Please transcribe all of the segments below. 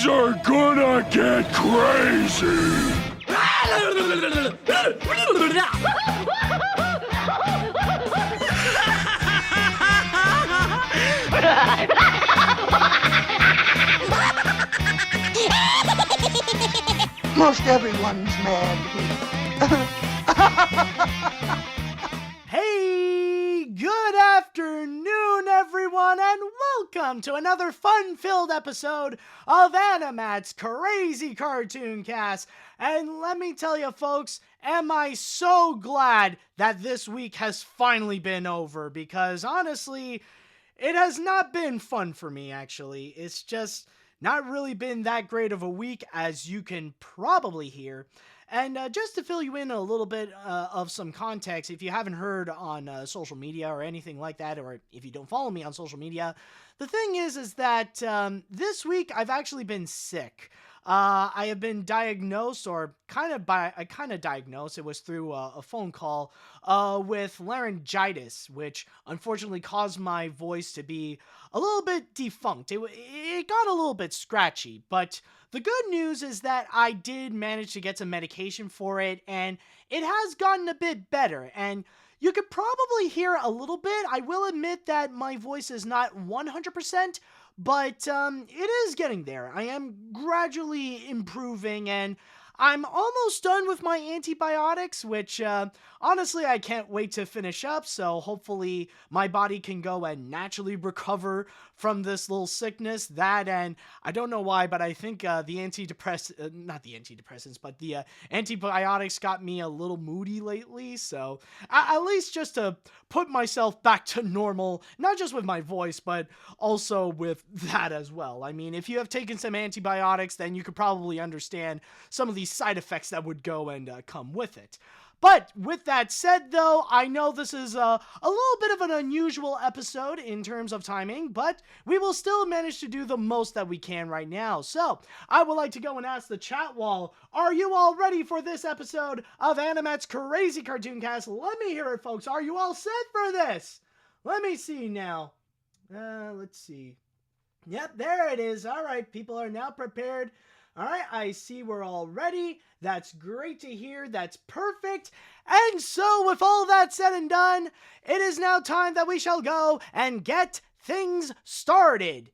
Things are gonna get crazy! Most everyone's mad. Hey, good afternoon, everyone, and welcome to another fun-filled episode of AniMat's Crazy Cartoon Cast. And let me tell you, folks, am I so glad that this week has finally been over, because honestly, it has not been fun for me, actually. It's just not really been that great of a week, as you can probably hear. And just to fill you in a little bit of some context, if you haven't heard on social media or anything like that, or if you don't follow me on social media, the thing is that this week I've actually been sick. I have been diagnosed, or kind of diagnosed, it was through a phone call, with laryngitis, which unfortunately caused my voice to be a little bit defunct. It got a little bit scratchy, but the good news is that I did manage to get some medication for it, and it has gotten a bit better, and you could probably hear a little bit. I will admit that my voice is not 100%, but it is getting there. I am gradually improving, and I'm almost done with my antibiotics, which honestly I can't wait to finish up, so hopefully my body can go and naturally recover from this little sickness. That, and I don't know why, but I think the antibiotics got me a little moody lately, so at least just to put myself back to normal, not just with my voice, but also with that as well. I mean, if you have taken some antibiotics, then you could probably understand some of these side effects that would go and come with it. But with that said, though, I know this is a little bit of an unusual episode in terms of timing, but we will still manage to do the most that we can right now. So I would like to go and ask the chat wall, are you all ready for this episode of AniMat's Crazy Cartoon Cast? Let me hear it, folks. Are you all set for this? Let me see now. Let's see. Yep, there it is. All right, people are now prepared. All right, I see we're all ready. That's great to hear. That's perfect. And so with all that said and done, it is now time that we shall go and get things started.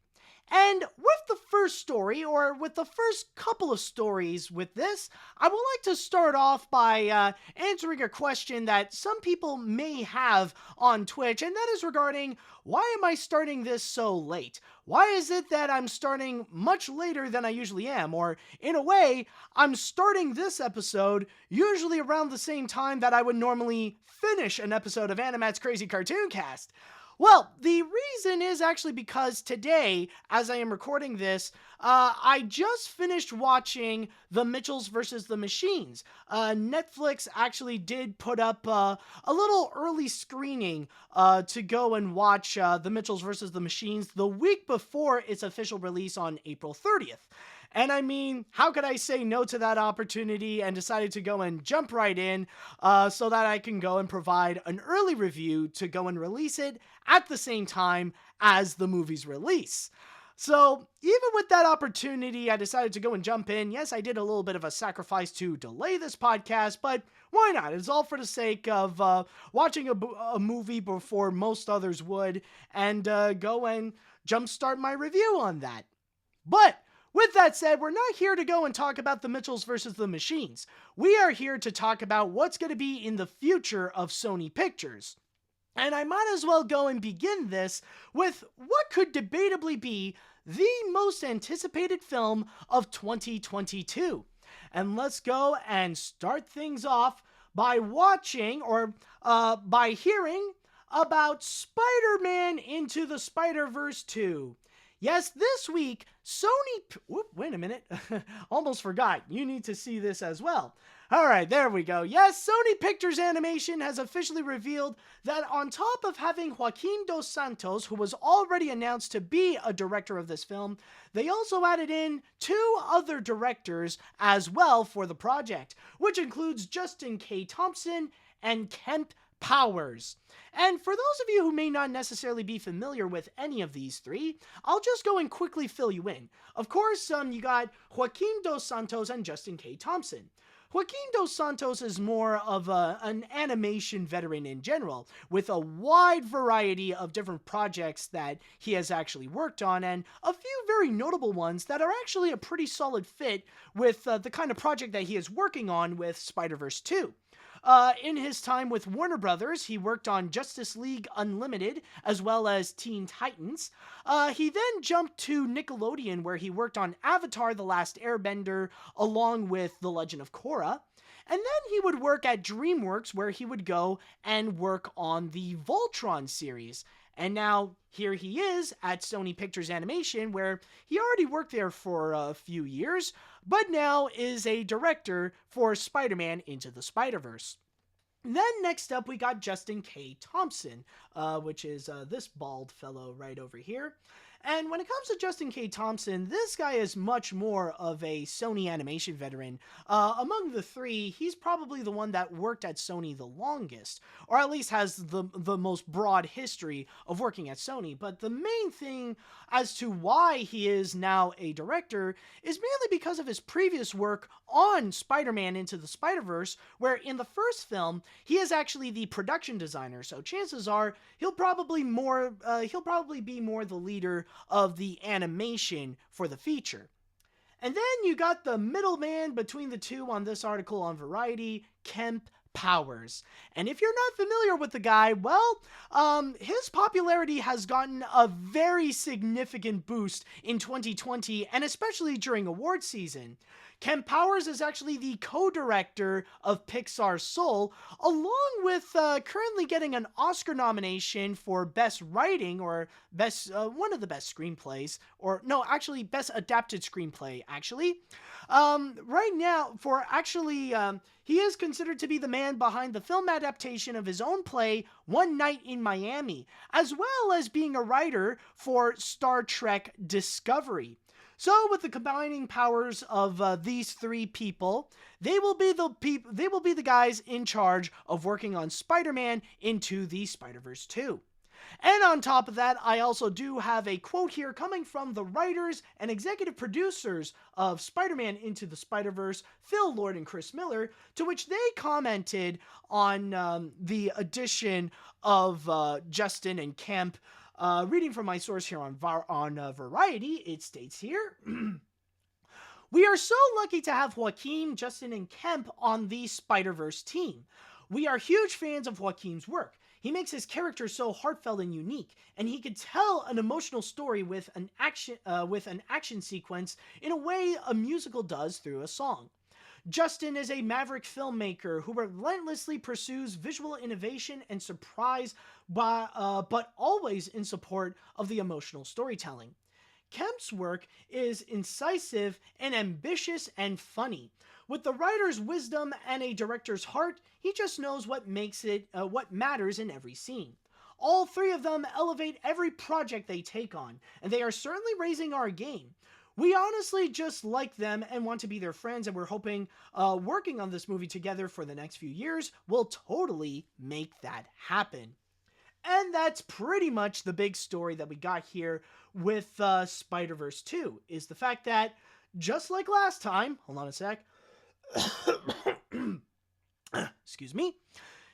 And with the first story, or with the first couple of stories with this, I would like to start off by answering a question that some people may have on Twitch, and that is regarding, why am I starting this so late? Why is it that I'm starting much later than I usually am? Or, in a way, I'm starting this episode usually around the same time that I would normally finish an episode of AniMat's Crazy Cartoon Cast. Well, the reason is actually because today, as I am recording this, I just finished watching The Mitchells vs. the Machines. Netflix actually did put up a little early screening to go and watch The Mitchells vs. the Machines the week before its official release on April 30th. And I mean, how could I say no to that opportunity, and decided to go and jump right in so that I can go and provide an early review to go and release it at the same time as the movie's release. So even with that opportunity, I decided to go and jump in. Yes, I did a little bit of a sacrifice to delay this podcast, but why not? It's all for the sake of watching a movie before most others would, and go and jumpstart my review on that. But with that said, we're not here to go and talk about the Mitchells versus the Machines. We are here to talk about what's going to be in the future of Sony Pictures. And I might as well go and begin this with what could debatably be the most anticipated film of 2022. And let's go and start things off by watching, or by hearing, about Spider-Man Into the Spider-Verse 2. Yes, this week, wait a minute, almost forgot, you need to see this as well. Alright, there we go. Yes, Sony Pictures Animation has officially revealed that on top of having Joaquim dos Santos, who was already announced to be a director of this film, they also added in 2 other directors as well for the project, which includes Justin K. Thompson and Kemp Powers. And for those of you who may not necessarily be familiar with any of these three, I'll just go and quickly fill you in. Of course, you got Joaquim dos Santos and Justin K. Thompson. Joaquim dos Santos is more of an animation veteran in general, with a wide variety of different projects that he has actually worked on, and a few very notable ones that are actually a pretty solid fit with the kind of project that he is working on with Spider-Verse 2. In his time with Warner Brothers, he worked on Justice League Unlimited, as well as Teen Titans. He then jumped to Nickelodeon, where he worked on Avatar: The Last Airbender, along with The Legend of Korra. And then he would work at DreamWorks, where he would go and work on the Voltron series. And now, here he is at Sony Pictures Animation, where he already worked there for a few years, but now is a director for Spider-Man Into the Spider-Verse. Then next up, we got Justin K. Thompson, which is this bald fellow right over here. And when it comes to Justin K. Thompson, this guy is much more of a Sony animation veteran. Among the three, he's probably the one that worked at Sony the longest, or at least has the most broad history of working at Sony. But the main thing as to why he is now a director is mainly because of his previous work on Spider-Man Into the Spider-Verse, where in the first film, he is actually the production designer. So chances are he'll probably be more the leader of the animation for the feature. And then you got the middleman between the two on this article on Variety, Kemp Powers. And if you're not familiar with the guy, well, his popularity has gotten a very significant boost in 2020, and especially during award season. Kemp Powers is actually the co-director of Pixar's Soul, along with currently getting an Oscar nomination for Best Writing, or Best one of the Best Screenplays, or no, actually Best Adapted Screenplay, actually. Right now, he is considered to be the man behind the film adaptation of his own play, One Night in Miami, as well as being a writer for Star Trek Discovery. So, with the combining powers of these three people, they will be the guys in charge of working on Spider-Man Into the Spider-Verse 2. And on top of that, I also do have a quote here coming from the writers and executive producers of Spider-Man Into the Spider-Verse, Phil Lord and Chris Miller, to which they commented on the addition of Justin and Kemp. Reading from my source here on Variety, it states here, "We are so lucky to have Joaquim, Justin, and Kemp on the Spider-Verse team. We are huge fans of Joaquim's work. He makes his characters so heartfelt and unique, and he could tell an emotional story with an action sequence in a way a musical does through a song. Justin is a maverick filmmaker who relentlessly pursues visual innovation and surprise, but always in support of the emotional storytelling. Kemp's work is incisive and ambitious and funny. With the writer's wisdom and a director's heart, he just knows what matters in every scene. All three of them elevate every project they take on, and they are certainly raising our game. We honestly just like them and want to be their friends, and we're hoping working on this movie together for the next few years will totally make that happen." And that's pretty much the big story that we got here with Spider-Verse 2, is the fact that, just like last time, hold on a sec, excuse me,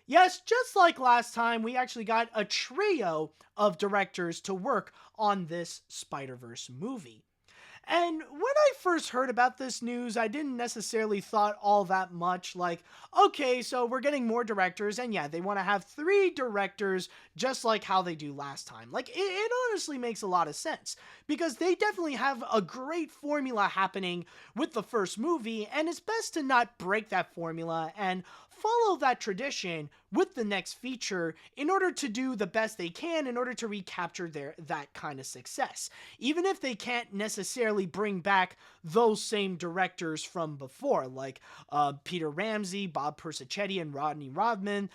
yes, just like last time, we actually got a trio of directors to work on this Spider-Verse movie. And when I first heard about this news, I didn't necessarily thought all that much, like, okay, so we're getting more directors, and yeah, they want to have 3 directors, just like how they do last time. Like, it honestly makes a lot of sense, because they definitely have a great formula happening with the first movie, and it's best to not break that formula and follow that tradition with the next feature in order to do the best they can in order to recapture that kind of success. Even if they can't necessarily bring back those same directors from before, like Peter Ramsey, Bob Persichetti, and Rodney Rodman,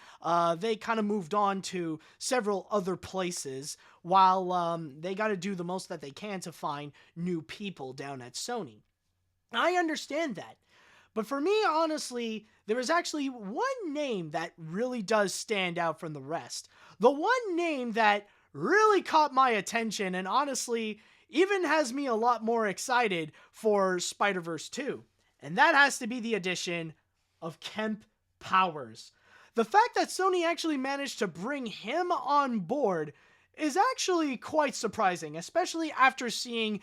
they kind of moved on to several other places while they got to do the most that they can to find new people down at Sony. I understand that. But for me, honestly, there is actually one name that really does stand out from the rest. The one name that really caught my attention and honestly even has me a lot more excited for Spider-Verse 2. And that has to be the addition of Kemp Powers. The fact that Sony actually managed to bring him on board is actually quite surprising, especially after seeing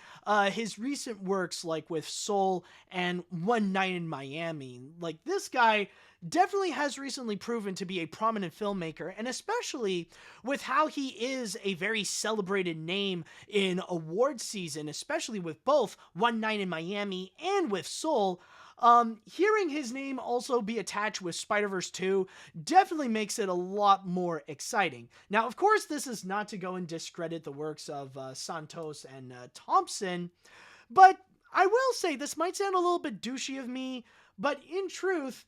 his recent works like with Soul and One Night in Miami. Like, this guy definitely has recently proven to be a prominent filmmaker, and especially with how he is a very celebrated name in award season, especially with both One Night in Miami and with Soul. Hearing his name also be attached with Spider-Verse 2 definitely makes it a lot more exciting. Now, of course, this is not to go and discredit the works of Santos and Thompson, but I will say this might sound a little bit douchey of me, but in truth,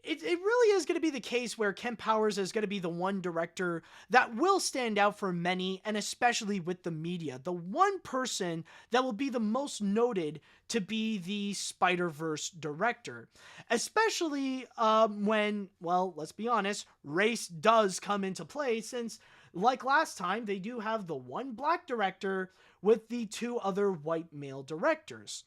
it really is going to be the case where Kemp Powers is going to be the one director that will stand out for many, and especially with the media. The one person that will be the most noted to be the Spider-Verse director. Especially when, well, let's be honest, race does come into play, since, like last time, they do have the one black director with the two other white male directors.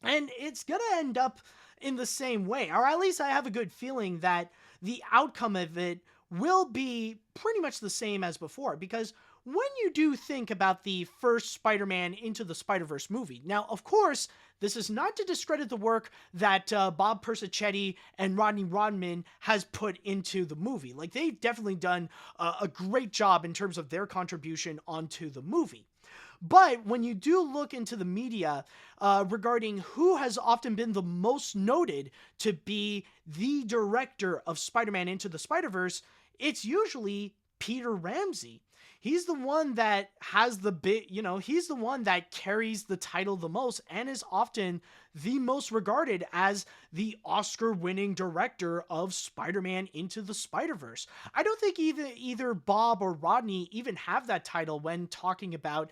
And it's going to end up in the same way, or at least I have a good feeling that the outcome of it will be pretty much the same as before, because when you do think about the first Spider-Man Into the Spider-Verse movie, now, of course, this is not to discredit the work that Bob Persichetti and Rodney Rodman has put into the movie. Like, they've definitely done a great job in terms of their contribution onto the movie. But when you do look into the media regarding who has often been the most noted to be the director of Spider-Man Into the Spider-Verse, it's usually Peter Ramsey. He's the one that has the he's the one that carries the title the most and is often the most regarded as the Oscar-winning director of Spider-Man Into the Spider-Verse. I don't think either Bob or Rodney even have that title when talking about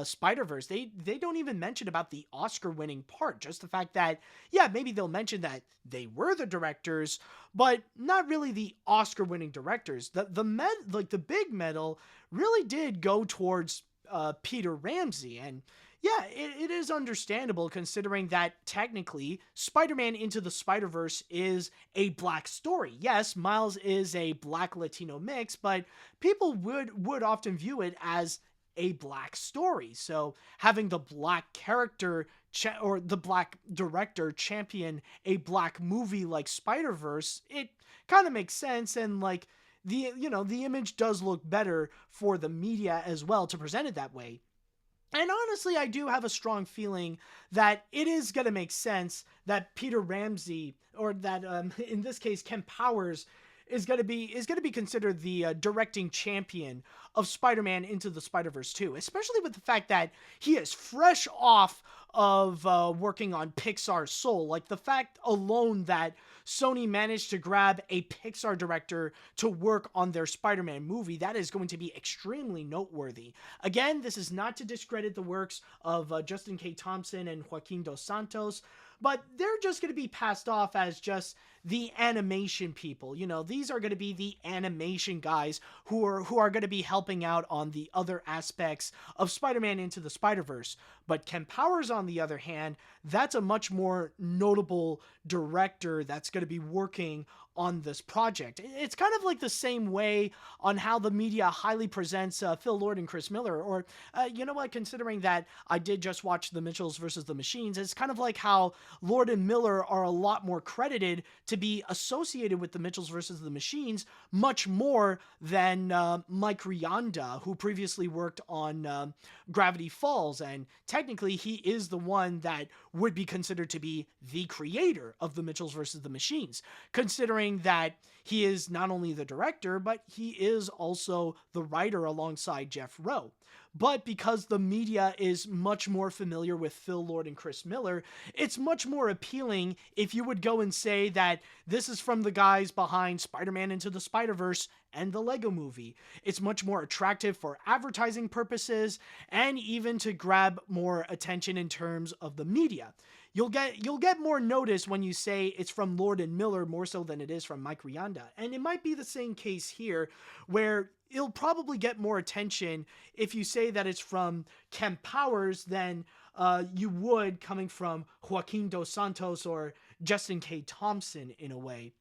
Spider-Verse. They don't even mention about the Oscar-winning part, just the fact that, yeah, maybe they'll mention that they were the directors, but not really the Oscar-winning directors. The big medal really did go towards Peter Ramsey, and yeah, it is understandable considering that technically Spider-Man Into the Spider-Verse is a black story. Yes, Miles is a black Latino mix, but people would often view it as a black story. So having the black character or the black director champion a black movie like Spider-Verse, it kind of makes sense, and like the image does look better for the media as well to present it that way. And honestly, I do have a strong feeling that it is going to make sense that Peter Ramsey, or that in this case Kemp Powers, is going to be considered the directing champion of Spider-Man Into the Spider-Verse 2, especially with the fact that he is fresh off of working on Pixar's Soul. Like, the fact alone that Sony managed to grab a Pixar director to work on their Spider-Man movie, that is going to be extremely noteworthy. Again, this is not to discredit the works of Justin K. Thompson and Joaquim dos Santos, but they're just going to be passed off as just the animation people. These are going to be the animation guys who are going to be helping out on the other aspects of Spider-Man Into the Spider-Verse. But Kemp Powers, on the other hand, that's a much more notable director that's going to be working on this project. It's kind of like the same way on how the media highly presents Phil Lord and Chris Miller, or you know what, considering that I did just watch The Mitchells versus the Machines, it's kind of like how Lord and Miller are a lot more credited to be associated with The Mitchells versus the Machines, much more than Mike Rianda, who previously worked on Gravity Falls, and technically he is the one that would be considered to be the creator of The Mitchells versus the Machines, considering that he is not only the director, but he is also the writer alongside Jeff Rowe. But because the media is much more familiar with Phil Lord and Chris Miller, it's much more appealing if you would go and say that this is from the guys behind Spider-Man Into the Spider-Verse and the Lego Movie. It's much more attractive for advertising purposes and even to grab more attention in terms of the media. You'll get more notice when you say it's from Lord and Miller more so than it is from Mike Rianda. And it might be the same case here, where it'll probably get more attention if you say that it's from Kemp Powers than you would coming from Joaquim dos Santos or Justin K. Thompson in a way.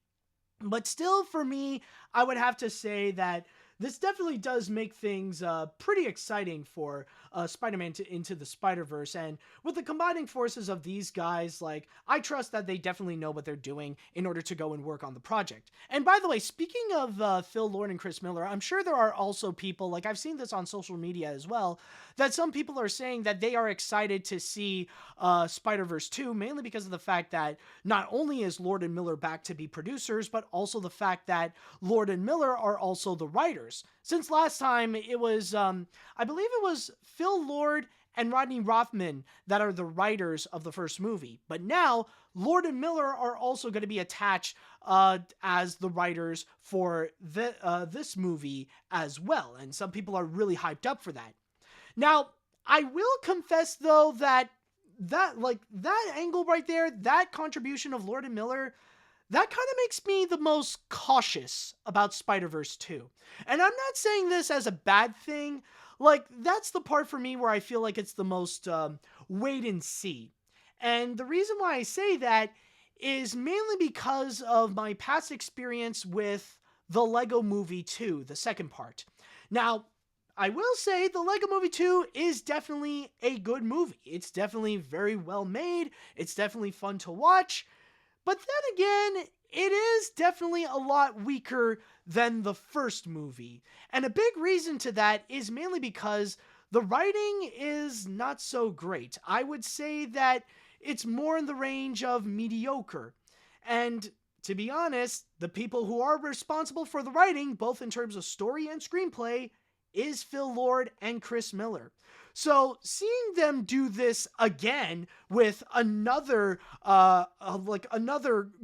But still, for me, I would have to say that this definitely does make things pretty exciting for Spider-Man Into the Spider-Verse. And with the combining forces of these guys, like, I trust that they definitely know what they're doing in order to go and work on the project. And by the way, speaking of Phil Lord and Chris Miller, I'm sure there are also people, like I've seen this on social media as well, that some people are saying that they are excited to see Spider-Verse 2, mainly because of the fact that not only is Lord and Miller back to be producers, but also the fact that Lord and Miller are also the writers. Since last time, it was, I believe it was Phil Lord and Rodney Rothman that are the writers of the first movie. But now, Lord and Miller are also going to be attached as the writers for this movie as well. And some people are really hyped up for that. Now, I will confess, though, that angle right there, that contribution of Lord and Miller, that kind of makes me the most cautious about Spider-Verse 2. And I'm not saying this as a bad thing. Like, that's the part for me where I feel like it's the most wait and see. And the reason why I say that is mainly because of my past experience with the Lego Movie 2, the second part. Now, I will say the Lego Movie 2 is definitely a good movie. It's definitely very well made. It's definitely fun to watch. But then again, it is definitely a lot weaker than the first movie. And a big reason to that is mainly because the writing is not so great. I would say that it's more in the range of mediocre. And to be honest, the people who are responsible for the writing, both in terms of story and screenplay, is Phil Lord and Chris Miller. So seeing them do this again with another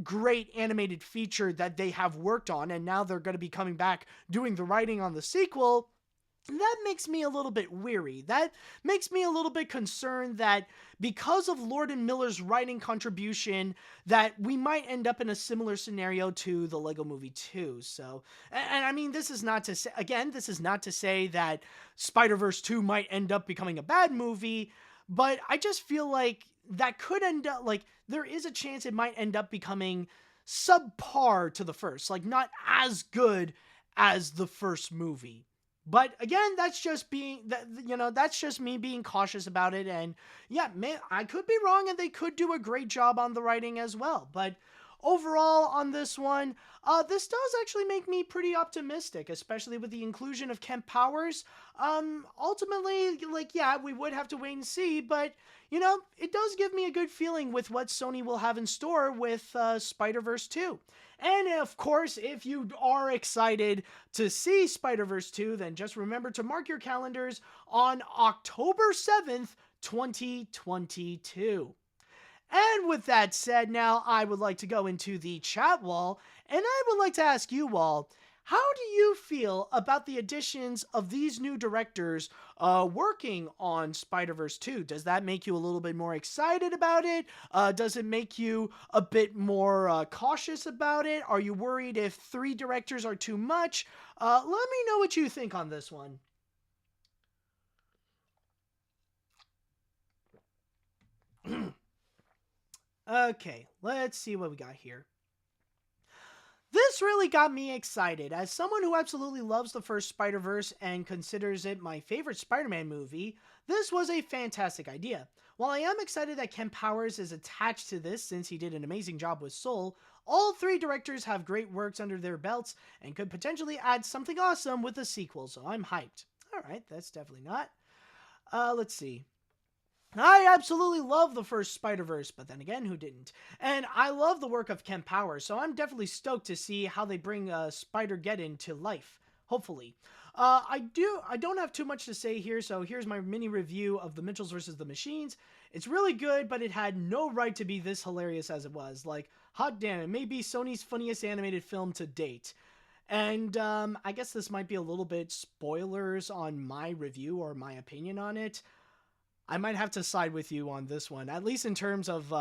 great animated feature that they have worked on, and now they're going to be coming back doing the writing on the sequel, that makes me a little bit weary. That makes me a little bit concerned that because of Lord and Miller's writing contribution, that we might end up in a similar scenario to the Lego Movie 2. So, and I mean, this is not to say that Spider-Verse 2 might end up becoming a bad movie, but I just feel like that could end up, like, there is a chance it might end up becoming subpar to the first, like not as good as the first movie. But again, that's just me being cautious about it. And yeah, I could be wrong, and they could do a great job on the writing as well. But overall on this one, this does actually make me pretty optimistic, especially with the inclusion of Kemp Powers. Ultimately, like, yeah, we would have to wait and see, but it does give me a good feeling with what Sony will have in store with Spider-Verse 2. And of course, if you are excited to see Spider-Verse 2, then just remember to mark your calendars on October 7th, 2022. And with that said, now I would like to go into the chat wall, and I would like to ask you all, how do you feel about the additions of these new directors working on Spider-Verse 2? Does that make you a little bit more excited about it? Does it make you a bit more cautious about it? Are you worried if 3 directors are too much? Let me know what you think on this one. Okay, let's see what we got here. This really got me excited. As someone who absolutely loves the first Spider-Verse and considers it my favorite Spider-Man movie, this was a fantastic idea. While I am excited that Kemp Powers is attached to this since he did an amazing job with Soul, all 3 directors have great works under their belts and could potentially add something awesome with a sequel, so I'm hyped. Alright, that's definitely not. Let's see. I absolutely love the first Spider-Verse, but then again, who didn't? And I love the work of Kemp Powers, so I'm definitely stoked to see how they bring Spider-Geddon to life, hopefully. I don't have too much to say here, so here's my mini review of The Mitchells vs. the Machines. It's really good, but it had no right to be this hilarious as it was. Like, hot damn, it may be Sony's funniest animated film to date. And I guess this might be a little bit spoilers on my review or my opinion on it. I might have to side with you on this one, at least in terms of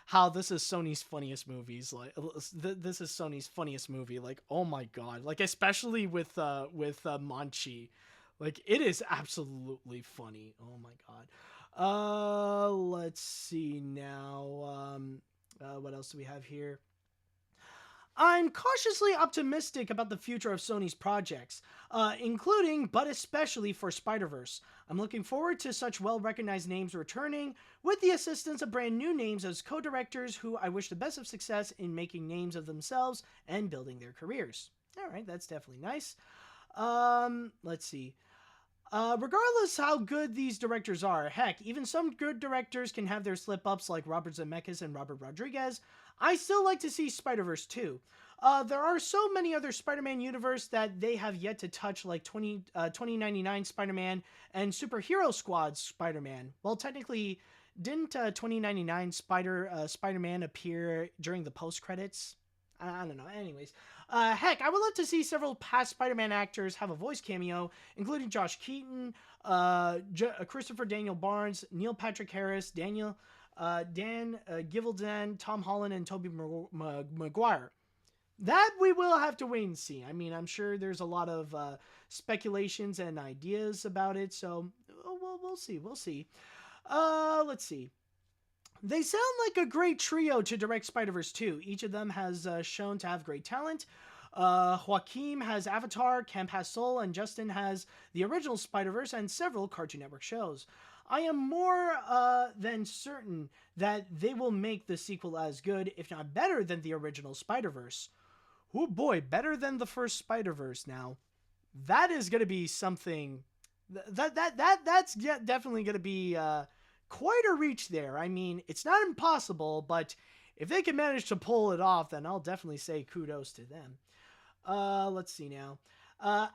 how this is Sony's funniest movies. Like this is Sony's funniest movie. Like, oh my god, like especially with Manchi, like it is absolutely funny. Oh my god. Let's see now. What else do we have here? I'm cautiously optimistic about the future of Sony's projects, including, but especially for Spider-Verse. I'm looking forward to such well-recognized names returning, with the assistance of brand new names as co-directors who I wish the best of success in making names of themselves and building their careers. Alright, that's definitely nice. Let's see. Regardless how good these directors are, heck, even some good directors can have their slip-ups like Robert Zemeckis and Robert Rodriguez, I still like to see Spider-Verse 2. There are so many other Spider-Man universe that they have yet to touch, like 2099 Spider-Man and Superhero Squad Spider-Man. Well, technically, didn't 2099 Spider-Man appear during the post-credits? I don't know. Anyways, heck, I would love to see several past Spider-Man actors have a voice cameo, including Josh Keaton, Christopher Daniel Barnes, Neil Patrick Harris, Dan Gilligan, Tom Holland, and Tobey Maguire. That we will have to wait and see. I mean, I'm sure there's a lot of speculations and ideas about it, so we'll see. We'll see. Let's see. They sound like a great trio to direct Spider-Verse 2. Each of them has shown to have great talent. Joaquim has Avatar, Kemp has Soul, and Justin has the original Spider-Verse and several Cartoon Network shows. I am more than certain that they will make the sequel as good, if not better, than the original Spider-Verse. Oh boy, better than the first Spider-Verse now. That is going to be something... That's definitely going to be quite a reach there. I mean, it's not impossible, but if they can manage to pull it off, then I'll definitely say kudos to them. Let's see now.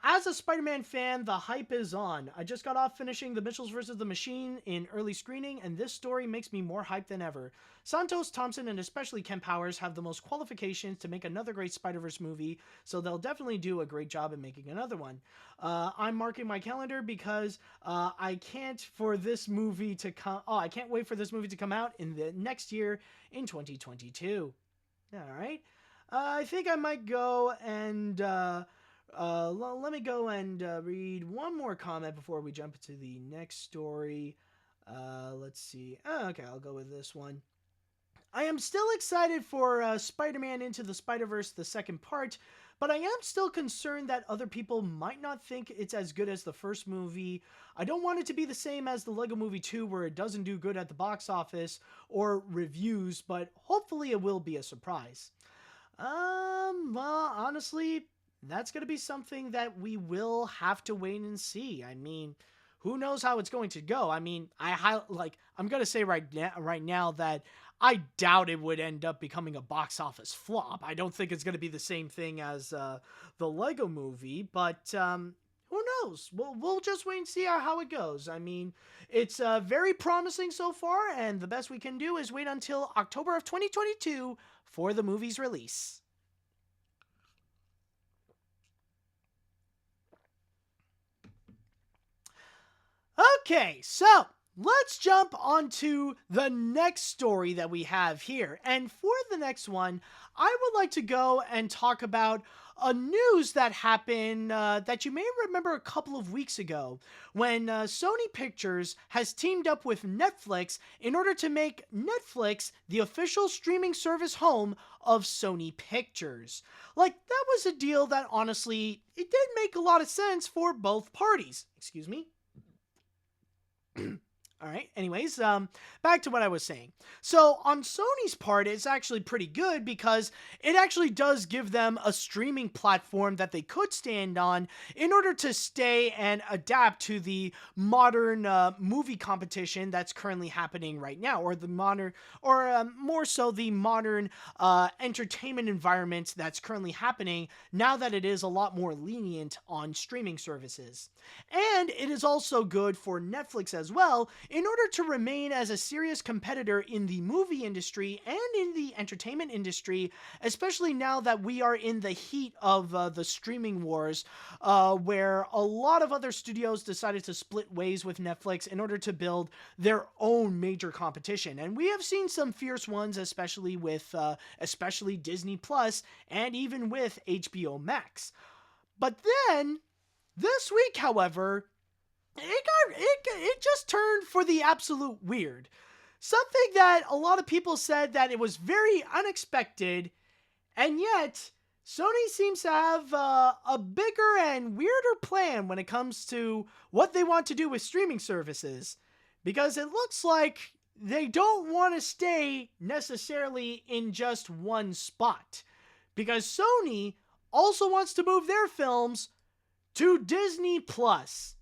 As a Spider-Man fan, the hype is on. I just got off finishing The Mitchells vs. the Machine in early screening, and this story makes me more hyped than ever. Santos, Thompson, and especially Kemp Powers have the most qualifications to make another great Spider-Verse movie, so they'll definitely do a great job in making another one. I'm marking my calendar because I can't wait for this movie to come out in the next year in 2022. All right. I think I might go and... let me go and read one more comment before we jump into the next story. Let's see. Okay, I'll go with this one. I am still excited for Spider-Man Into the Spider-Verse, the second part, but I am still concerned that other people might not think it's as good as the first movie. I don't want it to be the same as the Lego Movie 2, where it doesn't do good at the box office or reviews, but hopefully it will be a surprise. Well, honestly... that's going to be something that we will have to wait and see. I mean, who knows how it's going to go? I mean, I'm going to say right now that I doubt it would end up becoming a box office flop. I don't think it's going to be the same thing as the Lego Movie, but who knows? We'll just wait and see how it goes. I mean, it's very promising so far, and the best we can do is wait until October of 2022 for the movie's release. Okay, so let's jump onto the next story that we have here. And for the next one, I would like to go and talk about a news that happened that you may remember a couple of weeks ago when Sony Pictures has teamed up with Netflix in order to make Netflix the official streaming service home of Sony Pictures. Like, that was a deal that honestly, it did make a lot of sense for both parties. Excuse me. All right, anyways, back to what I was saying. So on Sony's part, it's actually pretty good because it actually does give them a streaming platform that they could stand on in order to stay and adapt to the modern movie competition that's currently happening right now, or the modern, or more so the modern entertainment environment that's currently happening now that it is a lot more lenient on streaming services. And it is also good for Netflix as well, in order to remain as a serious competitor in the movie industry and in the entertainment industry, especially now that we are in the heat of the streaming wars, where a lot of other studios decided to split ways with Netflix in order to build their own major competition. And we have seen some fierce ones, especially with Disney Plus and even with HBO Max. But then this week, however, it just turned for the absolute weird. Something that a lot of people said that it was very unexpected, and yet Sony seems to have a bigger and weirder plan when it comes to what they want to do with streaming services, because it looks like they don't want to stay necessarily in just one spot, because Sony also wants to move their films to Disney Plus.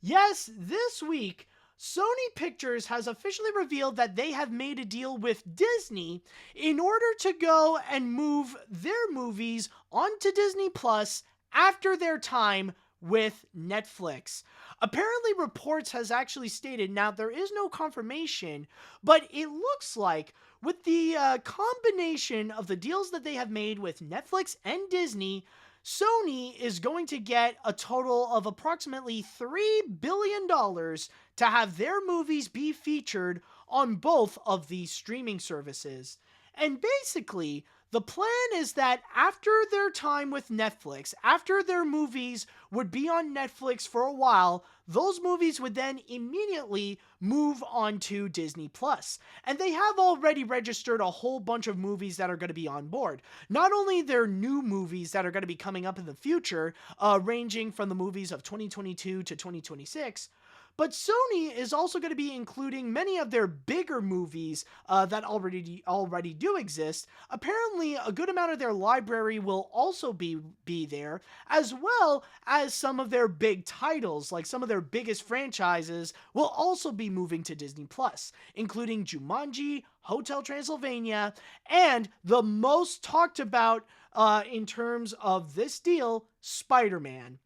Yes, this week, Sony Pictures has officially revealed that they have made a deal with Disney in order to go and move their movies onto Disney Plus after their time with Netflix. Apparently, reports has actually stated, now there is no confirmation, but it looks like with the combination of the deals that they have made with Netflix and Disney, Sony is going to get a total of approximately $3 billion to have their movies be featured on both of these streaming services. And basically, the plan is that after their time with Netflix, after their movies would be on Netflix for a while, those movies would then immediately move on to Disney Plus. And they have already registered a whole bunch of movies that are going to be on board. Not only their new movies that are going to be coming up in the future, ranging from the movies of 2022 to 2026, but Sony is also going to be including many of their bigger movies that already do exist. Apparently, a good amount of their library will also be there, as well as some of their big titles, like some of their biggest franchises, will also be moving to Disney Plus, including Jumanji, Hotel Transylvania, and the most talked about in terms of this deal, Spider-Man.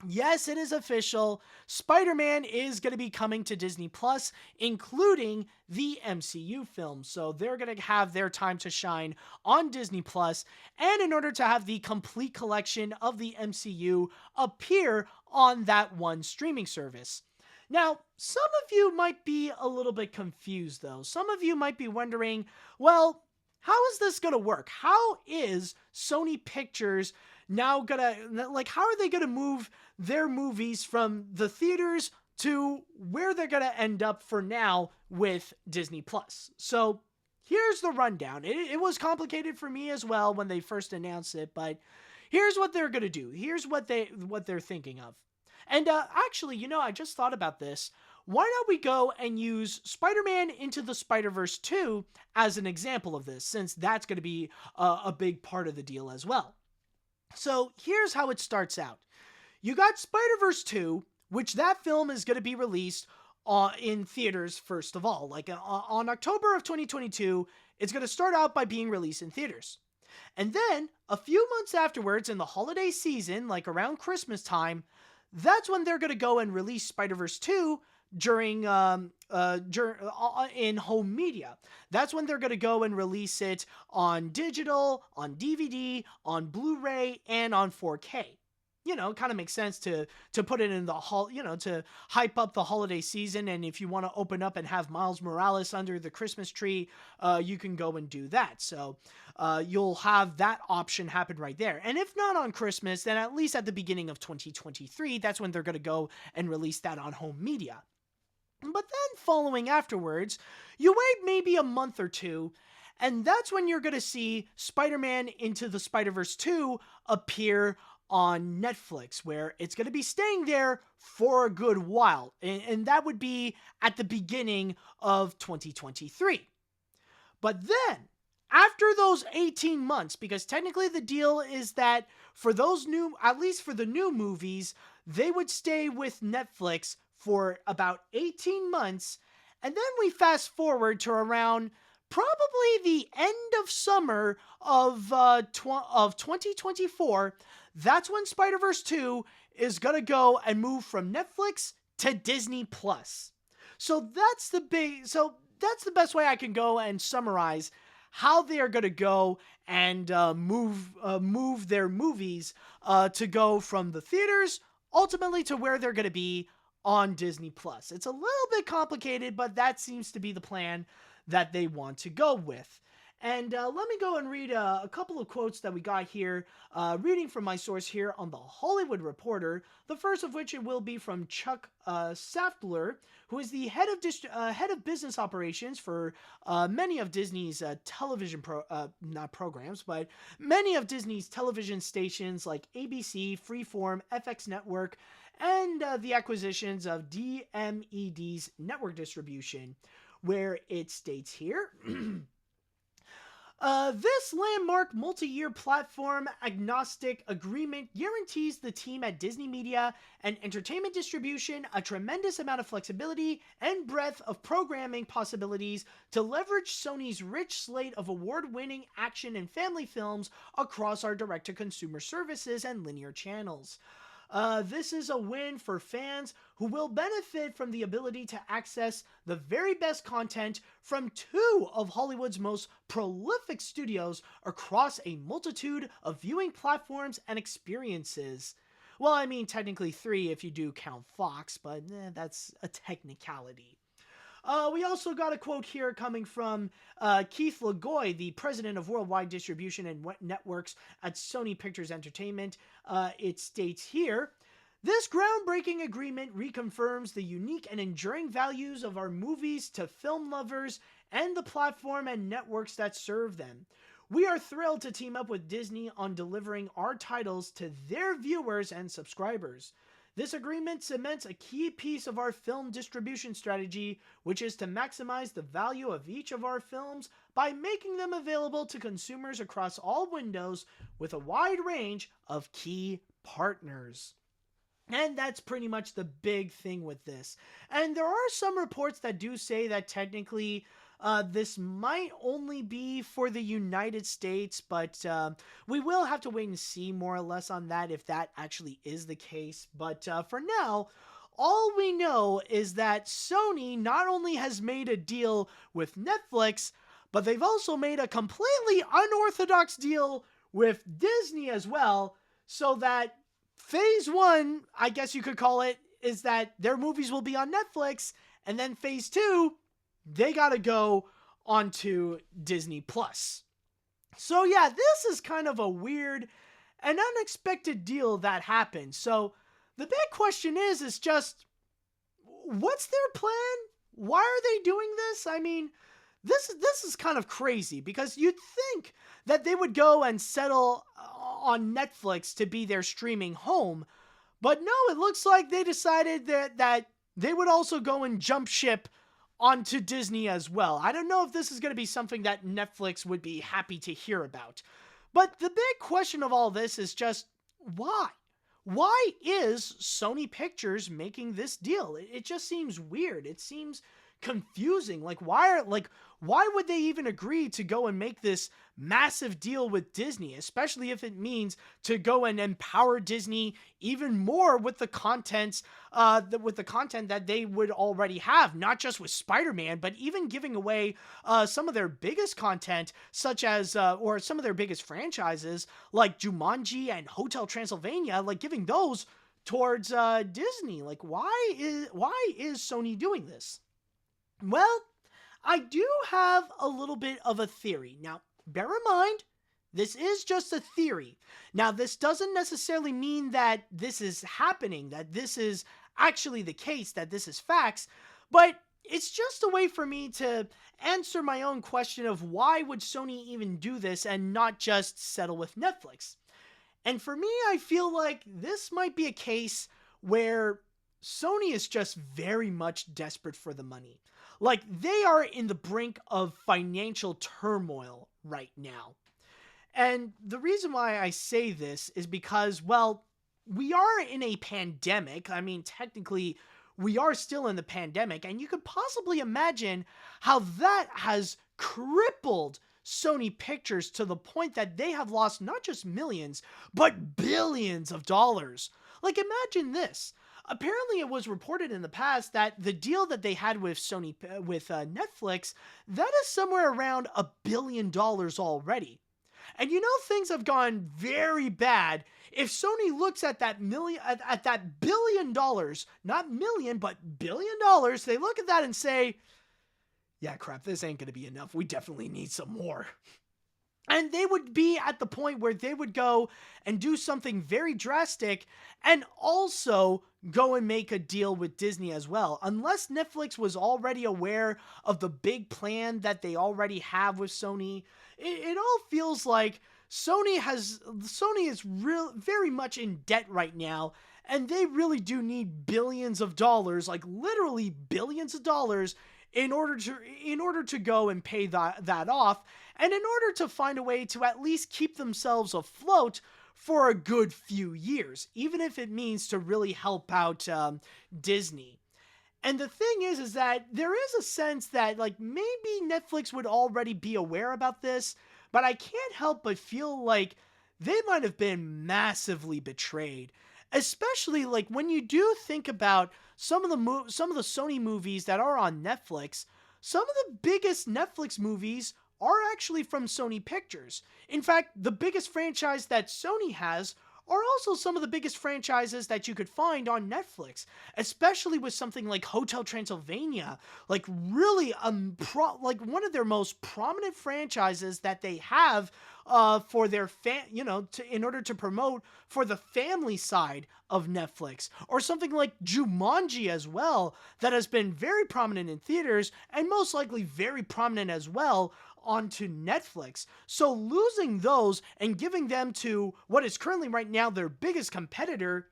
Yes, it is official. Spider-Man is going to be coming to Disney Plus, including the MCU films. So they're going to have their time to shine on Disney Plus, and in order to have the complete collection of the MCU appear on that one streaming service. Now, some of you might be a little bit confused, though. Some of you might be wondering, well, how is this going to work? How is Sony Pictures now gonna, like, how are they gonna move their movies from the theaters to where they're gonna end up for now with Disney Plus? So here's the rundown. It was complicated for me as well when they first announced it, but here's what they're gonna do. Here's what they're thinking of. And actually, I just thought about this. Why not we go and use Spider-Man Into the Spider-Verse 2 as an example of this, since that's going to be a big part of the deal as well. So here's how it starts out. You got Spider-Verse 2, which that film is going to be released in theaters first of all. Like on October of 2022, it's going to start out by being released in theaters. And then a few months afterwards, in the holiday season, like around Christmas time, that's when they're going to go and release Spider-Verse 2 in home media. That's when they're going to go and release it on digital, on DVD, on Blu-ray, and on 4K. It kind of makes sense to put it in the to hype up the holiday season. And if you want to open up and have Miles Morales under the Christmas tree, you can go and do that. So you'll have that option happen right there. And if not on Christmas, then at least at the beginning of 2023, that's when they're going to go and release that on home media. But then following afterwards, you wait maybe a month or two, and that's when you're going to see Spider-Man Into the Spider-Verse 2 appear on Netflix, where it's going to be staying there for a good while. And that would be at the beginning of 2023. But then, after those 18 months, because technically the deal is that for those at least for the new movies, they would stay with Netflix for about 18 months, and then we fast forward to around probably the end of summer of 2024. That's when Spider-Verse 2 is going to go and move from Netflix to Disney Plus. So that's the best way I can go and summarize how they are going to go and move their movies to go from the theaters ultimately to where they're going to be on Disney Plus. It's a little bit complicated, but that seems to be the plan that they want to go with. And let me go and read a couple of quotes that we got here, reading from my source here on The Hollywood Reporter, the first of which it will be from Chuck Saftler, who is the head of business operations for many of Disney's television programs, but many of Disney's television stations like ABC, Freeform, FX Network, and the acquisitions of DMED's network distribution, where it states here... This landmark multi-year platform agnostic agreement guarantees the team at Disney Media and Entertainment Distribution a tremendous amount of flexibility and breadth of programming possibilities to leverage Sony's rich slate of award-winning action and family films across our direct-to-consumer services and linear channels. This is a win for fans who will benefit from the ability to access the very best content from two of Hollywood's most prolific studios across a multitude of viewing platforms and experiences. Well, I mean, technically 3 if you do count Fox, but that's a technicality. We also got a quote here coming from Keith Lagoy, the president of worldwide distribution and networks at Sony Pictures Entertainment. It states here, "This groundbreaking agreement reconfirms the unique and enduring values of our movies to film lovers and the platform and networks that serve them. We are thrilled to team up with Disney on delivering our titles to their viewers and subscribers. This agreement cements a key piece of our film distribution strategy, which is to maximize the value of each of our films by making them available to consumers across all windows with a wide range of key partners." And that's pretty much the big thing with this. And there are some reports that do say that technically this might only be for the United States, but we will have to wait and see more or less on that if that actually is the case. But for now, all we know is that Sony not only has made a deal with Netflix, but they've also made a completely unorthodox deal with Disney as well, so that phase 1, I guess you could call it, is that their movies will be on Netflix, and then phase 2, they gotta go onto Disney Plus. So yeah, this is kind of a weird and unexpected deal that happened. So the big question is just, what's their plan? Why are they doing this? I mean, this is kind of crazy, because you'd think that they would go and settle on Netflix to be their streaming home, but no, it looks like they decided that they would also go and jump ship onto Disney as well. I don't know if this is going to be something that Netflix would be happy to hear about. But the big question of all this is just, why? Why is Sony Pictures making this deal? It just seems weird. It seems confusing. Why would they even agree to go and make this massive deal with Disney, especially if it means to go and empower Disney even more with the content that they would already have, not just with Spider-Man, but even giving away some of their biggest content, such as or some of their biggest franchises like Jumanji and Hotel Transylvania, giving those towards Disney. Why is Sony doing this? Well, I do have a little bit of a theory. Now, bear in mind, this is just a theory. Now, this doesn't necessarily mean that this is happening, that this is actually the case, that this is facts, but it's just a way for me to answer my own question of why would Sony even do this and not just settle with Netflix. And for me, I feel like this might be a case where Sony is just very much desperate for the money. They are in the brink of financial turmoil right now. And the reason why I say this is because, well, we are in a pandemic. I mean, technically, we are still in the pandemic, and you could possibly imagine how that has crippled Sony Pictures to the point that they have lost not just millions, but billions of dollars. Imagine this. apparently it was reported in the past that the deal that they had with Netflix, that is somewhere around $1 billion already. And things have gone very bad if Sony looks at that at that $1 billion, not million, but $1 billion, they look at that and say, yeah, crap, this ain't going to be enough. We definitely need some more. And they would be at the point where they would go and do something very drastic and also go and make a deal with Disney as well. Unless Netflix was already aware of the big plan that they already have with Sony, it all feels like Sony is very much in debt right now, and they really do need billions of dollars, like literally billions of dollars, in order to go and pay that off, and in order to find a way to at least keep themselves afloat for a good few years, even if it means to really help out Disney. And the thing is that there is a sense that like maybe Netflix would already be aware about this, but I can't help but feel like they might have been massively betrayed. Especially like when you do think about some of the Sony movies that are on Netflix, some of the biggest Netflix movies are actually from Sony Pictures. In fact, the biggest franchise that Sony has are also some of the biggest franchises that you could find on Netflix, especially with something like Hotel Transylvania, like really like one of their most prominent franchises that they have for their in order to promote for the family side of Netflix, or something like Jumanji as well, that has been very prominent in theaters and most likely very prominent as well onto Netflix. So losing those and giving them to what is currently right now their biggest competitor,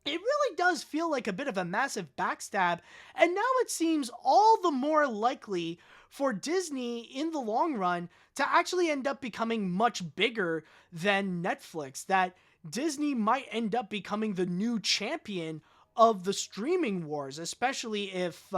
it really does feel like a bit of a massive backstab, and now it seems all the more likely for Disney in the long run to actually end up becoming much bigger than Netflix, that Disney might end up becoming the new champion of the streaming wars, especially if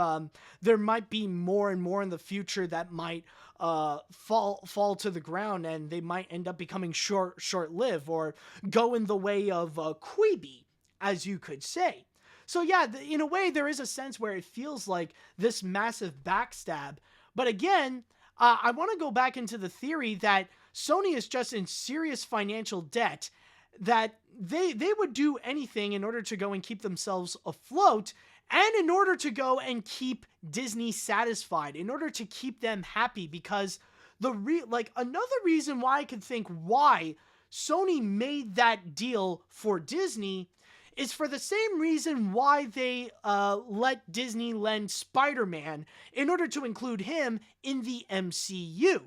there might be more and more in the future that might fall to the ground, and they might end up becoming short-lived or go in the way of Quibi, as you could say. So yeah, in a way, there is a sense where it feels like this massive backstab. But again, I want to go back into the theory that Sony is just in serious financial debt, that they would do anything in order to go and keep themselves afloat, and in order to go and keep Disney satisfied, in order to keep them happy, because another reason why I could think why Sony made that deal for Disney is for the same reason why they let Disney lend Spider-Man in order to include him in the MCU.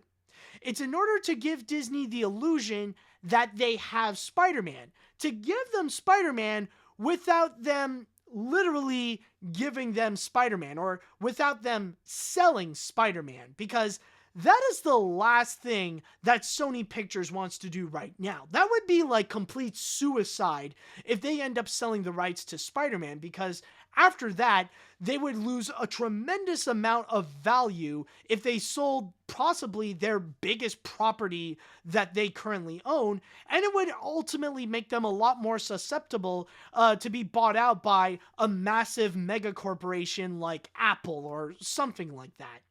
It's in order to give Disney the illusion that they have Spider-Man, to give them Spider-Man without them literally giving them Spider-Man, or without them selling Spider-Man, because that is the last thing that Sony Pictures wants to do right now. That would be like complete suicide if they end up selling the rights to Spider-Man, because after that, they would lose a tremendous amount of value if they sold possibly their biggest property that they currently own, and it would ultimately make them a lot more susceptible to be bought out by a massive mega corporation like Apple or something like that.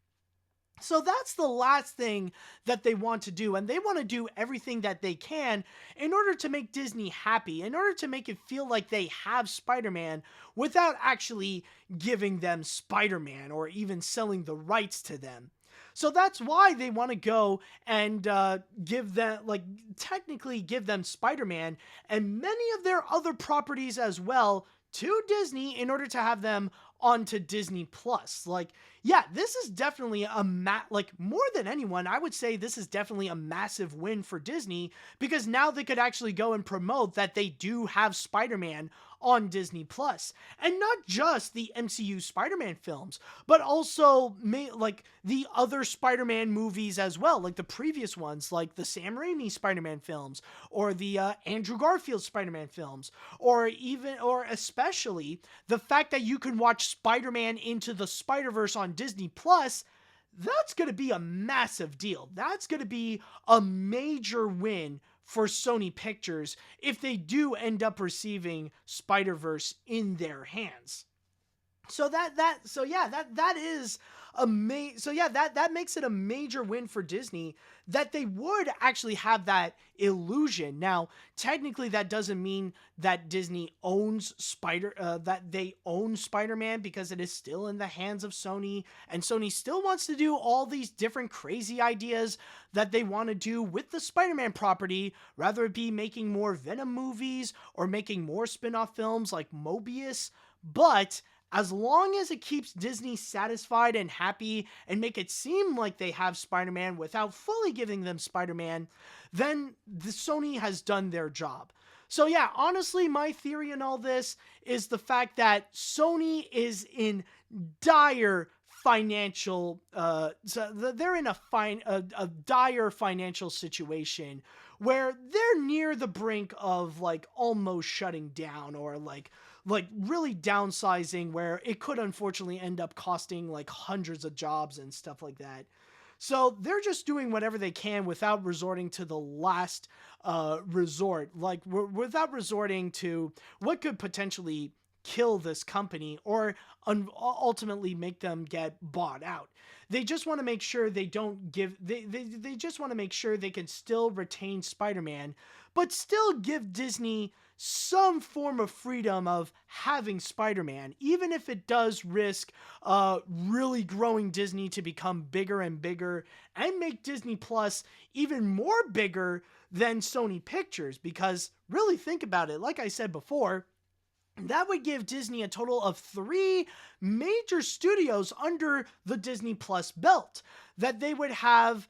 So that's the last thing that they want to do, and they want to do everything that they can in order to make Disney happy, in order to make it feel like they have Spider-Man without actually giving them Spider-Man or even selling the rights to them. So that's why they want to go and technically give them Spider-Man and many of their other properties as well to Disney in order to have them onto Disney Plus. This is definitely more than anyone, I would say this is definitely a massive win for Disney, because now they could actually go and promote that they do have Spider-Man on Disney Plus, and not just the MCU Spider-Man films, but also the other Spider-Man movies as well, like the previous ones, like the Sam Raimi Spider-Man films, or the Andrew Garfield Spider-Man films, or especially the fact that you can watch Spider-Man Into the Spider-Verse on Disney Plus. That's going to be a massive deal. That's going to be a major win for Sony Pictures if they do end up receiving Spider-Verse in their hands. So that makes it a major win for Disney that they would actually have that illusion. Now, technically that doesn't mean that Disney owns Spider-Man, because it is still in the hands of Sony, and Sony still wants to do all these different crazy ideas that they want to do with the Spider-Man property, rather it be making more Venom movies or making more spin-off films like Mobius. But as long as it keeps Disney satisfied and happy and make it seem like they have Spider-Man without fully giving them Spider-Man, then the Sony has done their job. So yeah, honestly, my theory in all this is the fact that Sony is in dire financial, they're in a dire financial situation where they're near the brink of like almost shutting down, or like really downsizing, where it could unfortunately end up costing like hundreds of jobs and stuff like that. So they're just doing whatever they can without resorting to the last resort, like without resorting to what could potentially kill this company or ultimately make them get bought out. They just want to make sure they don't give, they just want to make sure they can still retain Spider-Man, but still give Disney some form of freedom of having Spider-Man, even if it does risk really growing Disney to become bigger and bigger and make Disney Plus even more bigger than Sony Pictures. Because really think about it, like I said before, that would give Disney a total of 3 major studios under the Disney Plus belt, that they would have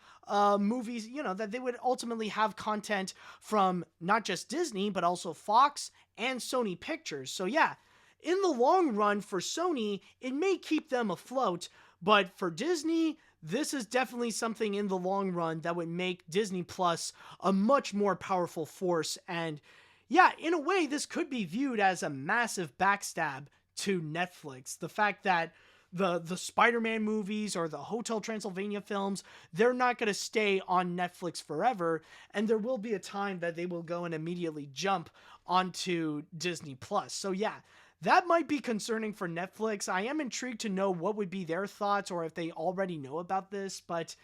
movies, that they would ultimately have content from not just Disney, but also Fox and Sony Pictures. So yeah, in the long run for Sony, it may keep them afloat, but for Disney, this is definitely something in the long run that would make Disney Plus a much more powerful force. And yeah, in a way, this could be viewed as a massive backstab to Netflix. The fact that the Spider-Man movies or the Hotel Transylvania films, they're not going to stay on Netflix forever, and there will be a time that they will go and immediately jump onto Disney Plus. So yeah, that might be concerning for Netflix. I am intrigued to know what would be their thoughts, or if they already know about this, but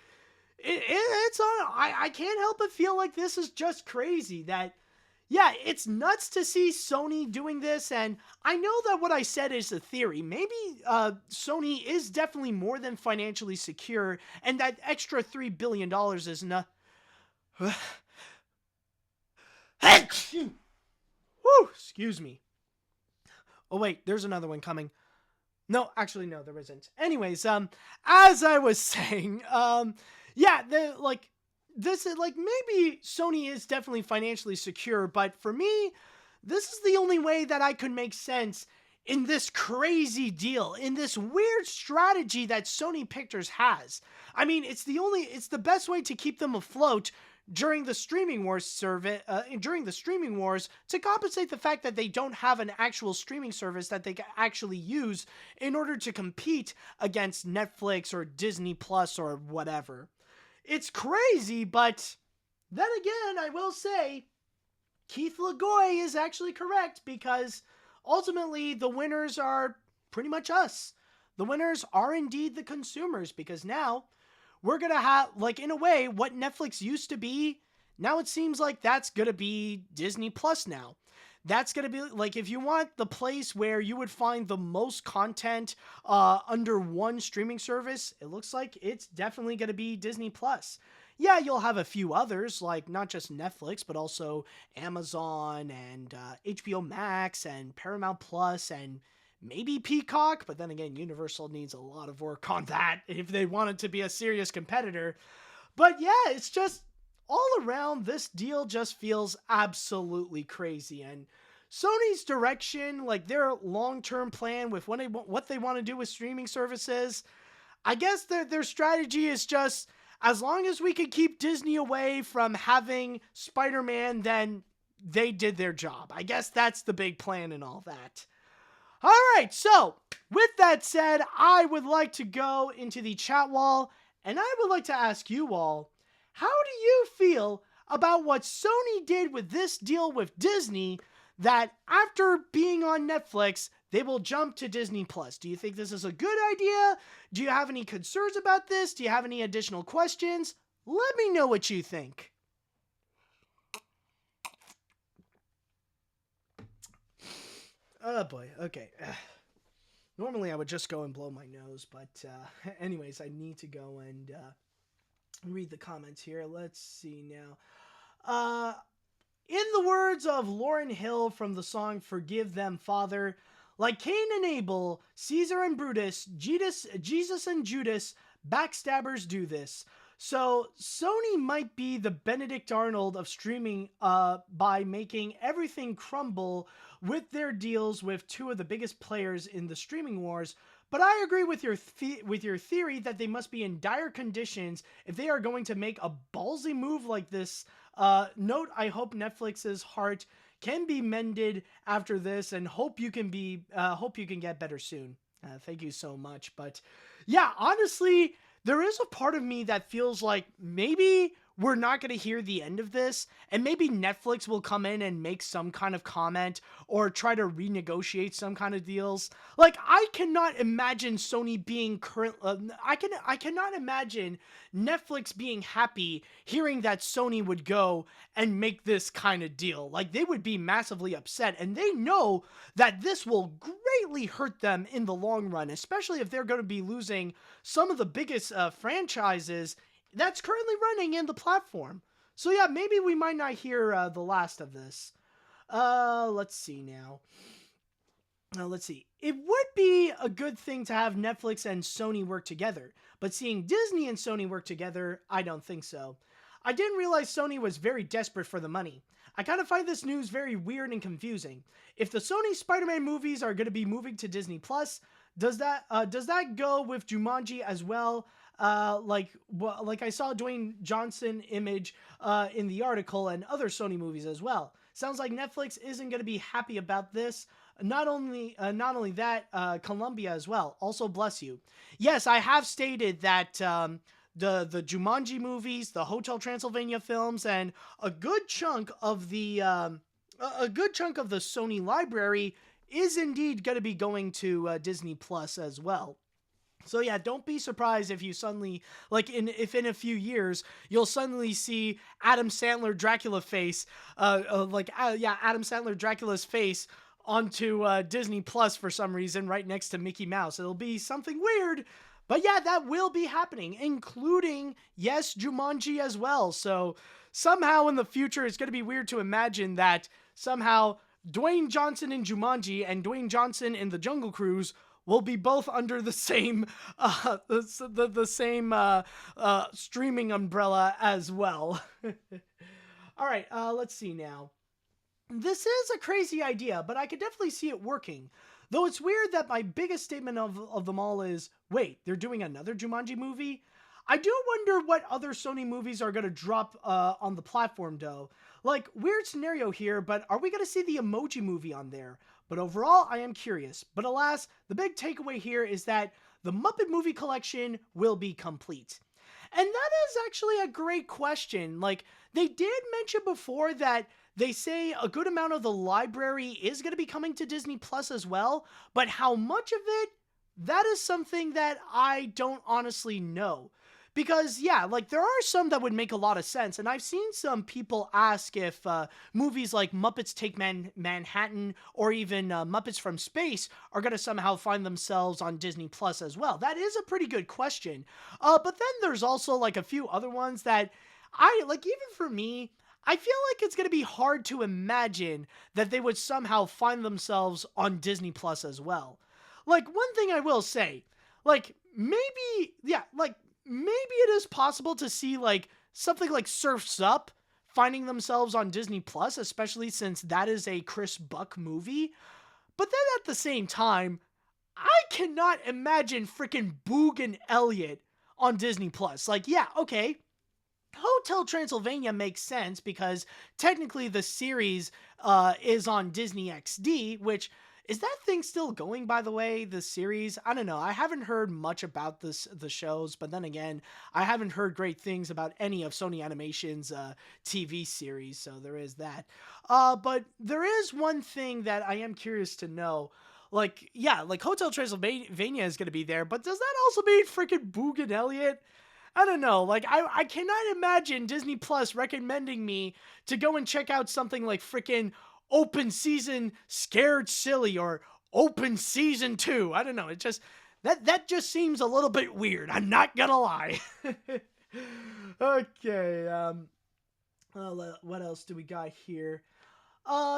I can't help but feel like this is just crazy. That yeah, it's nuts to see Sony doing this, and I know that what I said is a theory. Maybe Sony is definitely more than financially secure, and that extra $3 billion is not... Whew, excuse me. Oh wait, there's another one coming. No, actually no, there isn't. Anyways, as I was saying, yeah, this is like, maybe Sony is definitely financially secure, but for me, this is the only way that I could make sense in this crazy deal, in this weird strategy that Sony Pictures has. I mean, it's the best way to keep them afloat during the streaming wars to compensate the fact that they don't have an actual streaming service that they can actually use in order to compete against Netflix or Disney Plus or whatever. It's crazy, but then again, I will say, Keith Lagoy is actually correct, because ultimately the winners are pretty much us. The winners are indeed the consumers, because now we're going to have, like, in a way, what Netflix used to be, now it seems like that's going to be Disney Plus now. That's going to be, like, if you want the place where you would find the most content under one streaming service, it looks like it's definitely going to be Disney Plus. Yeah, you'll have a few others, like not just Netflix, but also Amazon and HBO Max and Paramount Plus and maybe Peacock. But then again, Universal needs a lot of work on that if they wanted to be a serious competitor. But yeah, it's just... all around, this deal just feels absolutely crazy. And Sony's direction, like their long-term plan with what they want to do with streaming services, I guess their strategy is just, as long as we can keep Disney away from having Spider-Man, then they did their job. I guess that's the big plan and all that. All right, so with that said, I would like to go into the chat wall, and I would like to ask you all, how do you feel about what Sony did with this deal with Disney, that after being on Netflix, they will jump to Disney Plus. Do you think this is a good idea? Do you have any concerns about this? Do you have any additional questions? Let me know what you think. Oh boy, okay. Normally I would just go and blow my nose, but anyways, I need to go and read the comments here. Let's see now. In the words of Lauryn Hill from the song Forgive Them, Father, like Cain and Abel, Caesar and Brutus, Jesus and Judas, backstabbers do this. So Sony might be the Benedict Arnold of streaming by making everything crumble with their deals with two of the biggest players in the streaming wars. But I agree with your theory that they must be in dire conditions if they are going to make a ballsy move like this. Note, I hope Netflix's heart can be mended after this, and hope you can get better soon. Thank you so much. But yeah, honestly, there is a part of me that feels like maybe we're not going to hear the end of this, and maybe Netflix will come in and make some kind of comment or try to renegotiate some kind of deals. Like, I cannot imagine Sony being I cannot imagine Netflix being happy hearing that Sony would go and make this kind of deal. Like, they would be massively upset, and they know that this will greatly hurt them in the long run, especially if they're going to be losing some of the biggest franchises that's currently running in the platform. So yeah, maybe we might not hear the last of this. Let's see now. Let's see. It would be a good thing to have Netflix and Sony work together, but seeing Disney and Sony work together, I don't think so. I didn't realize Sony was very desperate for the money. I kind of find this news very weird and confusing. If the Sony Spider-Man movies are going to be moving to Disney Plus, does that go with Jumanji as well? Like I saw Dwayne Johnson image in the article, and other Sony movies as well. Sounds like Netflix isn't going to be happy about this. Not only that, Columbia as well. Also, bless you. Yes, I have stated that the Jumanji movies, the Hotel Transylvania films, and a good chunk of the Sony library is indeed going to be going to Disney Plus as well. So yeah, don't be surprised if you suddenly, if in a few years, you'll suddenly see Adam Sandler Dracula face, Adam Sandler Dracula's face onto Disney Plus for some reason, right next to Mickey Mouse. It'll be something weird, but yeah, that will be happening, including, yes, Jumanji as well. So somehow in the future, it's going to be weird to imagine that somehow Dwayne Johnson in Jumanji and Dwayne Johnson in the Jungle Cruise will be both under the same streaming umbrella as well. All right, let's see now. This is a crazy idea, but I could definitely see it working. Though it's weird that my biggest statement of them all is, wait, they're doing another Jumanji movie? I do wonder what other Sony movies are going to drop on the platform, though. Like, weird scenario here, but are we going to see the Emoji Movie on there? But overall, I am curious. But alas, the big takeaway here is that the Muppet Movie Collection will be complete. And that is actually a great question. Like, they did mention before that they say a good amount of the library is going to be coming to Disney Plus as well. But how much of it? That is something that I don't honestly know. Because, yeah, like, there are some that would make a lot of sense, and I've seen some people ask if movies like Muppets Take Manhattan or even Muppets from Space are going to somehow find themselves on Disney Plus as well. That is a pretty good question. But then there's also, like, a few other ones that even for me, I feel like it's going to be hard to imagine that they would somehow find themselves on Disney Plus as well. Like, one thing I will say, maybe it is possible to see, something like Surf's Up finding themselves on Disney Plus, especially since that is a Chris Buck movie. But then at the same time, I cannot imagine freaking Boog and Elliot on Disney Plus. Okay, Hotel Transylvania makes sense because technically the series is on Disney XD, which Is that thing still going, by the way, the series? I don't know. I haven't heard much about the shows, but then again, I haven't heard great things about any of Sony Animation's TV series, so there is that. But there is one thing that I am curious to know. Like, yeah, like Hotel Transylvania is going to be there, but does that also mean freaking Boog and Elliot? I don't know. Like, I cannot imagine Disney Plus recommending me to go and check out something like freaking Open Season Scared Silly or Open Season 2. I don't know. It just, that just seems a little bit weird. I'm not gonna lie. Okay. What else do we got here?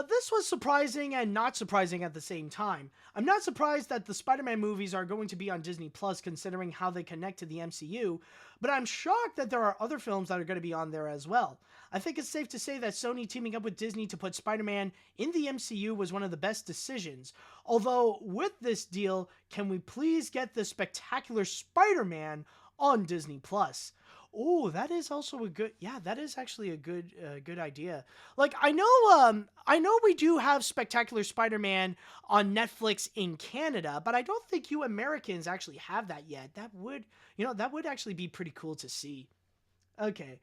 This was surprising and not surprising at the same time. I'm not surprised that the Spider-Man movies are going to be on Disney Plus considering how they connect to the MCU, but I'm shocked that there are other films that are going to be on there as well. I think it's safe to say that Sony teaming up with Disney to put Spider-Man in the MCU was one of the best decisions. Although, with this deal, can we please get the Spectacular Spider-Man on Disney Plus? Oh, that is also a good, yeah, that is actually a good idea. Like, I know we do have Spectacular Spider-Man on Netflix in Canada, but I don't think you Americans actually have that yet. That would actually be pretty cool to see. Okay.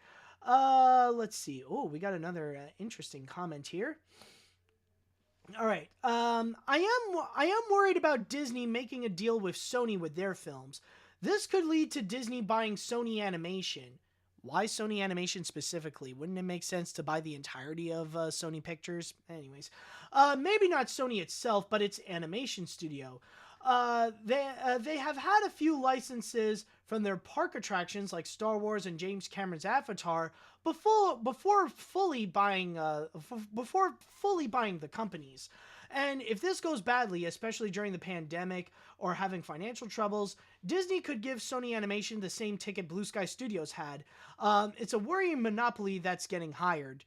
Let's see. Oh, we got another interesting comment here. All right. I am worried about Disney making a deal with Sony with their films. This could lead to Disney buying Sony Animation. Why Sony Animation specifically? Wouldn't it make sense to buy the entirety of Sony Pictures? Anyways, maybe not Sony itself, but its animation studio. They have had a few licenses from their park attractions like Star Wars and James Cameron's Avatar before fully buying the companies. And if this goes badly, especially during the pandemic or having financial troubles, Disney could give Sony Animation the same ticket Blue Sky Studios had. It's a worrying monopoly that's getting higher.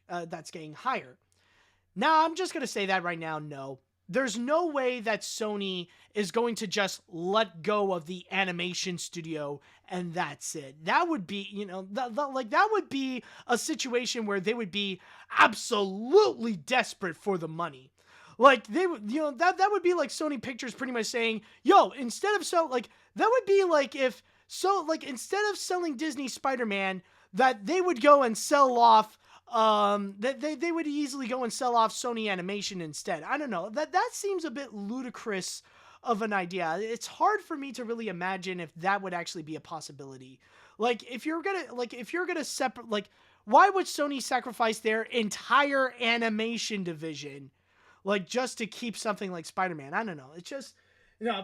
Now, I'm just going to say that right now, no. There's no way that Sony is going to just let go of the animation studio and that's it. That would be, that would be a situation where they would be absolutely desperate for the money. Like, they would, that would be like Sony Pictures pretty much saying, yo, instead of that would be like if, instead of selling Disney Spider-Man, that they would go and sell off, they would easily go and sell off Sony Animation instead. I don't know. That seems a bit ludicrous of an idea. It's hard for me to really imagine if that would actually be a possibility. Like, if you're gonna separate, why would Sony sacrifice their entire animation division? Just to keep something like Spider-Man. I don't know. It's just,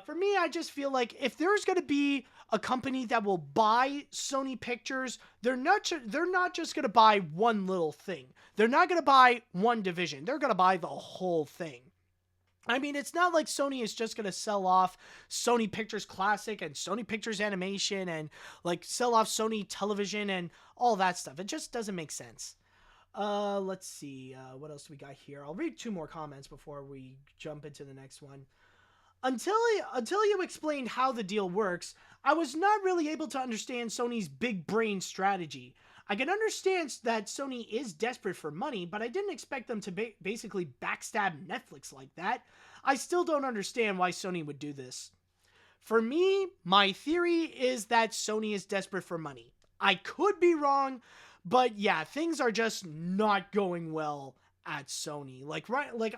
for me, I just feel like if there's going to be a company that will buy Sony Pictures, they're not just going to buy one little thing. They're not going to buy one division. They're going to buy the whole thing. I mean, it's not like Sony is just going to sell off Sony Pictures Classic and Sony Pictures Animation and sell off Sony Television and all that stuff. It just doesn't make sense. Let's see, what else do we got here? I'll read 2 more comments before we jump into the next one. Until you explained how the deal works, I was not really able to understand Sony's big brain strategy. I can understand that Sony is desperate for money, but I didn't expect them to basically backstab Netflix like that. I still don't understand why Sony would do this. For me, my theory is that Sony is desperate for money. I could be wrong, but yeah, things are just not going well at Sony.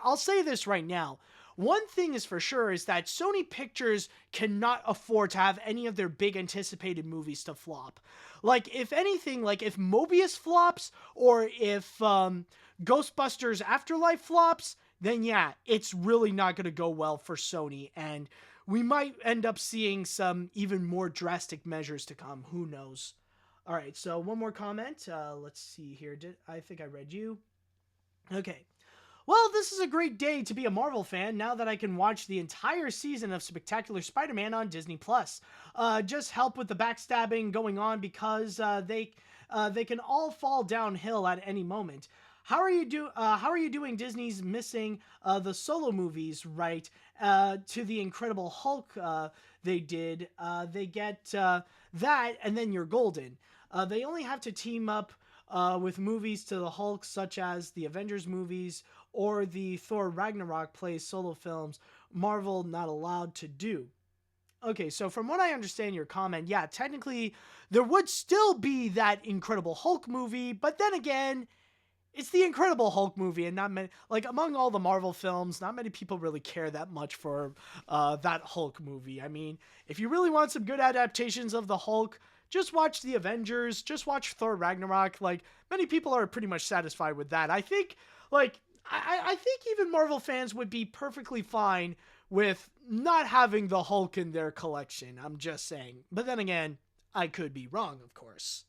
I'll say this right now. One thing is for sure is that Sony Pictures cannot afford to have any of their big anticipated movies to flop. If anything, if Mobius flops or if Ghostbusters Afterlife flops, then yeah, it's really not going to go well for Sony, and we might end up seeing some even more drastic measures to come. Who knows? All right, so one more comment. Let's see here. I think I read you? Okay. Well, this is a great day to be a Marvel fan now that I can watch the entire season of Spectacular Spider-Man on Disney+. Just help with the backstabbing going on because they can all fall downhill at any moment. How are you doing? Disney's missing the solo movies, right? To the Incredible Hulk they did. They get that, and then you're golden. They only have to team up with movies to the Hulk, such as the Avengers movies or the Thor Ragnarok plays solo films Marvel not allowed to do. Okay, so from what I understand your comment, yeah, technically there would still be that Incredible Hulk movie, but then again, it's the Incredible Hulk movie, and not many, like, among all the Marvel films, not many people really care that much for that Hulk movie. I mean, if you really want some good adaptations of the Hulk, just watch the Avengers, just watch Thor Ragnarok. Like, many people are pretty much satisfied with that. I think, like, I think even Marvel fans would be perfectly fine with not having the Hulk in their collection. I'm just saying. But then again, I could be wrong, of course.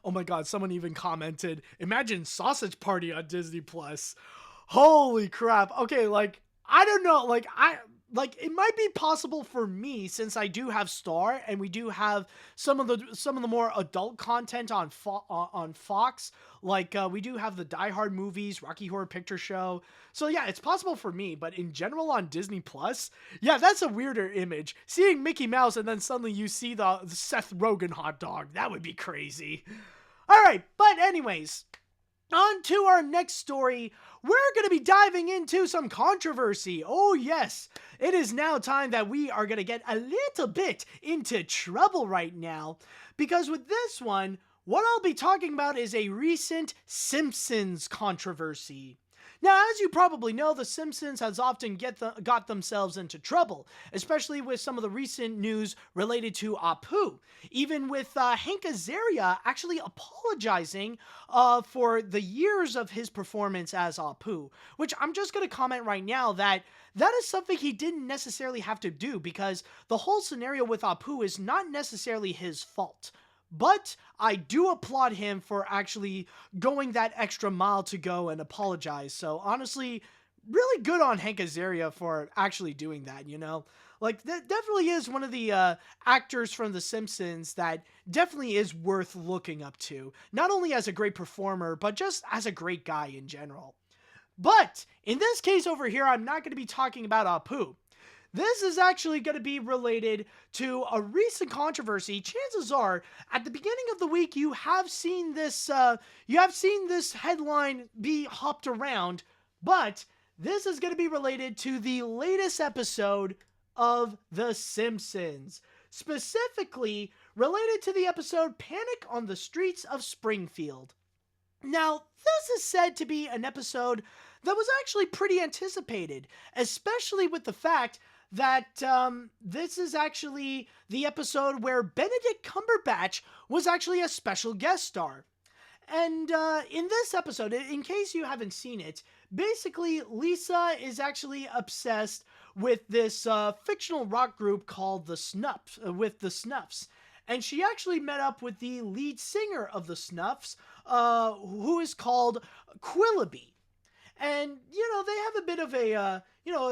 Oh my god, someone even commented, imagine Sausage Party on Disney Plus. Holy crap. Okay, like, I don't know, it might be possible for me, since I do have Star and we do have some of the more adult content on Fox. Like, we do have the Die Hard movies, Rocky Horror Picture Show. So yeah, it's possible for me, but in general on Disney Plus, yeah, that's a weirder image. Seeing Mickey Mouse and then suddenly you see the Seth Rogen hot dog, that would be crazy. All right, but anyways, on to our next story. We're going to be diving into some controversy. Oh yes, it is now time that we are going to get a little bit into trouble right now. Because with this one, what I'll be talking about is a recent Simpsons controversy. Now, as you probably know, The Simpsons has often got themselves into trouble, especially with some of the recent news related to Apu. Even with Hank Azaria actually apologizing for the years of his performance as Apu, which I'm just going to comment right now that is something he didn't necessarily have to do, because the whole scenario with Apu is not necessarily his fault. But I do applaud him for actually going that extra mile to go and apologize. So honestly, really good on Hank Azaria for actually doing that, you know? Like, that definitely is one of the actors from The Simpsons that definitely is worth looking up to. Not only as a great performer, but just as a great guy in general. But in this case over here, I'm not going to be talking about Apu. This is actually going to be related to a recent controversy. Chances are, at the beginning of the week, you have seen this headline be hopped around, but this is going to be related to the latest episode of The Simpsons. Specifically, related to the episode Panic on the Streets of Springfield. Now, this is said to be an episode that was actually pretty anticipated, especially with the fact that this is actually the episode where Benedict Cumberbatch was actually a special guest star. And in this episode, in case you haven't seen it, basically Lisa is actually obsessed with this fictional rock group called the Snuffs. And she actually met up with the lead singer of the Snuffs, who is called Quillaby. And, you know, they have a bit of a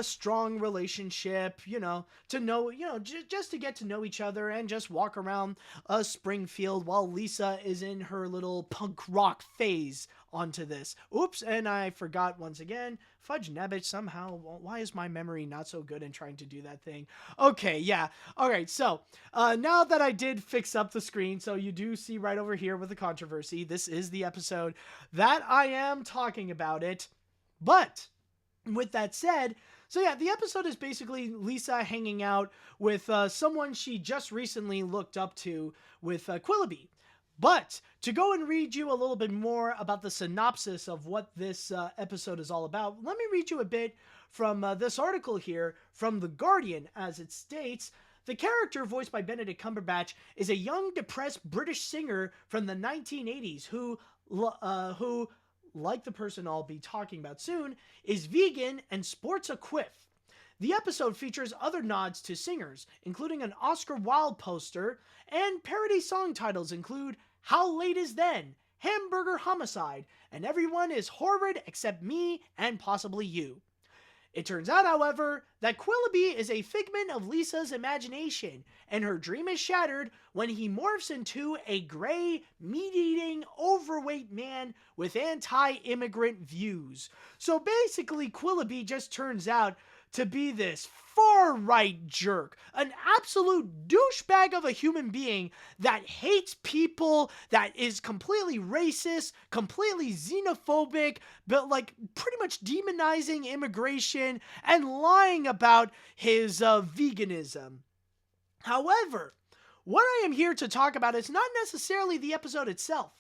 strong relationship, just to get to know each other and just walk around Springfield while Lisa is in her little punk rock phase onto this. Oops, and I forgot once again, fudge nabbit somehow. Why is my memory not so good in trying to do that thing? Okay, yeah. All right, so now that I did fix up the screen, so you do see right over here with the controversy, this is the episode that I am talking about it. But with that said, so yeah, the episode is basically Lisa hanging out with someone she just recently looked up to with Quillaby. But to go and read you a little bit more about the synopsis of what this episode is all about, let me read you a bit from this article here from The Guardian, as it states. The character voiced by Benedict Cumberbatch is a young, depressed British singer from the 1980s who, like the person I'll be talking about soon, is vegan and sports a quiff. The episode features other nods to singers, including an Oscar Wilde poster, and parody song titles include How Late Is Then, Hamburger Homicide, and Everyone is Horrid Except Me and Possibly You. It turns out, however, that Quillaby is a figment of Lisa's imagination, and her dream is shattered when he morphs into a gray, meat-eating, overweight man with anti-immigrant views. So basically, Quillaby just turns out to be this far-right jerk, an absolute douchebag of a human being that hates people, that is completely racist, completely xenophobic, but like pretty much demonizing immigration and lying about his veganism. However, what I am here to talk about is not necessarily the episode itself.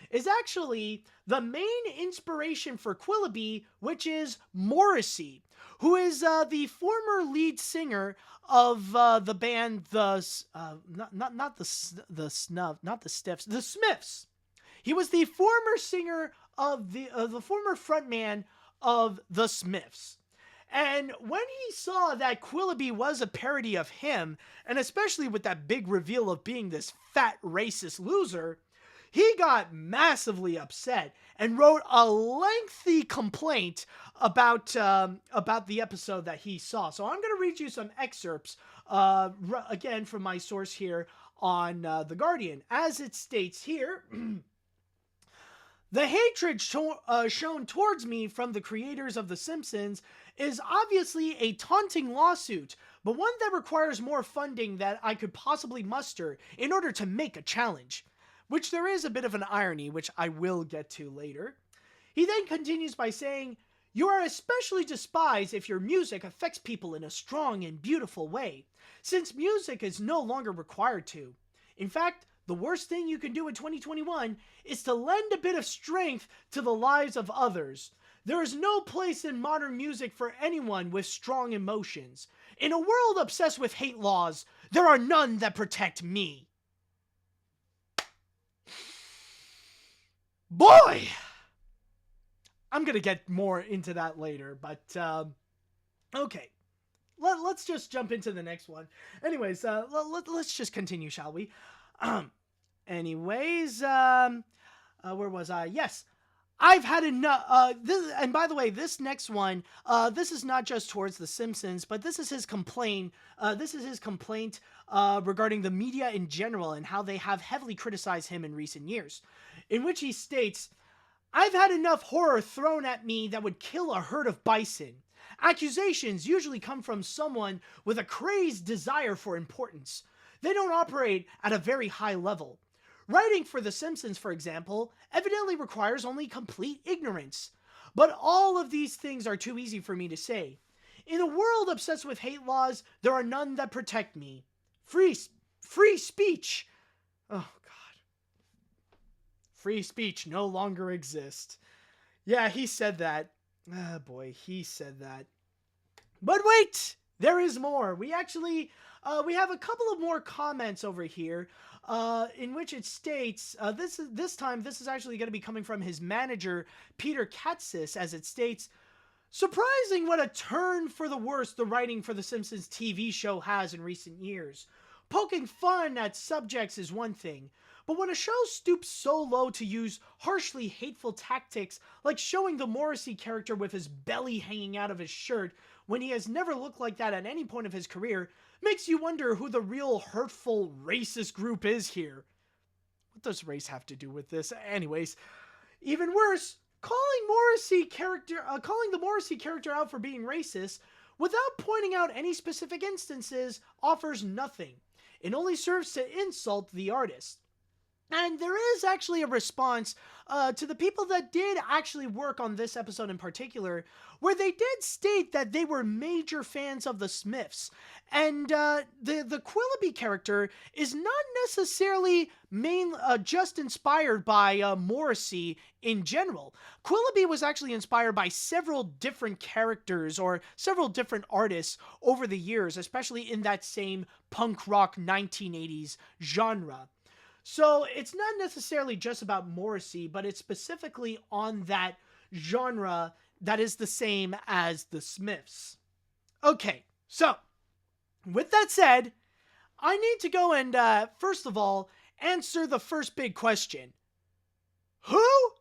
It's actually the main inspiration for Quillaby, which is Morrissey, who is the former lead singer of the band the Smiths. He was the former singer of the former frontman of the Smiths. And when he saw that Quillaby was a parody of him, and especially with that big reveal of being this fat racist loser, he got massively upset and wrote a lengthy complaint about the episode that he saw. So I'm going to read you some excerpts, again, from my source here on The Guardian. As it states here, the hatred shown towards me from the creators of The Simpsons is obviously a taunting lawsuit, but one that requires more funding that I could possibly muster in order to make a challenge. Which there is a bit of an irony, which I will get to later. He then continues by saying, "You are especially despised if your music affects people in a strong and beautiful way, since music is no longer required to. In fact, the worst thing you can do in 2021 is to lend a bit of strength to the lives of others. There is no place in modern music for anyone with strong emotions. In a world obsessed with hate laws, there are none that protect me." Boy! I'm gonna get more into that later, but, okay. Let's just jump into the next one. Anyways, let's just continue, shall we? Anyways, where was I? Yes. I've had enough, and by the way, this next one, this is not just towards The Simpsons, but this is his complaint, regarding the media in general and how they have heavily criticized him in recent years, in which he states, "I've had enough horror thrown at me that would kill a herd of bison. Accusations usually come from someone with a crazed desire for importance. They don't operate at a very high level. Writing for The Simpsons, for example, evidently requires only complete ignorance. But all of these things are too easy for me to say. In a world obsessed with hate laws, there are none that protect me. Free speech. Oh, God. Free speech no longer exists." Yeah, he said that. Ah, boy, he said that. But wait! There is more. We actually, we have a couple of more comments over here, in which it states, this time this is actually going to be coming from his manager, Peter Katzis, as it states, "Surprising what a turn for the worse the writing for The Simpsons TV show has in recent years. Poking fun at subjects is one thing, but when a show stoops so low to use harshly hateful tactics like showing the Morrissey character with his belly hanging out of his shirt when he has never looked like that at any point of his career, makes you wonder who the real hurtful racist group is here." What does race have to do with this? Anyways, even worse, calling the Morrissey character out for being racist without pointing out any specific instances offers nothing. It only serves to insult the artist. And there is actually a response to the people that did actually work on this episode in particular, where they did state that they were major fans of the Smiths. And the Quillaby character is not necessarily just inspired by Morrissey in general. Quillaby was actually inspired by several different characters or several different artists over the years, especially in that same punk rock 1980s genre. So it's not necessarily just about Morrissey, but it's specifically on that genre that is the same as the Smiths. Okay, so with that said, I need to go and, first of all, answer the first big question. Who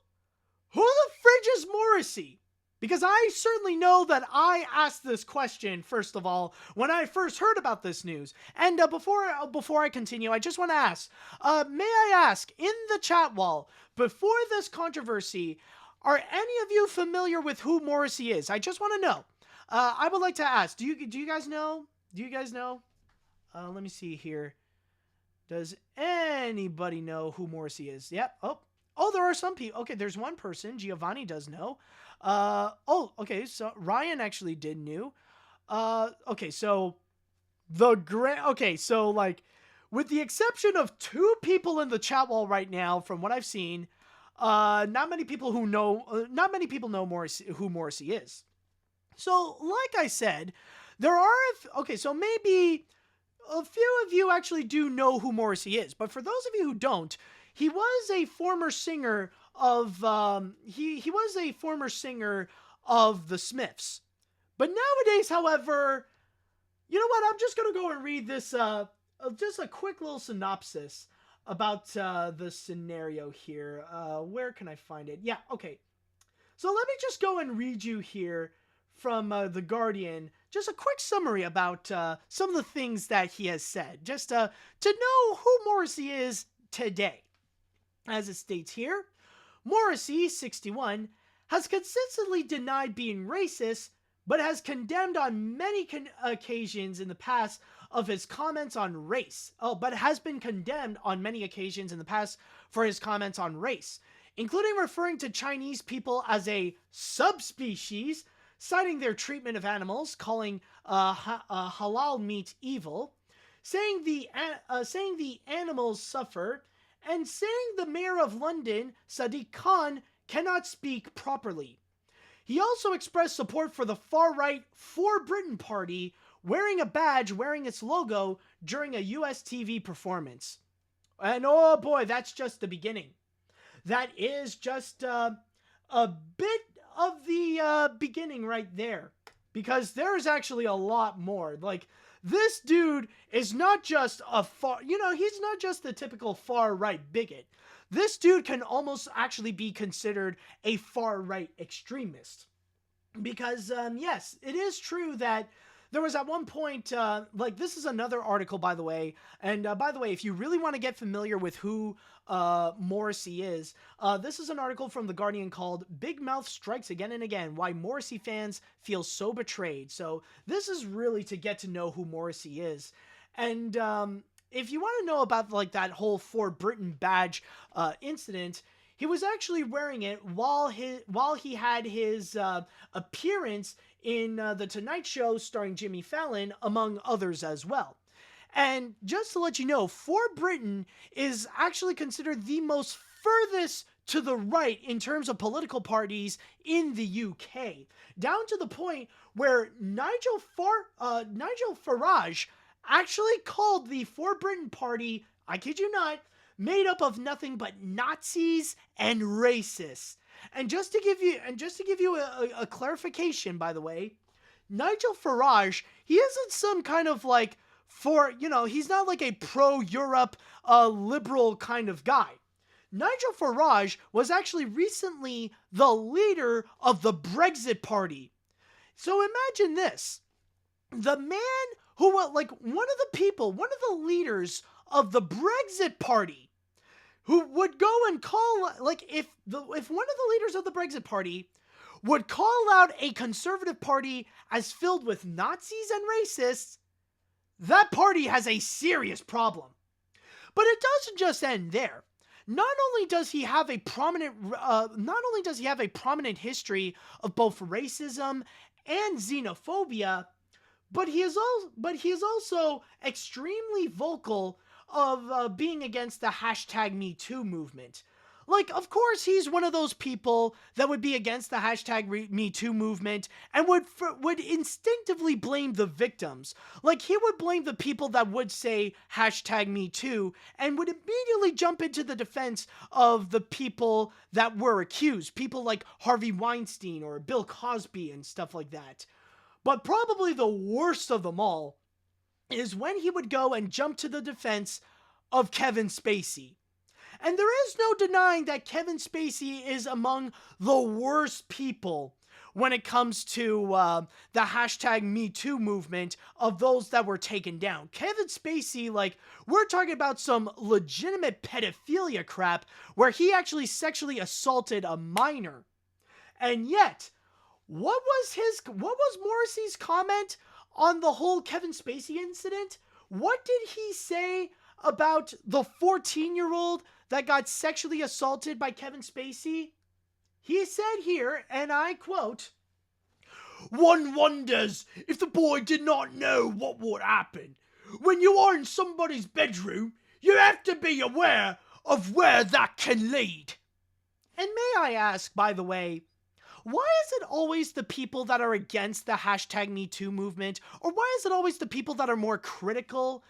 the fridge is Morrissey? Because I certainly know that I asked this question, first of all, when I first heard about this news. And before I continue, I just want to ask, may I ask, in the chat wall, before this controversy, are any of you familiar with who Morrissey is? I just want to know. I would like to ask, do you guys know? Do you guys know? Let me see here. Does anybody know who Morrissey is? Yep. Oh, there are some people. Okay, there's one person. Giovanni does know. Okay, so Ryan actually did know. Okay, so like, with the exception of 2 people in the chat wall right now, from what I've seen, not many people know Morrissey, who Morrissey is. So, like I said, there are, so maybe a few of you actually do know who Morrissey is, but for those of you who don't, he was a former singer of, he was a former singer of the Smiths. But nowadays, however, you know what, I'm just going to go and read this, just a quick little synopsis about the scenario here. Where can I find it? Yeah, okay. So let me just go and read you here from The Guardian, just a quick summary about some of the things that he has said, just to know who Morrissey is today. As it states here, Morrissey, 61, has consistently denied being racist, but has condemned on many occasions in the past of his comments on race. But has been condemned on many occasions in the past for his comments on race, including referring to Chinese people as a subspecies, citing their treatment of animals, calling halal meat evil, saying the animals suffer, and saying the mayor of London, Sadiq Khan, cannot speak properly. He also expressed support for the far-right For Britain party, wearing a badge wearing its logo during a US TV performance. And oh boy, that's just the beginning. That is just a bit of the beginning right there, because there's actually a lot more. Like, this dude is not just he's not just the typical far-right bigot. This dude can almost actually be considered a far-right extremist. Because, yes, it is true that there was at one point, this is another article, by the way, and by the way, if you really want to get familiar with who Morrissey is, this is an article from The Guardian called Big Mouth Strikes Again and Again, Why Morrissey Fans Feel So Betrayed. So this is really to get to know who Morrissey is. And if you want to know about, like, that whole For Britain badge incident, he was actually wearing it while he had his appearance in The Tonight Show starring Jimmy Fallon, among others as well. And just to let you know, For Britain is actually considered the most furthest to the right in terms of political parties in the UK, down to the point where Nigel Farage actually called the For Britain party, I kid you not, made up of nothing but Nazis and racists. And just to give you a clarification, by the way, Nigel Farage, he isn't some kind of like he's not like a pro-Europe liberal kind of guy. Nigel Farage was actually recently the leader of the Brexit party. So imagine this. The man who was like one of the leaders of the Brexit party, who would go and call, like, if one of the leaders of the Brexit party would call out a conservative party as filled with Nazis and racists, that party has a serious problem. But it doesn't just end there. Not only does he have a prominent history of both racism and xenophobia, but he is also extremely vocal of being against the hashtag #MeToo movement. Like, of course, he's one of those people that would be against the hashtag #MeToo movement and would instinctively blame the victims. Like, he would blame the people that would say hashtag #MeToo and would immediately jump into the defense of the people that were accused. People like Harvey Weinstein or Bill Cosby and stuff like that. But probably the worst of them all is when he would go and jump to the defense of Kevin Spacey. And there is no denying that Kevin Spacey is among the worst people when it comes to the hashtag #MeToo movement of those that were taken down. Kevin Spacey, like, we're talking about some legitimate pedophilia crap where he actually sexually assaulted a minor. And yet, what was Morrissey's comment on the whole Kevin Spacey incident? What did he say about the 14-year-old that got sexually assaulted by Kevin Spacey? He said here, and I quote, "One wonders if the boy did not know what would happen. When you are in somebody's bedroom, you have to be aware of where that can lead." And may I ask, by the way, why is it always the people that are against the hashtag #MeToo movement, or why is it always the people that are more critical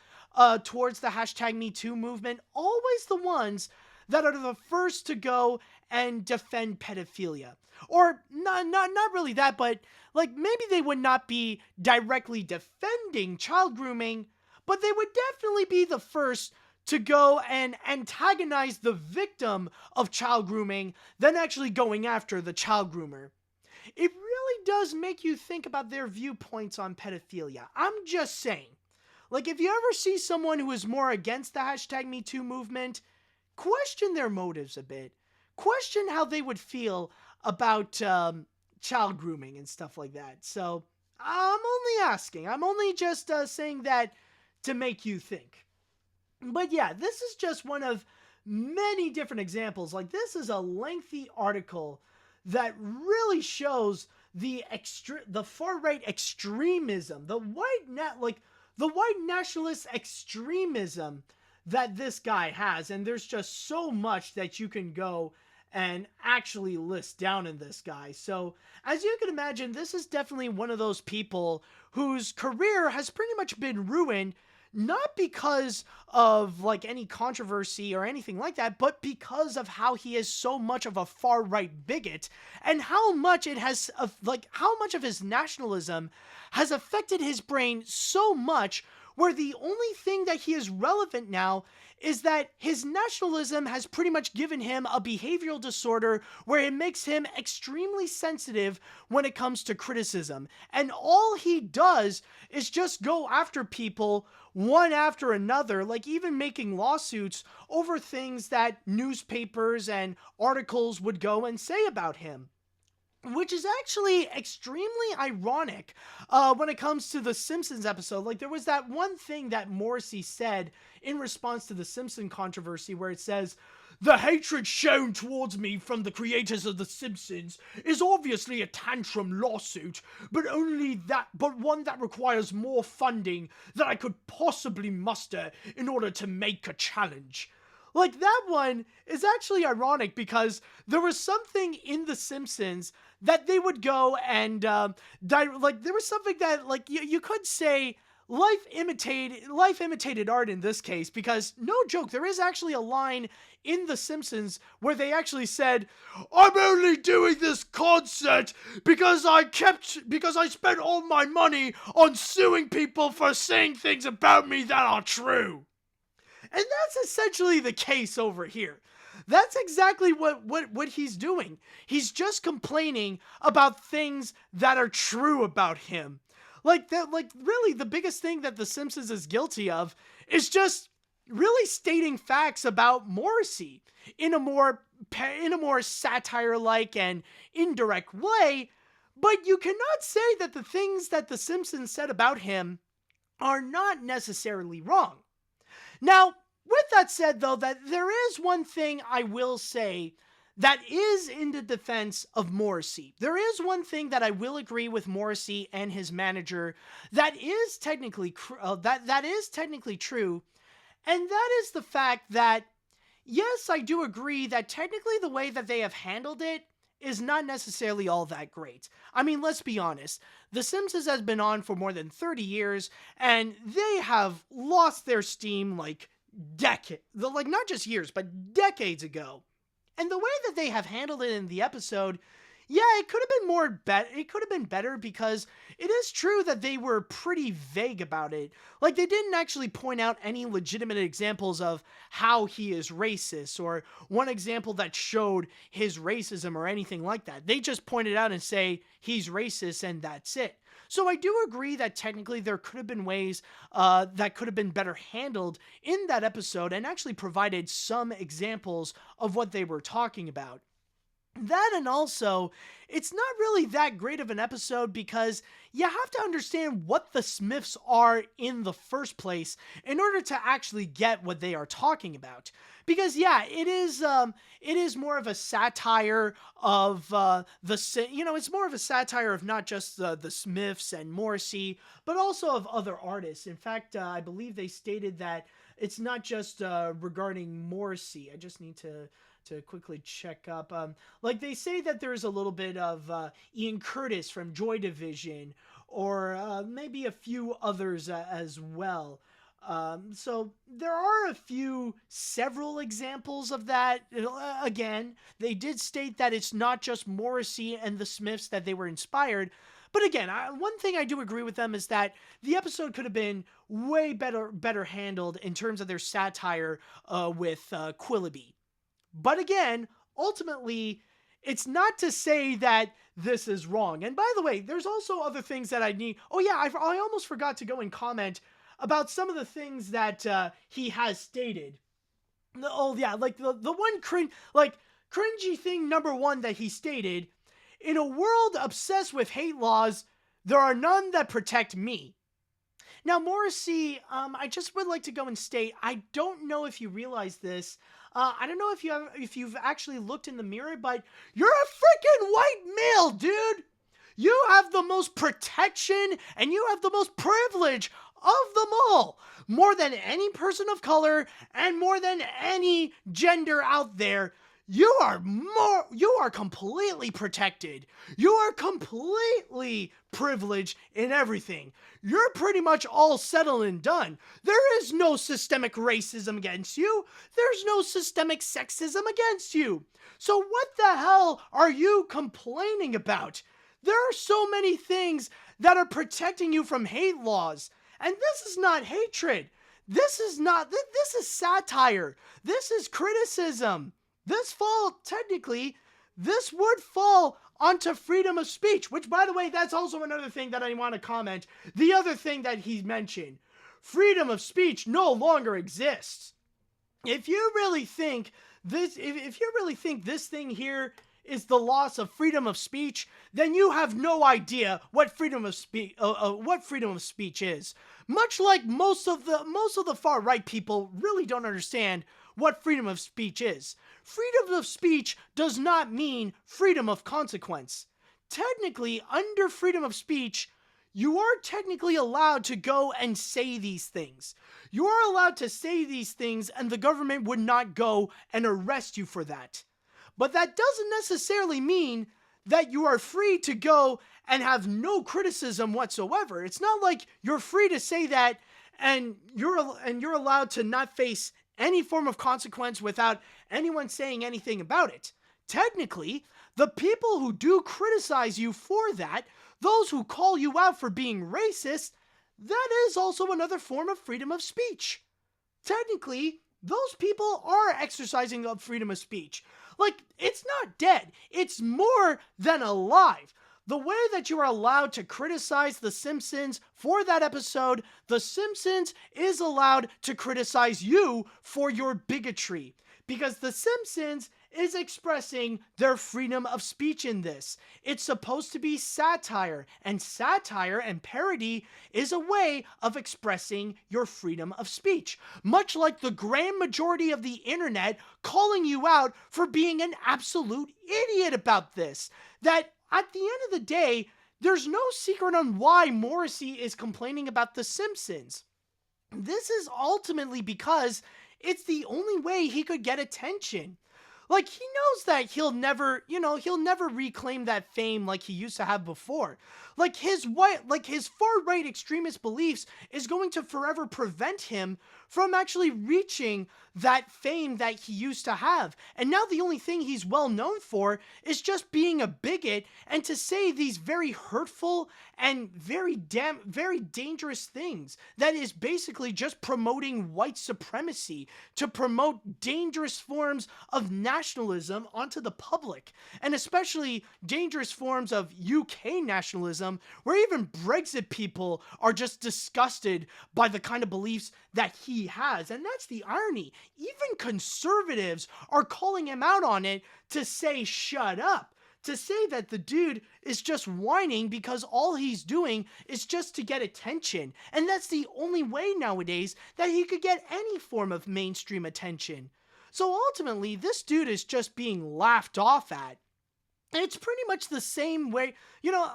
towards the hashtag #MeToo movement, always the ones that are the first to go and defend pedophilia? Or not really that, but like maybe they would not be directly defending child grooming, but they would definitely be the first to go and antagonize the victim of child grooming than actually going after the child groomer. It really does make you think about their viewpoints on pedophilia. I'm just saying. Like, if you ever see someone who is more against the hashtag #MeToo movement, question their motives a bit. Question how they would feel about child grooming and stuff like that. So, I'm only asking. I'm only just saying that to make you think. But yeah, this is just one of many different examples. Like, this is a lengthy article that really shows the far-right extremism, the white nationalist extremism that this guy has. And there's just so much that you can go and actually list down in this guy. So, as you can imagine, this is definitely one of those people whose career has pretty much been ruined, not because of like any controversy or anything like that, but because of how he is so much of a far-right bigot, and how much how much of his nationalism has affected his brain so much, where the only thing that he is relevant now is that his nationalism has pretty much given him a behavioral disorder where it makes him extremely sensitive when it comes to criticism. And all he does is just go after people one after another, like even making lawsuits over things that newspapers and articles would go and say about him. Which is actually extremely ironic when it comes to the Simpsons episode. Like, there was that one thing that Morrissey said in response to the Simpson controversy where it says, "The hatred shown towards me from the creators of The Simpsons is obviously a tantrum lawsuit, but one that requires more funding than I could possibly muster in order to make a challenge." Like, that one is actually ironic because there was something in The Simpsons that they would go and, there was something that, like, you could say life imitated art in this case, because, no joke, there is actually a line in The Simpsons where they actually said, "I'm only doing this concert because I spent all my money on suing people for saying things about me that are true." And that's essentially the case over here. That's exactly what he's doing. He's just complaining about things that are true about him. Really, the biggest thing that The Simpsons is guilty of is just really stating facts about Morrissey in a more satire-like and indirect way. But you cannot say that the things that The Simpsons said about him are not necessarily wrong. Now, with that said, though, that there is one thing I will say that is in the defense of Morrissey. There is one thing that I will agree with Morrissey and his manager that is technically true, and that is the fact that, yes, I do agree that technically the way that they have handled it is not necessarily all that great. I mean, let's be honest. The Simpsons has been on for more than 30 years, and they have lost their steam not just years, but decades ago. And the way that they have handled it in the episode, yeah, it could have been better because it is true that they were pretty vague about it. Like, they didn't actually point out any legitimate examples of how he is racist or one example that showed his racism or anything like that. They just pointed out and say he's racist and that's it. So I do agree that technically there could have been ways that could have been better handled in that episode and actually provided some examples of what they were talking about. That, and also, it's not really that great of an episode because you have to understand what the Smiths are in the first place in order to actually get what they are talking about. Because yeah, it is more of a satire of it's more of a satire of not just the Smiths and Morrissey, but also of other artists. In fact, I believe they stated that it's not just regarding Morrissey. I just need to quickly check up. Like they say that there's a little bit of Ian Curtis from Joy Division, or maybe a few others as well. So there are several examples of that. Again, they did state that it's not just Morrissey and the Smiths that they were inspired. But again, one thing I do agree with them is that the episode could have been way better handled in terms of their satire with Quillaby. But again, ultimately, it's not to say that this is wrong. And by the way, there's also other things that I need. Oh yeah, I almost forgot to go and comment about some of the things that he has stated. Oh yeah, like the one cringy thing number one that he stated: in a world obsessed with hate laws, there are none that protect me. Now, Morrissey, I just would like to go and state, I don't know if you realize this. I don't know if you've actually looked in the mirror, but you're a freaking white male, dude. You have the most protection and you have the most privilege of them all. More than any person of color and more than any gender out there. You are completely protected. You are completely privileged in everything. You're pretty much all settled and done. There is no systemic racism against you. There's no systemic sexism against you. So what the hell are you complaining about? There are so many things that are protecting you from hate laws. And this is not hatred. This is satire. This is criticism. This would fall onto freedom of speech, which, by the way, that's also another thing that I want to comment. The other thing that he mentioned, freedom of speech no longer exists. If you really think this thing here is the loss of freedom of speech, then you have no idea what freedom of speech is. Much like most of the far right people really don't understand what freedom of speech is. Freedom of speech does not mean freedom of consequence. Technically, under freedom of speech, you are technically allowed to go and say these things. You are allowed to say these things and the government would not go and arrest you for that. But that doesn't necessarily mean that you are free to go and have no criticism whatsoever. It's not like you're free to say that and you're allowed to not face any form of consequence without anyone saying anything about it. Technically, the people who do criticize you for that, those who call you out for being racist, that is also another form of freedom of speech. Technically, those people are exercising the freedom of speech. Like, it's not dead. It's more than alive. The way that you are allowed to criticize The Simpsons for that episode, The Simpsons is allowed to criticize you for your bigotry. Because The Simpsons is expressing their freedom of speech in this. It's supposed to be satire, and satire and parody is a way of expressing your freedom of speech. Much like the grand majority of the internet calling you out for being an absolute idiot about this. That at the end of the day, there's no secret on why Morrissey is complaining about The Simpsons. This is ultimately because it's the only way he could get attention. Like, he knows that he'll never reclaim that fame like he used to have before. Like, his far-right extremist beliefs is going to forever prevent him from actually reaching that fame that he used to have. And now the only thing he's well known for is just being a bigot and to say these very hurtful and very dangerous things. That is basically just promoting white supremacy, to promote dangerous forms of nationalism onto the public, and especially dangerous forms of UK nationalism, where even Brexit people are just disgusted by the kind of beliefs that he has. And that's the irony. Even conservatives are calling him out on it to say, shut up. To say that the dude is just whining because all he's doing is just to get attention. And that's the only way nowadays that he could get any form of mainstream attention. So ultimately, this dude is just being laughed off at. And it's pretty much the same way,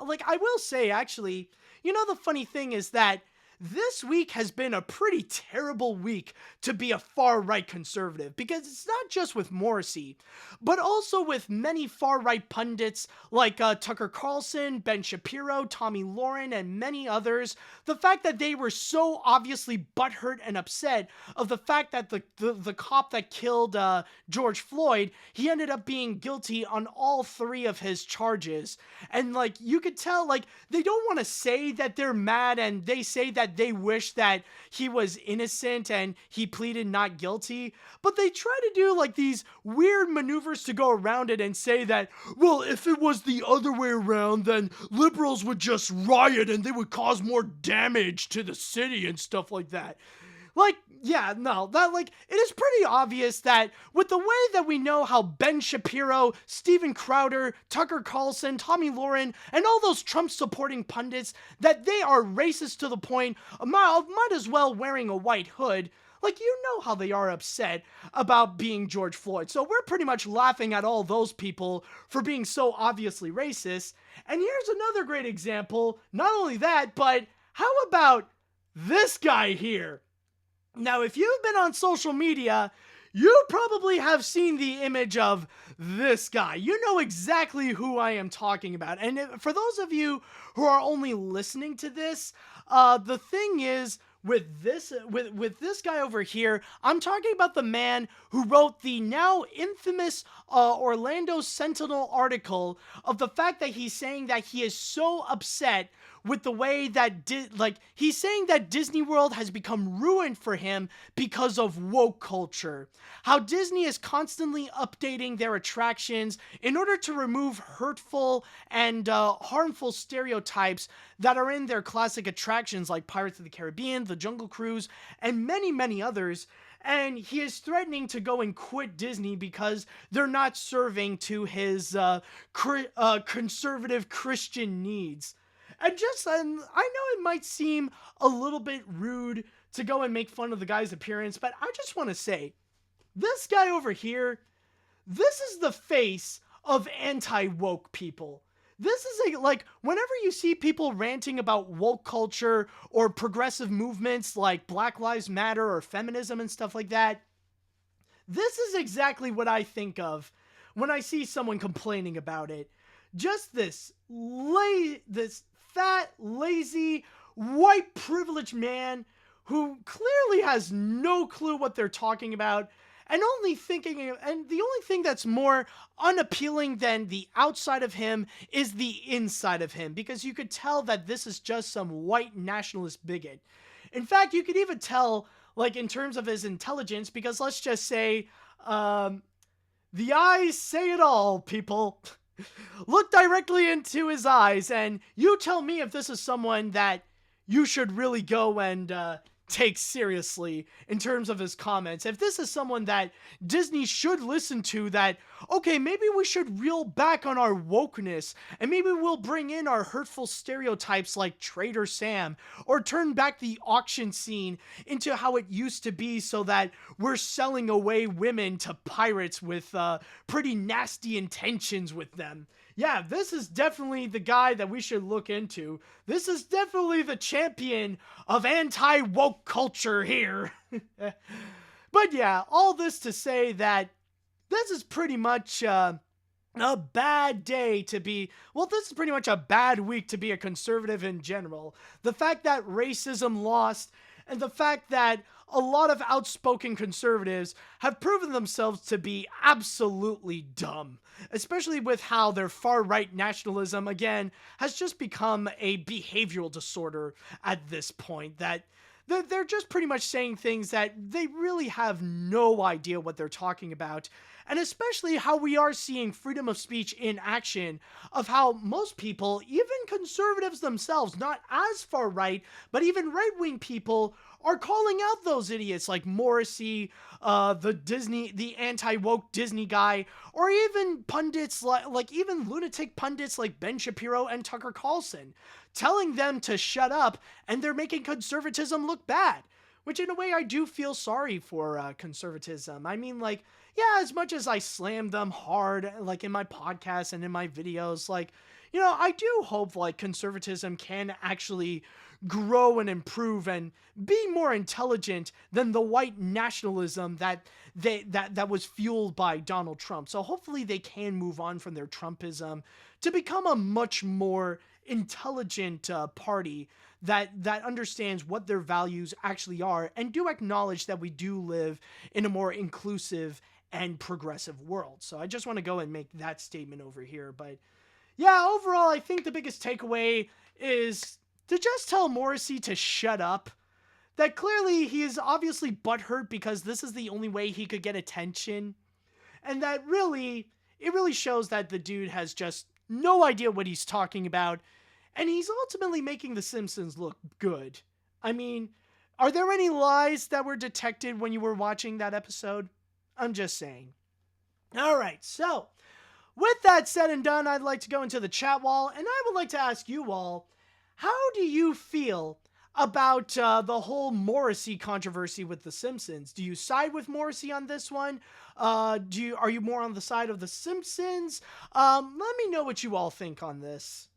like I will say, actually, the funny thing is that this week has been a pretty terrible week to be a far-right conservative, because it's not just with Morrissey, but also with many far-right pundits like Tucker Carlson, Ben Shapiro, Tommy Lauren, and many others. The fact that they were so obviously butthurt and upset of the fact that the cop that killed George Floyd, he ended up being guilty on all 3 of his charges. And like, you could tell, like, they don't want to say that they're mad, and they say that they wish that he was innocent and he pleaded not guilty, but they try to do like these weird maneuvers to go around it and say that, well, if it was the other way around, then liberals would just riot and they would cause more damage to the city and stuff like that. Like, yeah, no, that, like, it is pretty obvious that with the way that we know how Ben Shapiro, Steven Crowder, Tucker Carlson, Tommy Lauren, and all those Trump-supporting pundits, that they are racist to the point of might as well wearing a white hood. Like, you know how they are upset about being George Floyd. So we're pretty much laughing at all those people for being so obviously racist. And here's another great example. Not only that, but how about this guy here? Now, if you've been on social media, you probably have seen the image of this guy. You know exactly who I am talking about. And for those of you who are only listening to this, the thing is, with this guy over here, I'm talking about the man who wrote the now infamous Orlando Sentinel article of the fact that he's saying that he is so upset with the way that he's saying that Disney World has become ruined for him because of woke culture. How Disney is constantly updating their attractions in order to remove hurtful and harmful stereotypes that are in their classic attractions like Pirates of the Caribbean, The Jungle Cruise, and many, many others. And he is threatening to go and quit Disney because they're not serving to his conservative Christian needs. And I know it might seem a little bit rude to go and make fun of the guy's appearance, but I just want to say, this guy over here, this is the face of anti-woke people. This is whenever you see people ranting about woke culture or progressive movements like Black Lives Matter or feminism and stuff like that, this is exactly what I think of when I see someone complaining about it. Just this fat, lazy, white privileged man who clearly has no clue what they're talking about, and the only thing that's more unappealing than the outside of him is the inside of him, because you could tell that this is just some white nationalist bigot. In fact, you could even tell, like, in terms of his intelligence, because let's just say, the eyes say it all, people. Look directly into his eyes, and you tell me if this is someone that you should really go and take seriously in terms of his comments. If this is someone that Disney should listen to, that, okay, maybe we should reel back on our wokeness, and maybe we'll bring in our hurtful stereotypes like Trader Sam, or turn back the auction scene into how it used to be so that we're selling away women to pirates with pretty nasty intentions with them. Yeah, this is definitely the guy that we should look into. This is definitely the champion of anti-woke culture here. But yeah, all this to say that this is pretty much a bad day to be, well, this is pretty much a bad week to be a conservative in general. The fact that racism lost, and the fact that a lot of outspoken conservatives have proven themselves to be absolutely dumb, especially with how their far-right nationalism, again, has just become a behavioral disorder at this point, that they're just pretty much saying things that they really have no idea what they're talking about. And especially how we are seeing freedom of speech in action, of how most people, even conservatives themselves, not as far right, but even right-wing people, are calling out those idiots like Morrissey, the anti-woke Disney guy, or even pundits like even lunatic pundits like Ben Shapiro and Tucker Carlson, telling them to shut up, and they're making conservatism look bad. Which in a way I do feel sorry for conservatism. I mean, like, yeah, as much as I slam them hard, like in my podcasts and in my videos, like, you know, I do hope like conservatism can actually grow and improve and be more intelligent than the white nationalism that was fueled by Donald Trump. So hopefully they can move on from their Trumpism to become a much more intelligent party that understands what their values actually are and do acknowledge that we do live in a more inclusive and progressive world. So I just want to go and make that statement over here. But yeah, overall, I think the biggest takeaway is to just tell Morrissey to shut up. That clearly he is obviously butthurt because this is the only way he could get attention. And that really, it really shows that the dude has just no idea what he's talking about. And he's ultimately making The Simpsons look good. I mean, are there any lies that were detected when you were watching that episode? I'm just saying. All right, so with that said and done, I'd like to go into the chat wall, and I would like to ask you all, how do you feel about the whole Morrissey controversy with The Simpsons? Do you side with Morrissey on this one? Are you more on the side of The Simpsons? Let me know what you all think on this.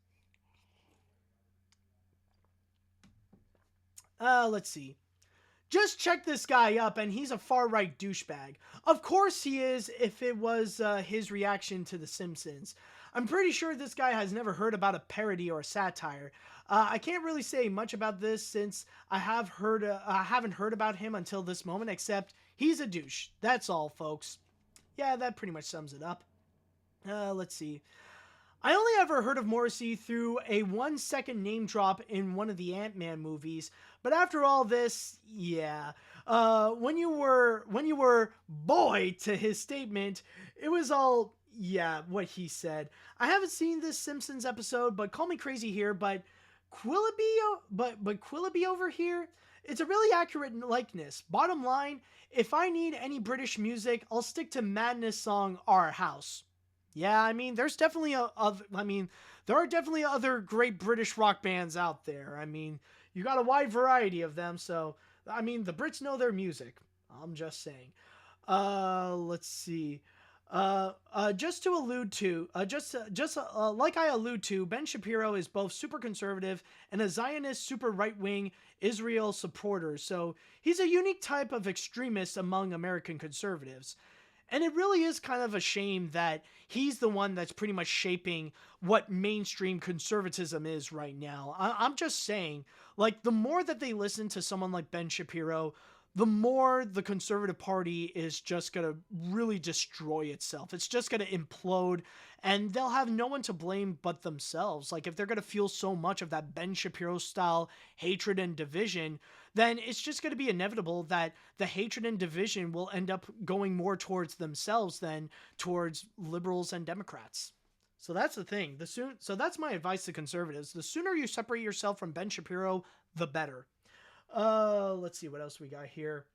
Let's see. Just check this guy up, and he's a far-right douchebag. Of course he is, if it was his reaction to The Simpsons. I'm pretty sure this guy has never heard about a parody or a satire. I can't really say much about this since I haven't heard about him until this moment, except he's a douche. That's all, folks. Yeah, that pretty much sums it up. Let's see. I only ever heard of Morrissey through a 1-second name drop in one of the Ant-Man movies, but after all this, yeah. When you were boy to his statement, it was all, yeah, what he said. I haven't seen this Simpsons episode, but call me crazy here, but Quillaby over here? It's a really accurate likeness. Bottom line, if I need any British music, I'll stick to Madness song Our House. Yeah, I mean, there are definitely other great British rock bands out there. I mean, you got a wide variety of them, so I mean, the Brits know their music. I'm just saying. Let's see. Just to allude to, like I allude to, Ben Shapiro is both super conservative and a Zionist super right-wing Israel supporter. So he's a unique type of extremist among American conservatives. And it really is kind of a shame that he's the one that's pretty much shaping what mainstream conservatism is right now. I'm just saying, like, the more that they listen to someone like Ben Shapiro, the more the Conservative Party is just going to really destroy itself. It's just going to implode, and they'll have no one to blame but themselves. Like, if they're going to feel so much of that Ben Shapiro-style hatred and division, then it's just going to be inevitable that the hatred and division will end up going more towards themselves than towards liberals and Democrats. So that's the thing. So that's my advice to conservatives. The sooner you separate yourself from Ben Shapiro, the better. Let's see what else we got here.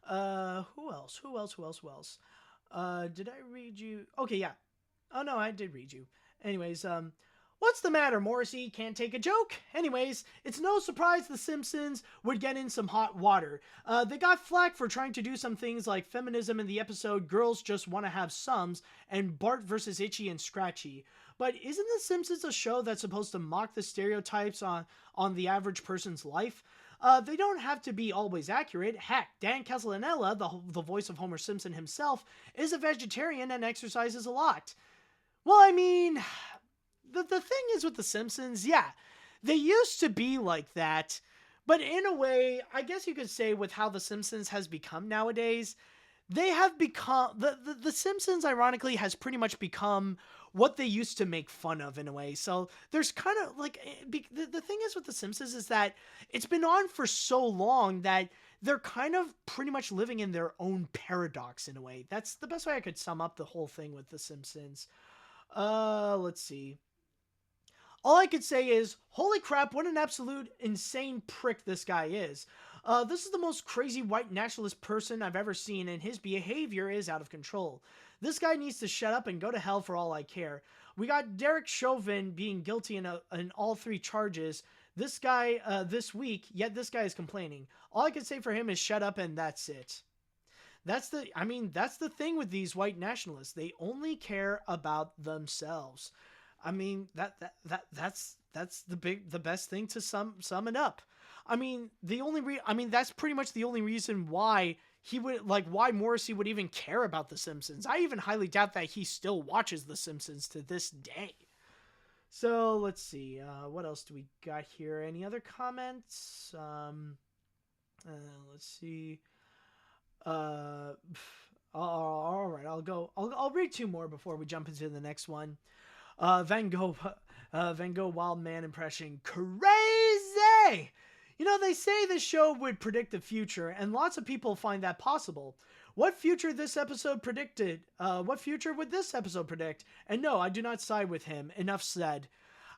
Who else? Did I read you? Okay, yeah. Oh no, I did read you. Anyways, what's the matter, Morrissey? Can't take a joke? Anyways, it's no surprise the Simpsons would get in some hot water. They got flack for trying to do some things like feminism in the episode Girls Just Want to Have Sums and Bart versus Itchy and Scratchy. But isn't The Simpsons a show that's supposed to mock the stereotypes on the average person's life? They don't have to be always accurate. Heck, Dan Castellaneta, the voice of Homer Simpson himself, is a vegetarian and exercises a lot. Well, I mean, the thing is with The Simpsons, yeah, they used to be like that, but in a way, I guess you could say with how The Simpsons has become nowadays, they have become, the Simpsons, ironically, has pretty much become what they used to make fun of in a way. So there's kind of like, the thing is with The Simpsons is that it's been on for so long that they're kind of pretty much living in their own paradox in a way. That's the best way I could sum up the whole thing with The Simpsons. Let's see. All I could say is, holy crap, what an absolute insane prick this guy is. This is the most crazy white nationalist person I've ever seen, and his behavior is out of control. This guy needs to shut up and go to hell for all I care. We got Derek Chauvin being guilty in all 3 charges. This guy, this week, yet this guy is complaining. All I can say for him is shut up and that's it. That's the thing with these white nationalists. They only care about themselves. I mean, that's the best thing to sum it up. I mean, that's pretty much the only reason why why Morrissey would even care about The Simpsons. I even highly doubt that he still watches The Simpsons to this day. So, let's see. What else do we got here? Any other comments? Let's see. All right, I'll read 2 more before we jump into the next one. Van Gogh Wild Man impression. Crazy! You know, they say this show would predict the future, and lots of people find that possible. What future would this episode predict? And no, I do not side with him. Enough said.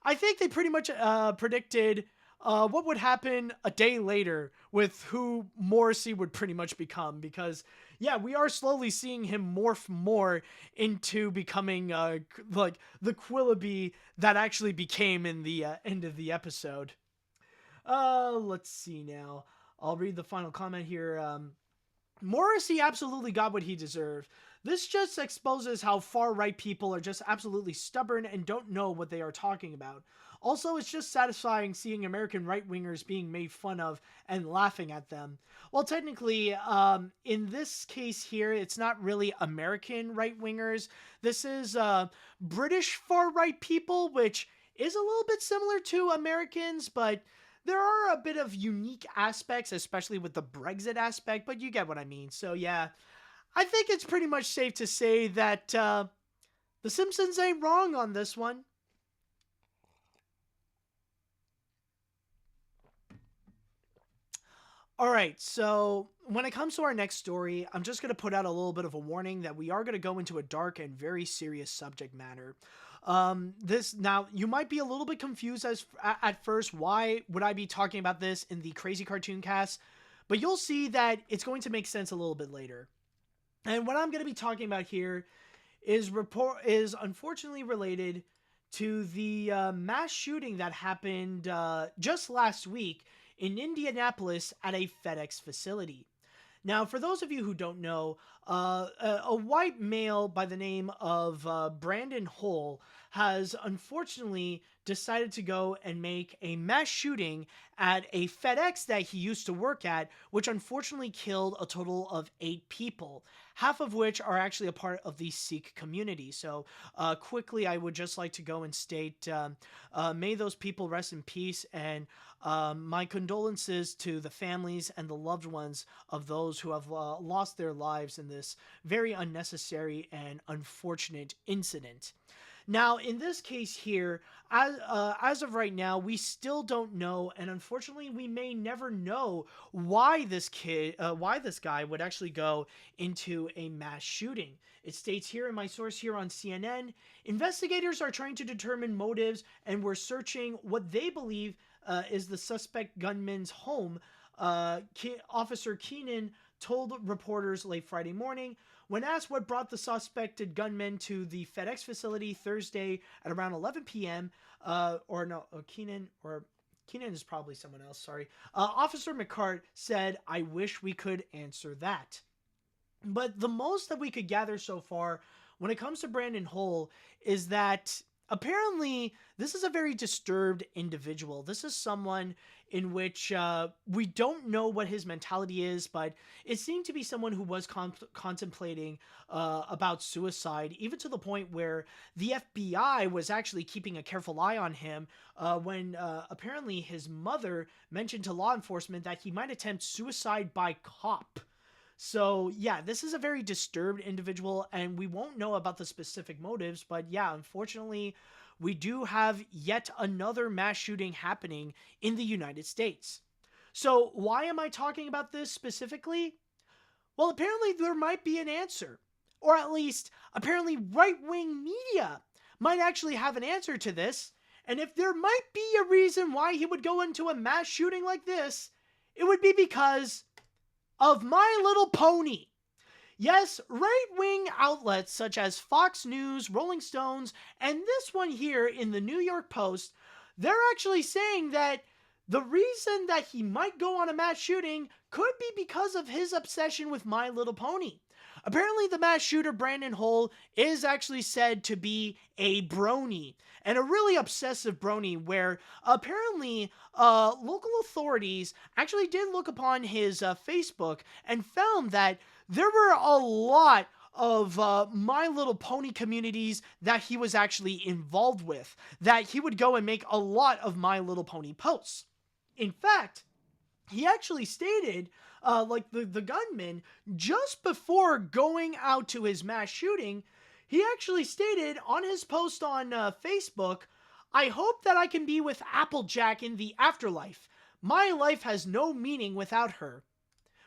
I think they pretty much predicted what would happen a day later with who Morrissey would pretty much become, because yeah, we are slowly seeing him morph more into becoming like the Quillaby that actually became in the end of the episode. Let's see now. I'll read the final comment here. Morrissey absolutely got what he deserved. This just exposes how far-right people are just absolutely stubborn and don't know what they are talking about. Also, it's just satisfying seeing American right-wingers being made fun of and laughing at them. Well, technically, in this case here, it's not really American right-wingers. This is British far-right people, which is a little bit similar to Americans, but there are a bit of unique aspects, especially with the Brexit aspect, but you get what I mean. So yeah, I think it's pretty much safe to say that The Simpsons ain't wrong on this one. Alright, so when it comes to our next story, I'm just going to put out a little bit of a warning that we are going to go into a dark and very serious subject matter. Now, you might be a little bit confused at first, why would I be talking about this in the Crazy Cartoon Cast? But you'll see that it's going to make sense a little bit later. And what I'm going to be talking about here is unfortunately related to the mass shooting that happened just last week in Indianapolis at a FedEx facility. Now, for those of you who don't know, a white male by the name of Brandon Hull has unfortunately decided to go and make a mass shooting at a FedEx that he used to work at, which unfortunately killed a total of 8 people, half of which are actually a part of the Sikh community. So quickly, I would just like to go and state, may those people rest in peace, and my condolences to the families and the loved ones of those who have lost their lives in this very unnecessary and unfortunate incident. Now, in this case here, as of right now, we still don't know, and unfortunately, we may never know why this guy would actually go into a mass shooting. It states here in my source here on CNN, investigators are trying to determine motives, and we're searching what they believe is the suspect gunman's home. Officer Keenan told reporters late Friday morning. When asked what brought the suspected gunman to the FedEx facility Thursday at around 11 p.m., Keenan is probably someone else, sorry. Officer McCart said, "I wish we could answer that." But the most that we could gather so far when it comes to Brandon Hull is that apparently this is a very disturbed individual. This is someone in which we don't know what his mentality is, but it seemed to be someone who was contemplating about suicide, even to the point where the FBI was actually keeping a careful eye on him when apparently his mother mentioned to law enforcement that he might attempt suicide by cop. So yeah, this is a very disturbed individual, and we won't know about the specific motives, but yeah, unfortunately, we do have yet another mass shooting happening in the United States. So why am I talking about this specifically? Well, apparently there might be an answer, or at least apparently right-wing media might actually have an answer to this, and if there might be a reason why he would go into a mass shooting like this, it would be because of My Little Pony. Yes, right-wing outlets such as Fox News, Rolling Stones, and this one here in the New York Post, they're actually saying that the reason that he might go on a mass shooting could be because of his obsession with My Little Pony. Apparently, the mass shooter, Brandon Hull, is actually said to be a brony, and a really obsessive brony, where apparently local authorities actually did look upon his Facebook and found that there were a lot of My Little Pony communities that he was actually involved with, that he would go and make a lot of My Little Pony posts. In fact, he actually stated, the gunman, just before going out to his mass shooting, he actually stated on his post on Facebook, "I hope that I can be with Applejack in the afterlife. My life has no meaning without her."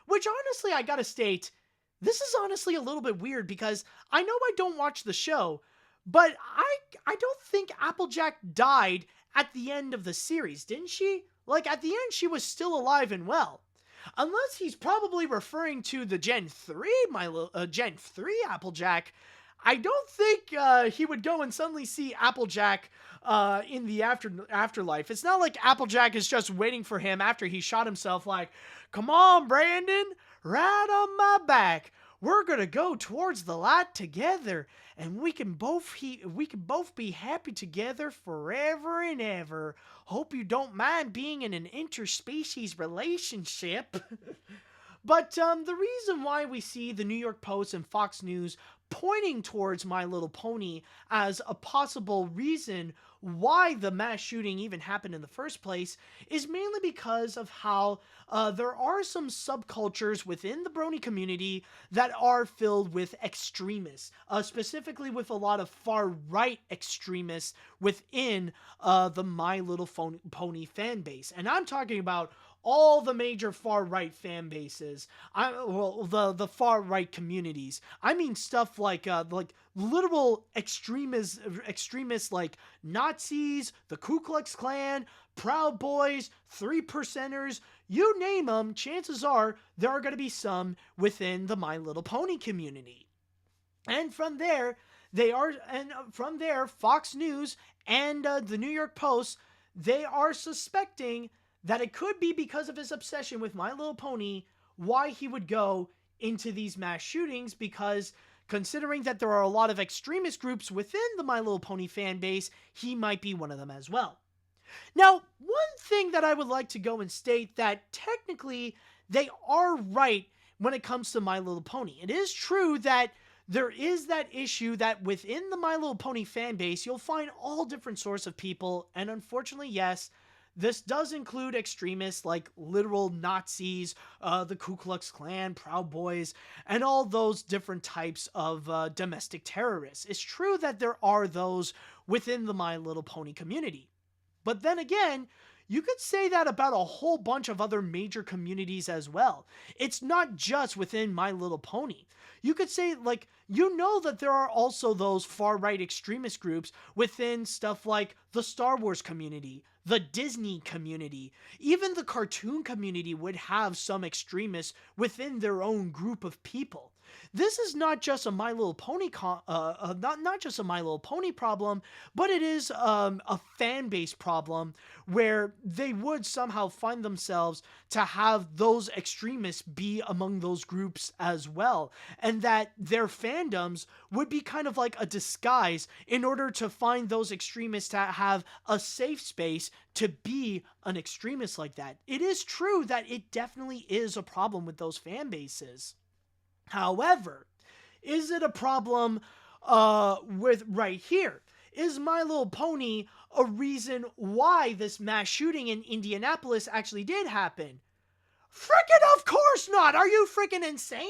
Which honestly, I gotta state, this is honestly a little bit weird because I know I don't watch the show, but I don't think Applejack died at the end of the series, didn't she? Like, at the end, she was still alive and well. Unless he's probably referring to the Gen 3, Gen 3 Applejack, I don't think he would go and suddenly see Applejack in the afterlife. It's not like Applejack is just waiting for him after he shot himself like, "Come on, Brandon, ride on my back. We're gonna go towards the light together, and we can both be happy together forever and ever. Hope you don't mind being in an interspecies relationship." But the reason why we see the New York Post and Fox News pointing towards My Little Pony as a possible reason why the mass shooting even happened in the first place is mainly because of how there are some subcultures within the brony community that are filled with extremists, specifically with a lot of far-right extremists within the My Little Pony fan base. And I'm talking about all the major far-right fan bases, the far-right communities. I mean stuff like literal extremists like Nazis, the Ku Klux Klan, Proud Boys, 3%ers, you name them, chances are there are going to be some within the My Little Pony community. And from there, Fox News and the New York Post, they are suspecting that it could be because of his obsession with My Little Pony why he would go into these mass shootings, because considering that there are a lot of extremist groups within the My Little Pony fan base, he might be one of them as well. Now, one thing that I would like to go and state that technically they are right when it comes to My Little Pony. It is true that there is that issue that within the My Little Pony fan base, you'll find all different sorts of people, and unfortunately, yes, this does include extremists like literal Nazis, the Ku Klux Klan, Proud Boys, and all those different types of domestic terrorists. It's true that there are those within the My Little Pony community. But then again, you could say that about a whole bunch of other major communities as well. It's not just within My Little Pony. You could say, that there are also those far-right extremist groups within stuff like the Star Wars community, the Disney community, even the cartoon community would have some extremists within their own group of people. This is not just a My Little Pony not just a My Little Pony problem, but it is a fan base problem where they would somehow find themselves to have those extremists be among those groups as well, and that their fandoms would be kind of like a disguise in order to find those extremists to have a safe space to be an extremist like that. It is true that it definitely is a problem with those fan bases. However, is it a problem with right here? Is My Little Pony a reason why this mass shooting in Indianapolis actually did happen? Frickin' of course not! Are you frickin' insane?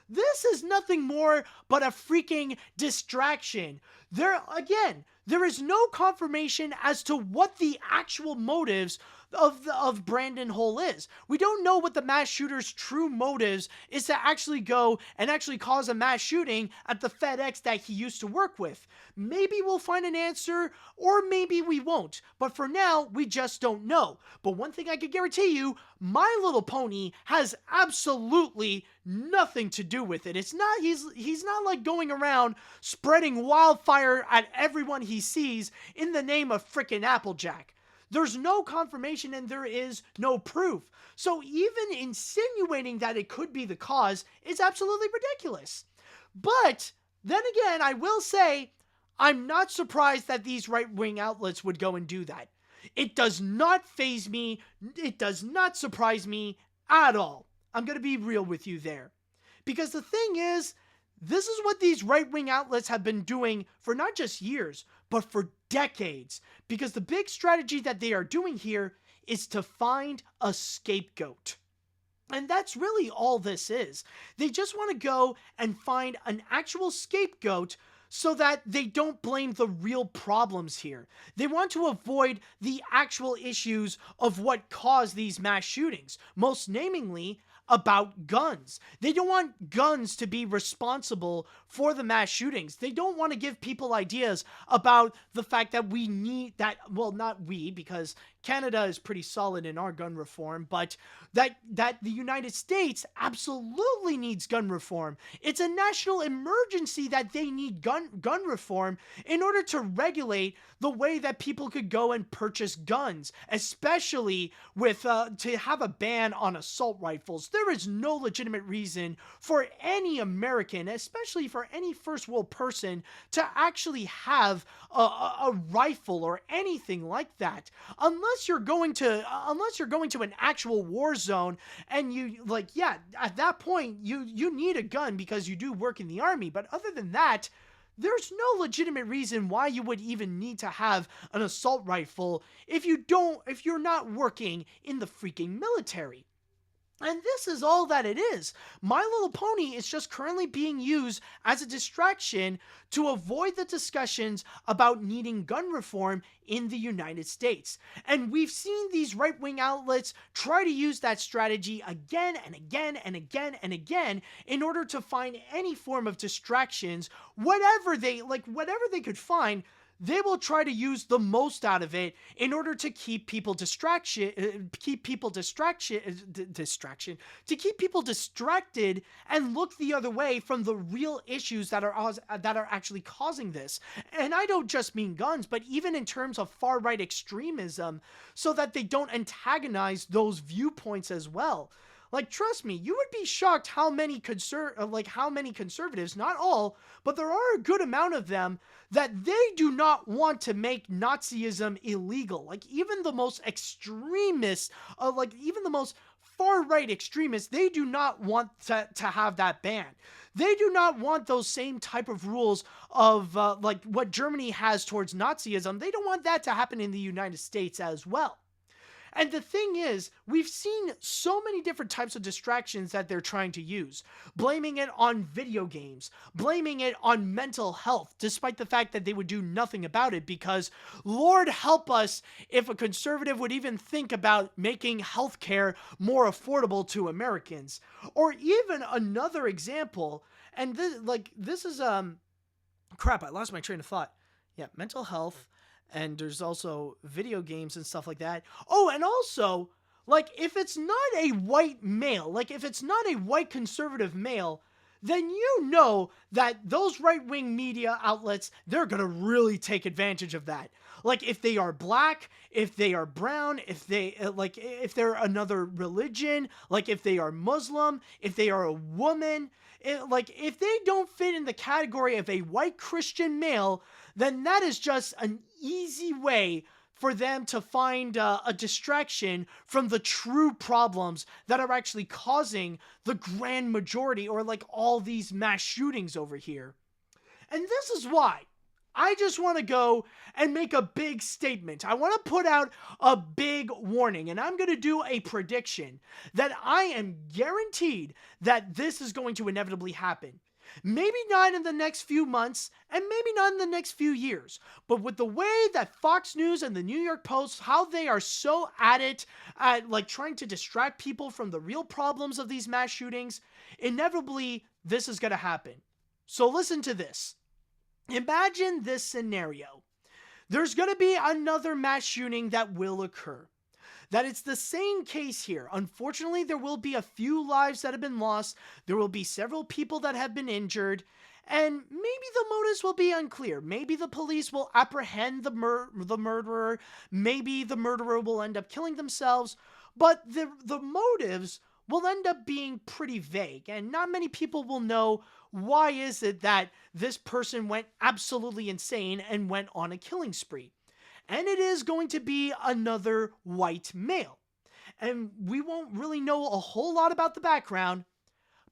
This is nothing more but a freaking distraction. There is no confirmation as to what the actual motives of Brandon Hole is. We don't know what the mass shooter's true motives is to actually go and actually cause a mass shooting at the FedEx that he used to work with. Maybe we'll find an answer, or maybe we won't. But for now, we just don't know. But one thing I can guarantee you, My Little Pony has absolutely nothing to do with it. It's not, he's not like going around spreading wildfire at everyone he sees in the name of frickin' Applejack. There's no confirmation and there is no proof. So even insinuating that it could be the cause is absolutely ridiculous. But then again, I will say, I'm not surprised that these right-wing outlets would go and do that. It does not faze me. It does not surprise me at all. I'm going to be real with you there. Because the thing is, this is what these right-wing outlets have been doing for not just years, but for decades. Because the big strategy that they are doing here is to find a scapegoat. And that's really all this is. They just want to go and find an actual scapegoat so that they don't blame the real problems here. They want to avoid the actual issues of what caused these mass shootings, most namely about guns. They don't want guns to be responsible for the mass shootings. They don't want to give people ideas about the fact that we need that, well, not we, because Canada is pretty solid in our gun reform, but that the United States absolutely needs gun reform. It's a national emergency that they need gun reform in order to regulate the way that people could go and purchase guns, especially with to have a ban on assault rifles. There is no legitimate reason for any American, especially for any first world person, to actually have a rifle or anything like that, unless you're going to an actual war zone and you, like, yeah, at that point you need a gun because you do work in the army. But other than that, there's no legitimate reason why you would even need to have an assault rifle if you're not working in the freaking military. And this is all that it is. My Little Pony is just currently being used as a distraction to avoid the discussions about needing gun reform in the United States. And we've seen these right-wing outlets try to use that strategy again and again and again and again in order to find any form of distractions, whatever they could find. They will try to use the most out of it in order to keep people distracted and look the other way from the real issues that are actually causing this. And I don't just mean guns, but even in terms of far-right extremism, so that they don't antagonize those viewpoints as well. Like, trust me, you would be shocked how many conservatives, not all, but there are a good amount of them, that they do not want to make Nazism illegal. Like, even the most extremists, even the most far-right extremists, they do not want to have that banned. They do not want those same type of rules of, like, what Germany has towards Nazism. They don't want that to happen in the United States as well. And the thing is, we've seen so many different types of distractions that they're trying to use. Blaming it on video games, blaming it on mental health, despite the fact that they would do nothing about it, because Lord help us if a conservative would even think about making healthcare more affordable to Americans. Or even another example, and this is, crap, I lost my train of thought. Yeah, mental health. And there's also video games and stuff like that. Oh, and also, like, if it's not a white male, like, if it's not a white conservative male, then you know that those right-wing media outlets, they're gonna really take advantage of that. Like, if they are black, if they are brown, if they're another religion, like, if they are Muslim, if they are a woman, if they don't fit in the category of a white Christian male, then that is just an easy way for them to find a distraction from the true problems that are actually causing the grand majority, or like all these mass shootings over here. And this is why I just want to go and make a big statement. I want to put out a big warning, and I'm going to do a prediction that I am guaranteed that this is going to inevitably happen. Maybe not in the next few months, and maybe not in the next few years. But with the way that Fox News and the New York Post, how they are so at it, at like trying to distract people from the real problems of these mass shootings, inevitably this is going to happen. So listen to this. Imagine this scenario. There's going to be another mass shooting that will occur. That it's the same case here. Unfortunately, there will be a few lives that have been lost. There will be several people that have been injured. And maybe the motives will be unclear. Maybe the police will apprehend the murderer. Maybe the murderer will end up killing themselves. But the motives will end up being pretty vague. And not many people will know why is it that this person went absolutely insane and went on a killing spree. And it is going to be another white male. And we won't really know a whole lot about the background.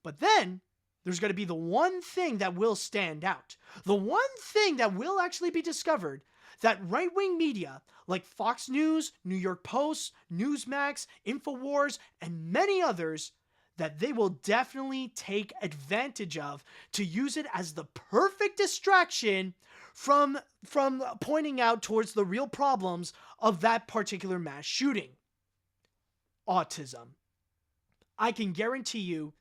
But then, there's going to be the one thing that will stand out. The one thing that will actually be discovered. That right-wing media, like Fox News, New York Post, Newsmax, InfoWars, and many others, that they will definitely take advantage of to use it as the perfect distraction from pointing out towards the real problems of that particular mass shooting. Autism. I can guarantee you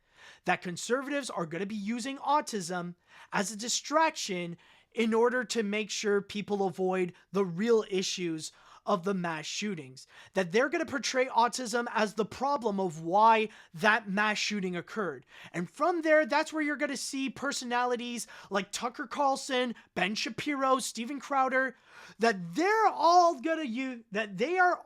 that conservatives are going to be using autism as a distraction in order to make sure people avoid the real issues of the mass shootings. That they're going to portray autism as the problem of why that mass shooting occurred. And from there, that's where you're going to see personalities like Tucker Carlson, Ben Shapiro, Steven Crowder, that they are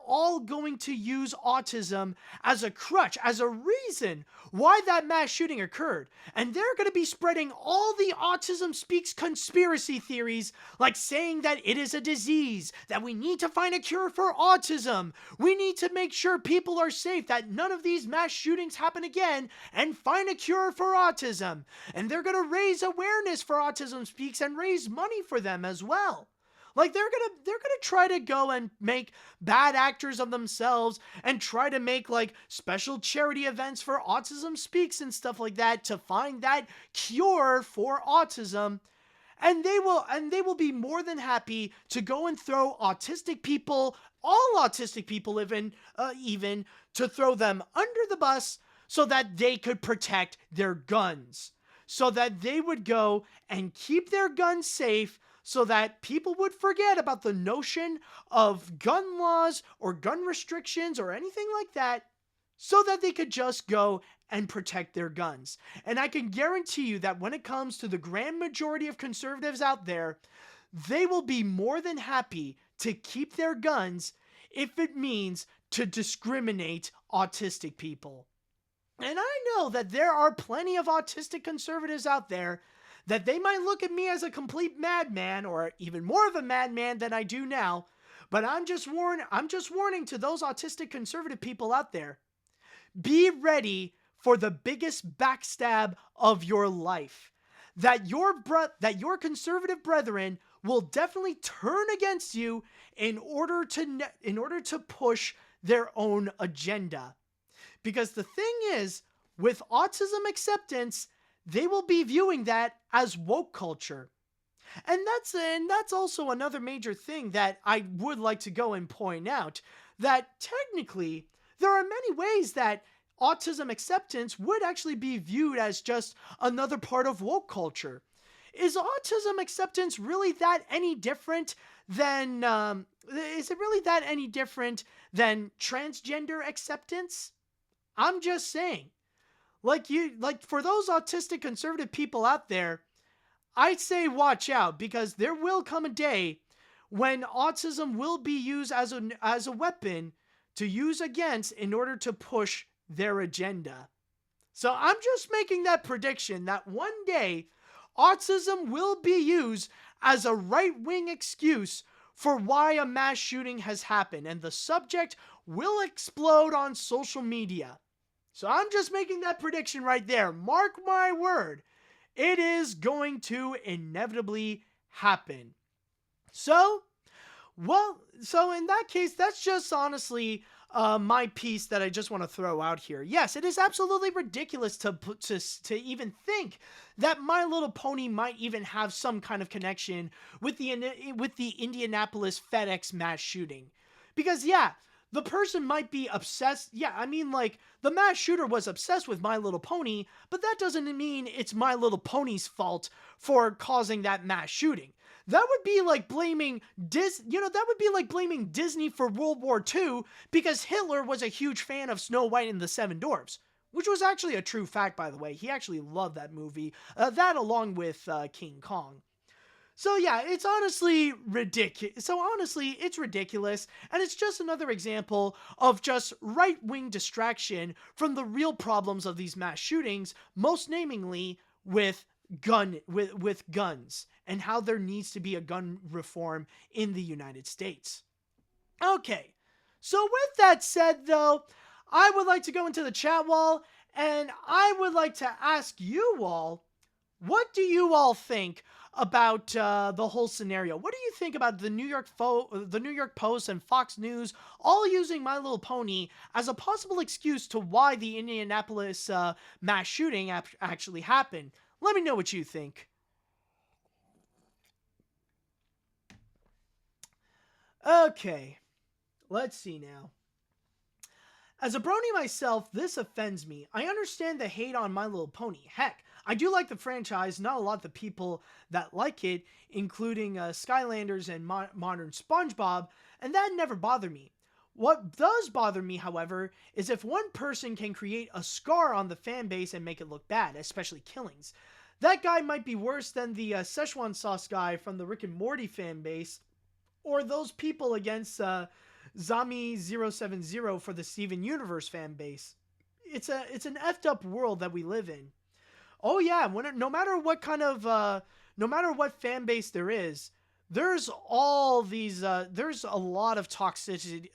all going to use autism as a crutch, as a reason why that mass shooting occurred. And they're going to be spreading all the Autism Speaks conspiracy theories, like saying that it is a disease, that we need to find a cure for autism, we need to make sure people are safe, that none of these mass shootings happen again, and find a cure for autism. And they're going to raise awareness for Autism Speaks and raise money for them as well. Like they're gonna try to go and make bad actors of themselves and try to make like special charity events for Autism Speaks and stuff like that to find that cure for autism. And they will be more than happy to go and throw autistic people, all autistic people even to throw them under the bus so that they could protect their guns. So that they would go and keep their guns safe, so that people would forget about the notion of gun laws or gun restrictions or anything like that, so that they could just go and protect their guns. And I can guarantee you that when it comes to the grand majority of conservatives out there, they will be more than happy to keep their guns if it means to discriminate autistic people. And I know that there are plenty of autistic conservatives out there that they might look at me as a complete madman, or even more of a madman than I do now, but I'm just warning to those autistic conservative people out there. Be ready for the biggest backstab of your life. That your conservative brethren will definitely turn against you in order to push their own agenda. Because the thing is, with autism acceptance, they will be viewing that as woke culture. And that's also another major thing that I would like to go and point out, that technically there are many ways that autism acceptance would actually be viewed as just another part of woke culture. Is autism acceptance really that any different than transgender acceptance? I'm just saying. Like for those autistic conservative people out there, I'd say watch out, because there will come a day when autism will be used as a weapon to use against in order to push their agenda. So I'm just making that prediction that one day autism will be used as a right-wing excuse for why a mass shooting has happened, and the subject will explode on social media. So I'm just making that prediction right there. Mark my word. It is going to inevitably happen. So in that case, that's just honestly my piece that I just want to throw out here. Yes, it is absolutely ridiculous to even think that My Little Pony might even have some kind of connection with the Indianapolis FedEx mass shooting. Because yeah, the person might be obsessed. Yeah, I mean, like, the mass shooter was obsessed with My Little Pony, but that doesn't mean it's My Little Pony's fault for causing that mass shooting. That would be like blaming that would be like blaming Disney for World War II because Hitler was a huge fan of Snow White and the Seven Dwarfs, which was actually a true fact, by the way. He actually loved that movie, that along with King Kong. So yeah, it's honestly ridiculous. It's ridiculous, and it's just another example of just right-wing distraction from the real problems of these mass shootings, most namely with guns, and how there needs to be a gun reform in the United States. Okay, so with that said, though, I would like to go into the chat wall, and I would like to ask you all, what do you all think about the whole scenario? What do you think about the New York Post and Fox News all using My Little Pony as a possible excuse to why the Indianapolis mass shooting actually happened? Let me know what you think. Okay, let's see now. As a brony myself, this offends me. I understand the hate on My Little Pony. Heck, I do like the franchise, not a lot of the people that like it, including Skylanders and modern SpongeBob, and that never bothered me. What does bother me, however, is if one person can create a scar on the fan base and make it look bad, especially killings. That guy might be worse than the Szechuan sauce guy from the Rick and Morty fan base, or those people against Zami070 for the Steven Universe fan base. It's an effed up world that we live in. Oh yeah, no matter what fan base there is, there's all these there's a lot of toxicity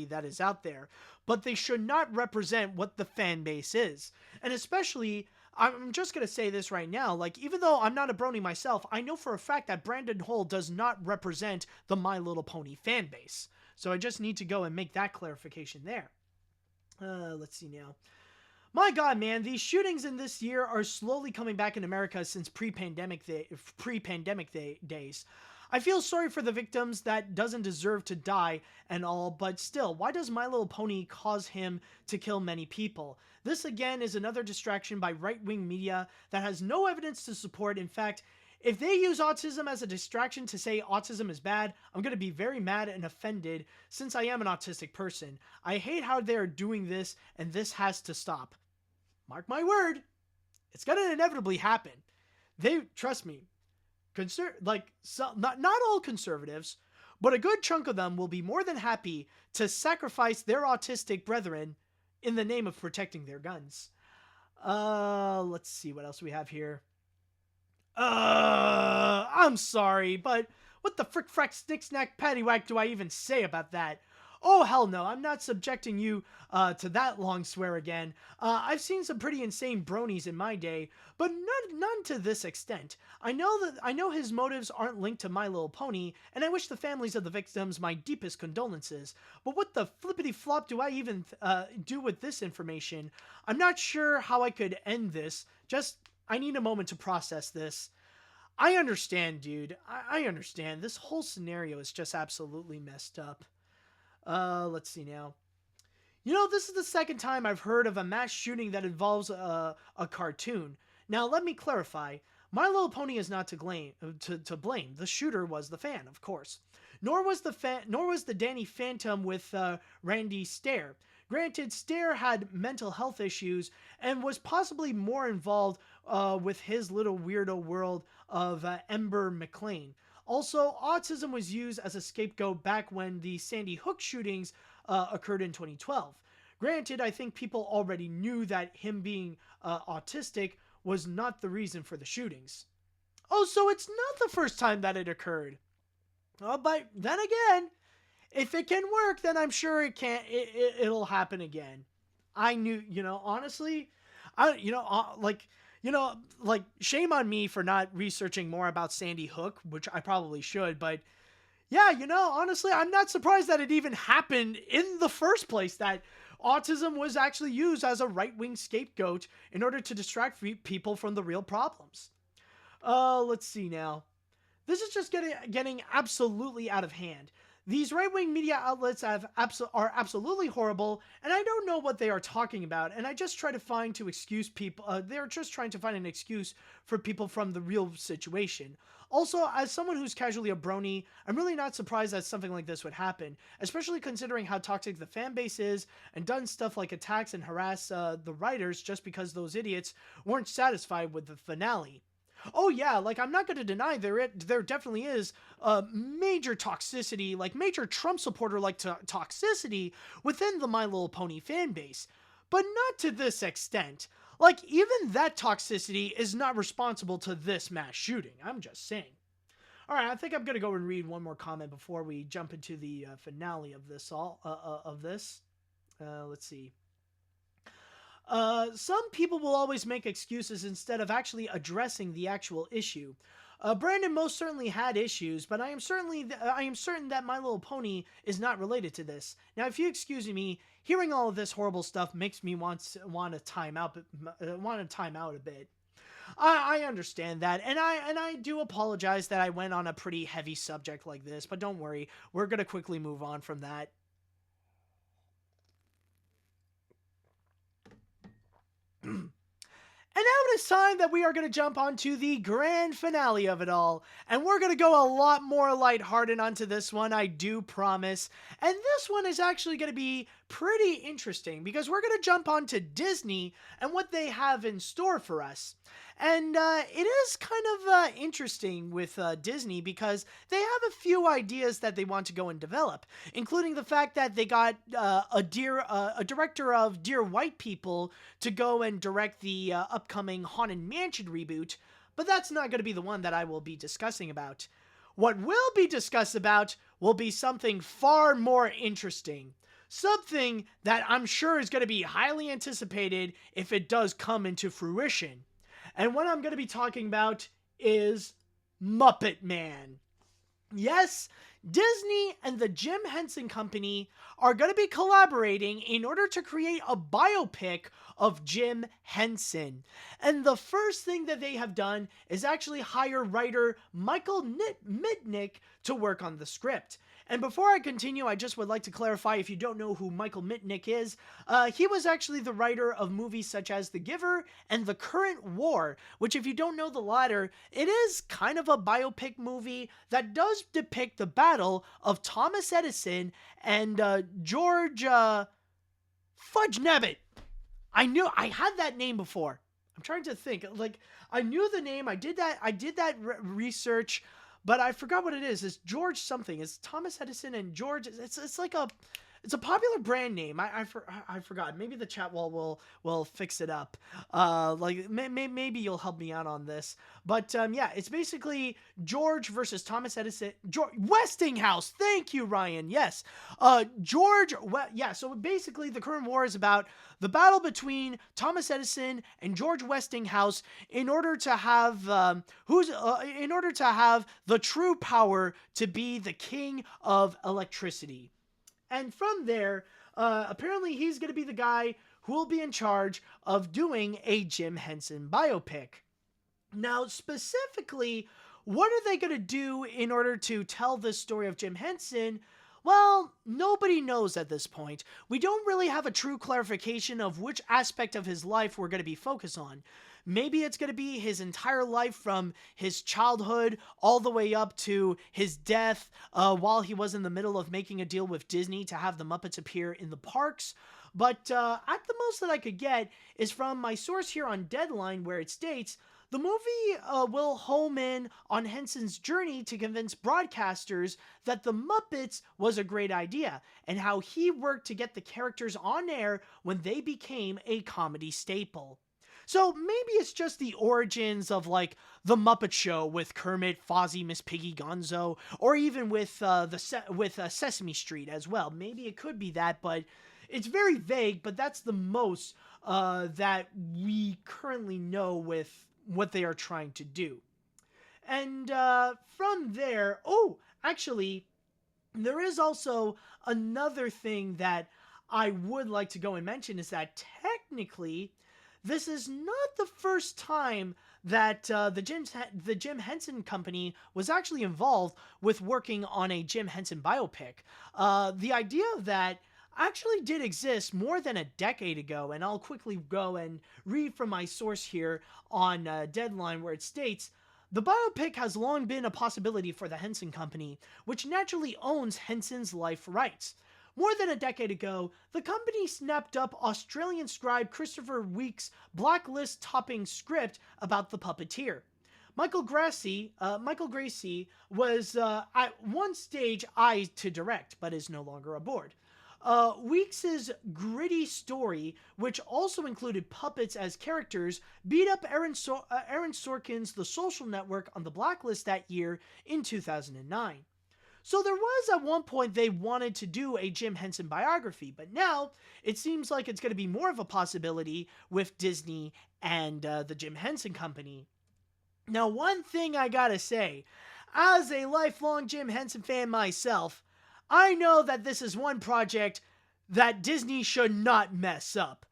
that is out there, but they should not represent what the fan base is. And especially, I'm just going to say this right now, like, even though I'm not a brony myself, I know for a fact that Brandon Hull does not represent the My Little Pony fan base. So I just need to go and make that clarification there. Let's see now. My God, man, these shootings in this year are slowly coming back in America since pre-pandemic days. I feel sorry for the victims that doesn't deserve to die and all, but still, why does My Little Pony cause him to kill many people? This again is another distraction by right-wing media that has no evidence to support. In fact, if they use autism as a distraction to say autism is bad, I'm going to be very mad and offended since I am an autistic person. I hate how they're doing this, and this has to stop. Mark my word, it's going to inevitably happen. Trust me, not all conservatives, but a good chunk of them will be more than happy to sacrifice their autistic brethren in the name of protecting their guns. Let's see what else we have here. I'm sorry, but what the frick frack snick snack paddywhack do I even say about that? Oh, hell no, I'm not subjecting you to that long swear again. I've seen some pretty insane bronies in my day, but none to this extent. I know his motives aren't linked to My Little Pony, and I wish the families of the victims my deepest condolences. But what the flippity flop do I even do with this information? I'm not sure how I could end this. I need a moment to process this. I understand, dude. I understand. This whole scenario is just absolutely messed up. Let's see now. This is the second time I've heard of a mass shooting that involves a cartoon. Now, let me clarify. My Little Pony is not to blame. The shooter was the fan, of course. Nor was the Danny Phantom with Randy Stair. Granted, Stair had mental health issues and was possibly more involved with his little weirdo world of Ember McLean. Also, autism was used as a scapegoat back when the Sandy Hook shootings occurred in 2012. Granted, I think people already knew that him being autistic was not the reason for the shootings. Oh, so it's not the first time that it occurred. But then again, if it can work, then I'm sure it'll happen again. I knew, honestly, shame on me for not researching more about Sandy Hook, which I probably should, but Yeah, honestly, I'm not surprised that it even happened in the first place, that autism was actually used as a right-wing scapegoat in order to distract people from the real problems. Let's see now. This is just getting absolutely out of hand. These right-wing media outlets are absolutely horrible, and I don't know what they are talking about, and I just try to find to excuse people. They're just trying to find an excuse for people from the real situation. Also, as someone who's casually a brony, I'm really not surprised that something like this would happen, especially considering how toxic the fan base is, and done stuff like attacks and harass the writers just because those idiots weren't satisfied with the finale. Oh yeah, like I'm not going to deny there definitely is major toxicity, like major Trump supporter like toxicity within the My Little Pony fan base, but not to this extent. Like even that toxicity is not responsible to this mass shooting. I'm just saying. All right, I think I'm going to go and read one more comment before we jump into the finale of this let's see. Some people will always make excuses instead of actually addressing the actual issue. Brandon most certainly had issues, but I am certain that My Little Pony is not related to this. Now, if you excuse me, hearing all of this horrible stuff makes me want to time out a bit. I understand that, and I do apologize that I went on a pretty heavy subject like this, but don't worry, we're gonna quickly move on from that. And now it is time that we are going to jump onto the grand finale of it all. And we're going to go a lot more lighthearted onto this one, I do promise. And this one is actually going to be pretty interesting because we're going to jump onto Disney and what they have in store for us. And it is kind of interesting with Disney because they have a few ideas that they want to go and develop, including the fact that they got a director of Dear White People to go and direct the upcoming Haunted Mansion reboot, but that's not going to be the one that I will be discussing about. What will be discussed about will be something far more interesting. Something that I'm sure is going to be highly anticipated if it does come into fruition. And what I'm going to be talking about is Muppet Man. Yes, Disney and the Jim Henson Company are going to be collaborating in order to create a biopic of Jim Henson. And the first thing that they have done is actually hire writer Michael Mitnick to work on the script. And before I continue, I just would like to clarify, if you don't know who Michael Mitnick is, he was actually the writer of movies such as The Giver and The Current War, which, if you don't know the latter, it is kind of a biopic movie that does depict the battle of Thomas Edison and George Fudge Nebbit. I knew I had that name before. I'm trying to think. Like, I knew the name. I did that research. But I forgot what it is. It's George something. It's Thomas Edison and George. It's like it's a popular brand name. I forgot. Maybe the chat will fix it up. Maybe you'll help me out on this. But yeah, it's basically George versus Thomas Edison. Westinghouse. Thank you, Ryan. Yes. Yeah. So basically, the current war is about the battle between Thomas Edison and George Westinghouse in order to have the true power to be the king of electricity. And from there, apparently he's going to be the guy who will be in charge of doing a Jim Henson biopic. Now, specifically, what are they going to do in order to tell this story of Jim Henson? Well, nobody knows at this point. We don't really have a true clarification of which aspect of his life we're going to be focused on. Maybe it's going to be his entire life from his childhood all the way up to his death while he was in the middle of making a deal with Disney to have the Muppets appear in the parks. But at the most that I could get is from my source here on Deadline, where it states, the movie will home in on Henson's journey to convince broadcasters that the Muppets was a great idea, and how he worked to get the characters on air when they became a comedy staple. So maybe it's just the origins of, like, the Muppet Show with Kermit, Fozzie, Miss Piggy, Gonzo, or even with Sesame Street as well. Maybe it could be that, but it's very vague. But that's the most that we currently know with what they are trying to do. And from there, actually, There is also another thing that I would like to go and mention is that technically, this is not the first time that the Jim Henson Company was actually involved with working on a Jim Henson biopic. The idea of that actually did exist more than a decade ago, and I'll quickly go and read from my source here on Deadline, where it states, the biopic has long been a possibility for the Henson Company, which naturally owns Henson's life rights. More than a decade ago, the company snapped up Australian scribe Christopher Week's blacklist-topping script about the puppeteer. Michael Gracie was at one stage eyed to direct, but is no longer aboard. Weeks' gritty story, which also included puppets as characters, beat up Aaron Sorkin's The Social Network on the blacklist that year in 2009. So there was at one point they wanted to do a Jim Henson biography, but now it seems like it's going to be more of a possibility with Disney and the Jim Henson Company. Now, one thing I gotta say, as a lifelong Jim Henson fan myself, I know that this is one project that Disney should not mess up.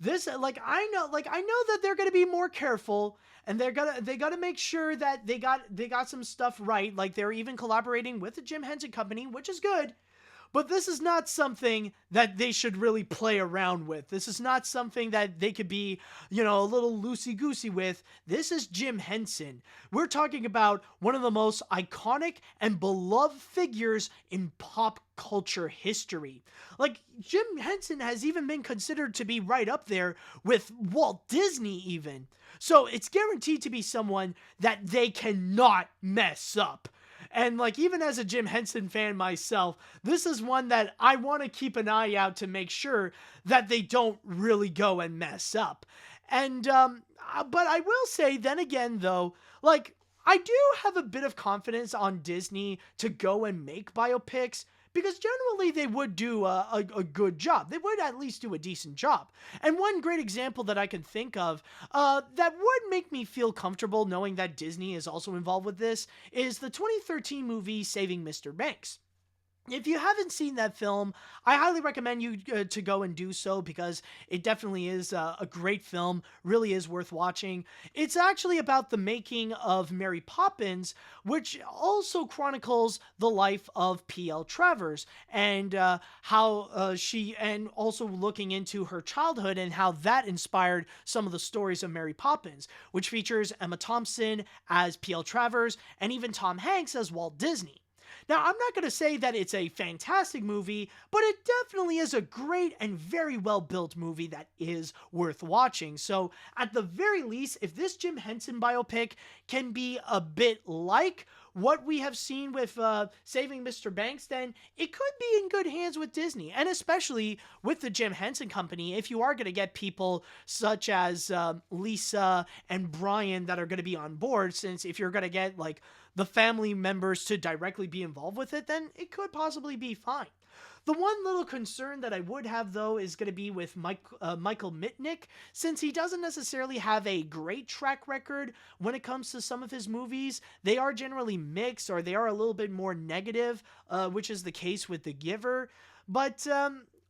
I know that they're gonna be more careful, and they gotta make sure that they got some stuff right. Like, they're even collaborating with the Jim Henson Company, which is good. But this is not something that they should really play around with. This is not something that they could be, a little loosey-goosey with. This is Jim Henson. We're talking about one of the most iconic and beloved figures in pop culture history. Like, Jim Henson has even been considered to be right up there with Walt Disney even. So it's guaranteed to be someone that they cannot mess up. And even as a Jim Henson fan myself, this is one that I want to keep an eye out to make sure that they don't really go and mess up. And, but I will say then again though, I do have a bit of confidence on Disney to go and make biopics, because generally they would do a good job. They would at least do a decent job. And one great example that I can think of that would make me feel comfortable knowing that Disney is also involved with this is the 2013 movie Saving Mr. Banks. If you haven't seen that film, I highly recommend you to go and do so, because it definitely is a great film, really is worth watching. It's actually about the making of Mary Poppins, which also chronicles the life of P.L. Travers and how and also looking into her childhood and how that inspired some of the stories of Mary Poppins, which features Emma Thompson as P.L. Travers and even Tom Hanks as Walt Disney. Now, I'm not going to say that it's a fantastic movie, but it definitely is a great and very well-built movie that is worth watching. So, at the very least, if this Jim Henson biopic can be a bit like what we have seen with Saving Mr. Banks, then it could be in good hands with Disney, and especially with the Jim Henson Company, if you are going to get people such as Lisa and Brian that are going to be on board, since if you're going to get, the family members to directly be involved with it, then it could possibly be fine. The one little concern that I would have, though, is going to be with Michael Mitnick, since he doesn't necessarily have a great track record when it comes to some of his movies. They are generally mixed, or they are a little bit more negative, which is the case with The Giver. But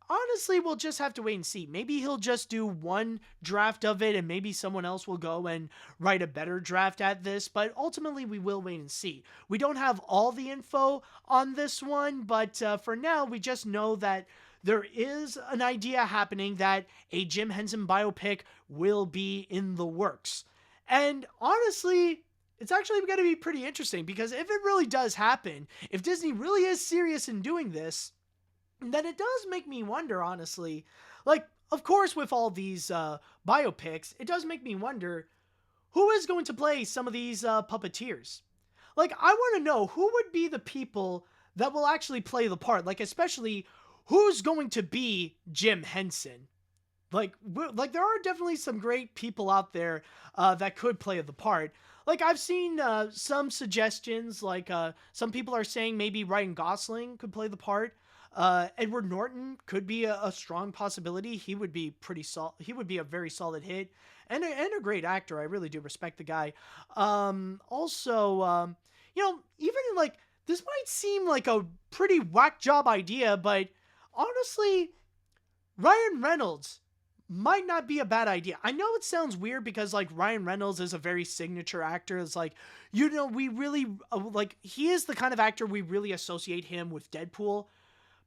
honestly, we'll just have to wait and see. Maybe he'll just do one draft of it, and maybe someone else will go and write a better draft at this, but ultimately we will wait and see. We don't have all the info on this one, but for now, we just know that there is an idea happening that a Jim Henson biopic will be in the works. And honestly, it's actually going to be pretty interesting, because if it really does happen, if Disney really is serious in doing this, then it does make me wonder, honestly. Of course, with all these biopics, it does make me wonder, who is going to play some of these puppeteers? I want to know who would be the people that will actually play the part. Especially, who's going to be Jim Henson? There are definitely some great people out there that could play the part. I've seen some suggestions, some people are saying maybe Ryan Gosling could play the part. Edward Norton could be a strong possibility. He would be he would be a very solid hit, and a great actor. I really do respect the guy. Also, even this might seem like a pretty whack job idea, but honestly, Ryan Reynolds might not be a bad idea. I know it sounds weird because like Ryan Reynolds is a very signature actor. It's like, we really like, he is the kind of actor we really associate him with Deadpool.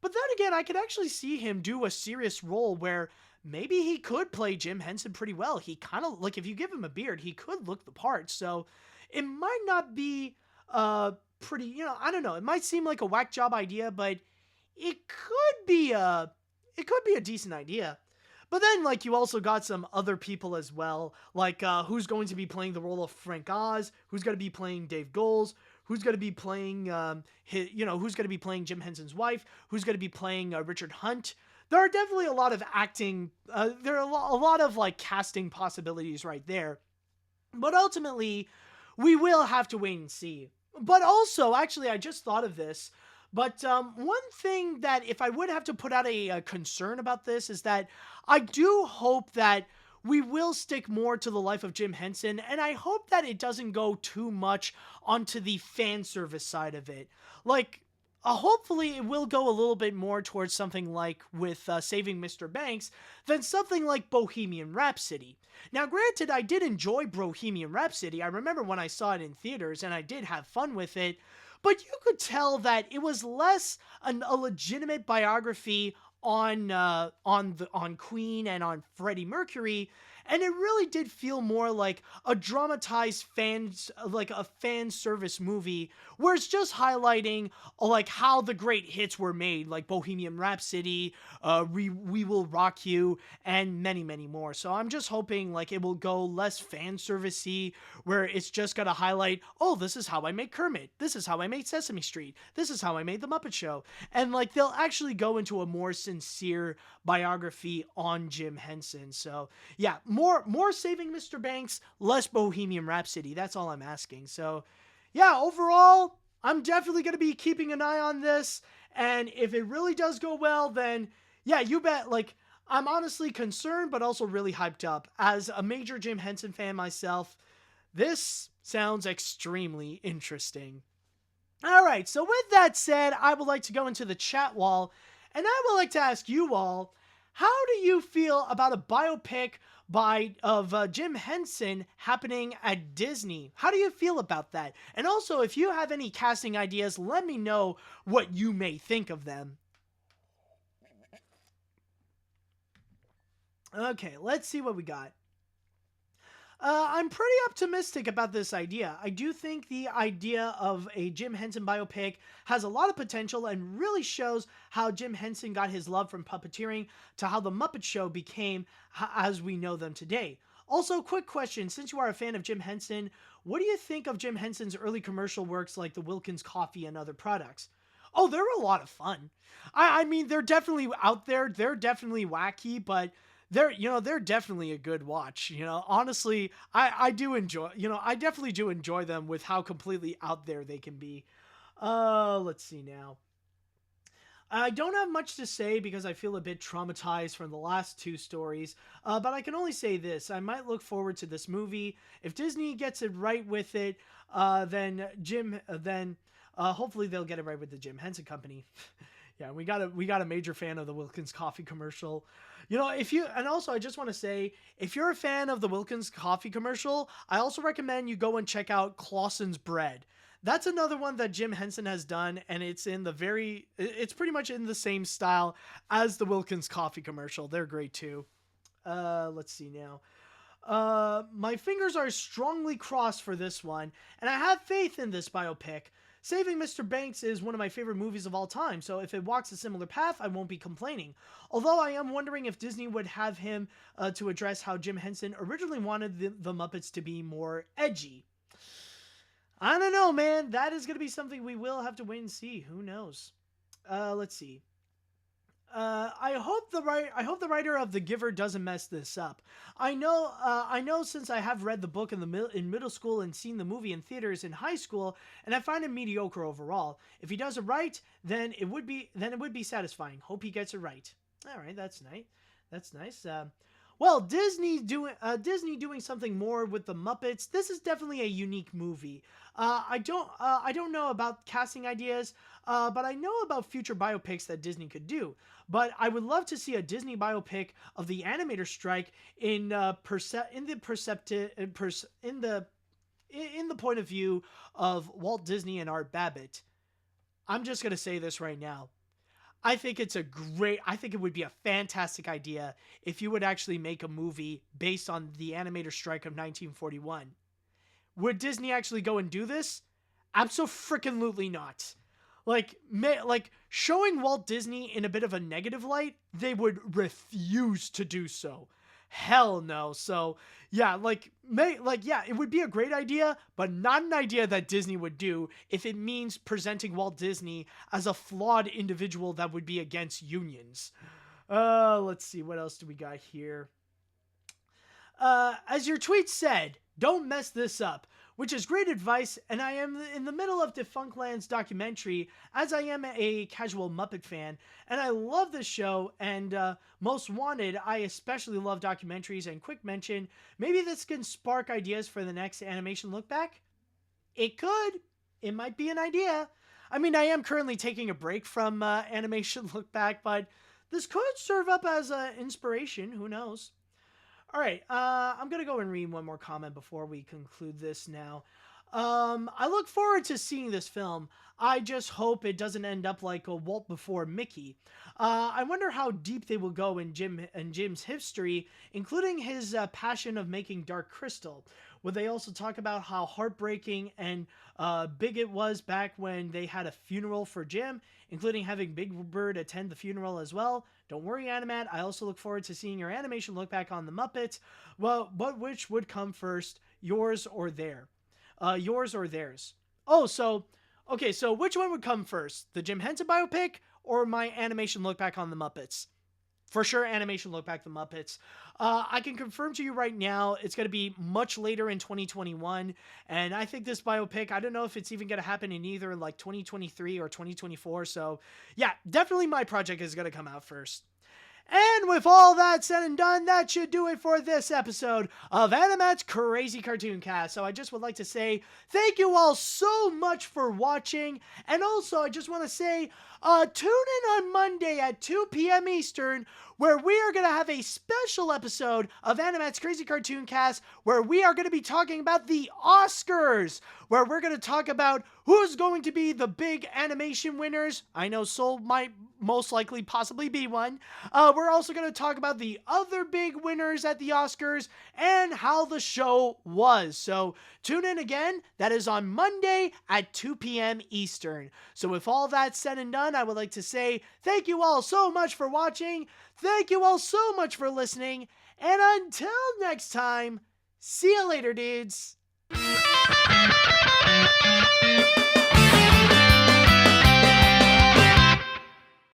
But then again, I could actually see him do a serious role where maybe he could play Jim Henson pretty well. He kind of, like, if you give him a beard, he could look the part. So it might not be pretty, I don't know. It might seem like a whack job idea, but it could be a decent idea. But then, like, you also got some other people as well, like who's going to be playing the role of Frank Oz, who's going to be playing Dave Goelz, who's going to be playing, who's going to be playing Jim Henson's wife, who's going to be playing Richard Hunt. There are definitely a lot of acting, there are a lot of, like, casting possibilities right there. But ultimately, we will have to wait and see. But also, actually, I just thought of this. But one thing that if I would have to put out a concern about this is that I do hope that we will stick more to the life of Jim Henson, and I hope that it doesn't go too much onto the fan service side of it. Like, hopefully it will go a little bit more towards something like with Saving Mr. Banks than something like Bohemian Rhapsody. Now, granted, I did enjoy Bohemian Rhapsody. I remember when I saw it in theaters, and I did have fun with it. But you could tell that it was less a legitimate biography on Queen and on Freddie Mercury, and it really did feel more like a dramatized fan service movie where it's just highlighting like how the great hits were made, like Bohemian Rhapsody, We Will Rock You, and many, many more. So I'm just hoping like it will go less fan servicey, where it's just gonna highlight, oh, this is how I made Kermit, this is how I made Sesame Street, this is how I made The Muppet Show, and like they'll actually go into a more sincere biography on Jim Henson. So yeah, more Saving Mr. Banks, less Bohemian Rhapsody. That's all I'm asking. So yeah, overall, I'm definitely going to be keeping an eye on this. And if it really does go well, then yeah, you bet. Like, I'm honestly concerned, but also really hyped up. As a major Jim Henson fan myself, this sounds extremely interesting. All right, so with that said, I would like to go into the chat wall, and I would like to ask you all, how do you feel about a biopic of Jim Henson happening at Disney? How do you feel about that? And also, if you have any casting ideas, let me know what you may think of them. Okay, let's see what we got. I'm pretty optimistic about this idea. I do think the idea of a Jim Henson biopic has a lot of potential and really shows how Jim Henson got his love from puppeteering to how the Muppet Show became as we know them today. Also, quick question, since you are a fan of Jim Henson, what do you think of Jim Henson's early commercial works like the Wilkins Coffee and other products? Oh, they're a lot of fun. I mean, they're definitely out there. They're definitely wacky, but they're definitely a good watch. Honestly, I do enjoy, I definitely do enjoy them with how completely out there they can be. Let's see now. I don't have much to say because I feel a bit traumatized from the last two stories, but I can only say this. I might look forward to this movie. If Disney gets it right with it, then hopefully they'll get it right with the Jim Henson Company. Yeah, we got a major fan of the Wilkins Coffee commercial. And also I just want to say, if you're a fan of the Wilkins Coffee commercial, I also recommend you go and check out Clausen's Bread. That's another one that Jim Henson has done, and it's pretty much in the same style as the Wilkins Coffee commercial. They're great too. Let's see now. My fingers are strongly crossed for this one, and I have faith in this biopic. Saving Mr. Banks is one of my favorite movies of all time, so if it walks a similar path, I won't be complaining. Although I am wondering if Disney would have him to address how Jim Henson originally wanted the Muppets to be more edgy. I don't know, man. That is going to be something we will have to wait and see. Who knows? Let's see. I hope the writer of The Giver doesn't mess this up. I know since I have read the book in middle school and seen the movie in theaters in high school, and I find it mediocre overall. If he does it right, then it would be satisfying. Hope he gets it right. All right, that's nice. That's nice. Well, Disney doing something more with the Muppets. This is definitely a unique movie. I don't know about casting ideas, but I know about future biopics that Disney could do. But I would love to see a Disney biopic of the animator strike in the point of view of Walt Disney and Art Babbitt. I'm just gonna say this right now. I think it would be a fantastic idea if you would actually make a movie based on the animator strike of 1941. Would Disney actually go and do this? Abso-freaking-lutely not. Like showing Walt Disney in a bit of a negative light, they would refuse to do so. Hell no. So yeah, it would be a great idea, but not an idea that Disney would do if it means presenting Walt Disney as a flawed individual that would be against unions. Let's see, what else do we got here? As your tweet said, don't mess this up, which is great advice, and I am in the middle of Defunctland's documentary, as I am a casual Muppet fan, and I love this show, and Most Wanted, I especially love documentaries, and quick mention, maybe this can spark ideas for the next animation look back? It could. It might be an idea. I mean, I am currently taking a break from animation look back, but this could serve up as inspiration, who knows? All right, I'm going to go and read one more comment before we conclude this now. I look forward to seeing this film. I just hope it doesn't end up like a Walt before Mickey. I wonder how deep they will go in Jim's history, including his passion of making Dark Crystal. Would they also talk about how heartbreaking and big it was back when they had a funeral for Jim, including having Big Bird attend the funeral as well? Don't worry, Animat. I also look forward to seeing your animation look back on the Muppets. Well, but which would come first, yours or theirs? Yours or theirs? Oh, so which one would come first? The Jim Henson biopic or my animation look back on the Muppets? For sure, animation look back the Muppets. I can confirm to you right now, it's going to be much later in 2021. And I think this biopic, I don't know if it's even going to happen in either like 2023 or 2024. So yeah, definitely my project is going to come out first. And with all that said and done, that should do it for this episode of AniMat's Crazy Cartoon Cast. So I just would like to say thank you all so much for watching. And also, I just want to say, tune in on Monday at 2 p.m. Eastern, where we are going to have a special episode of AniMat's Crazy Cartoon Cast, where we are going to be talking about the Oscars, where we're going to talk about who's going to be the big animation winners. I know Soul might most likely possibly be one. We're also going to talk about the other big winners at the Oscars and how the show was. So tune in again. That is on Monday at 2 p.m. Eastern. So with all that said and done, I would like to say thank you all so much for watching. Thank you all so much for listening. And until next time, see you later, dudes.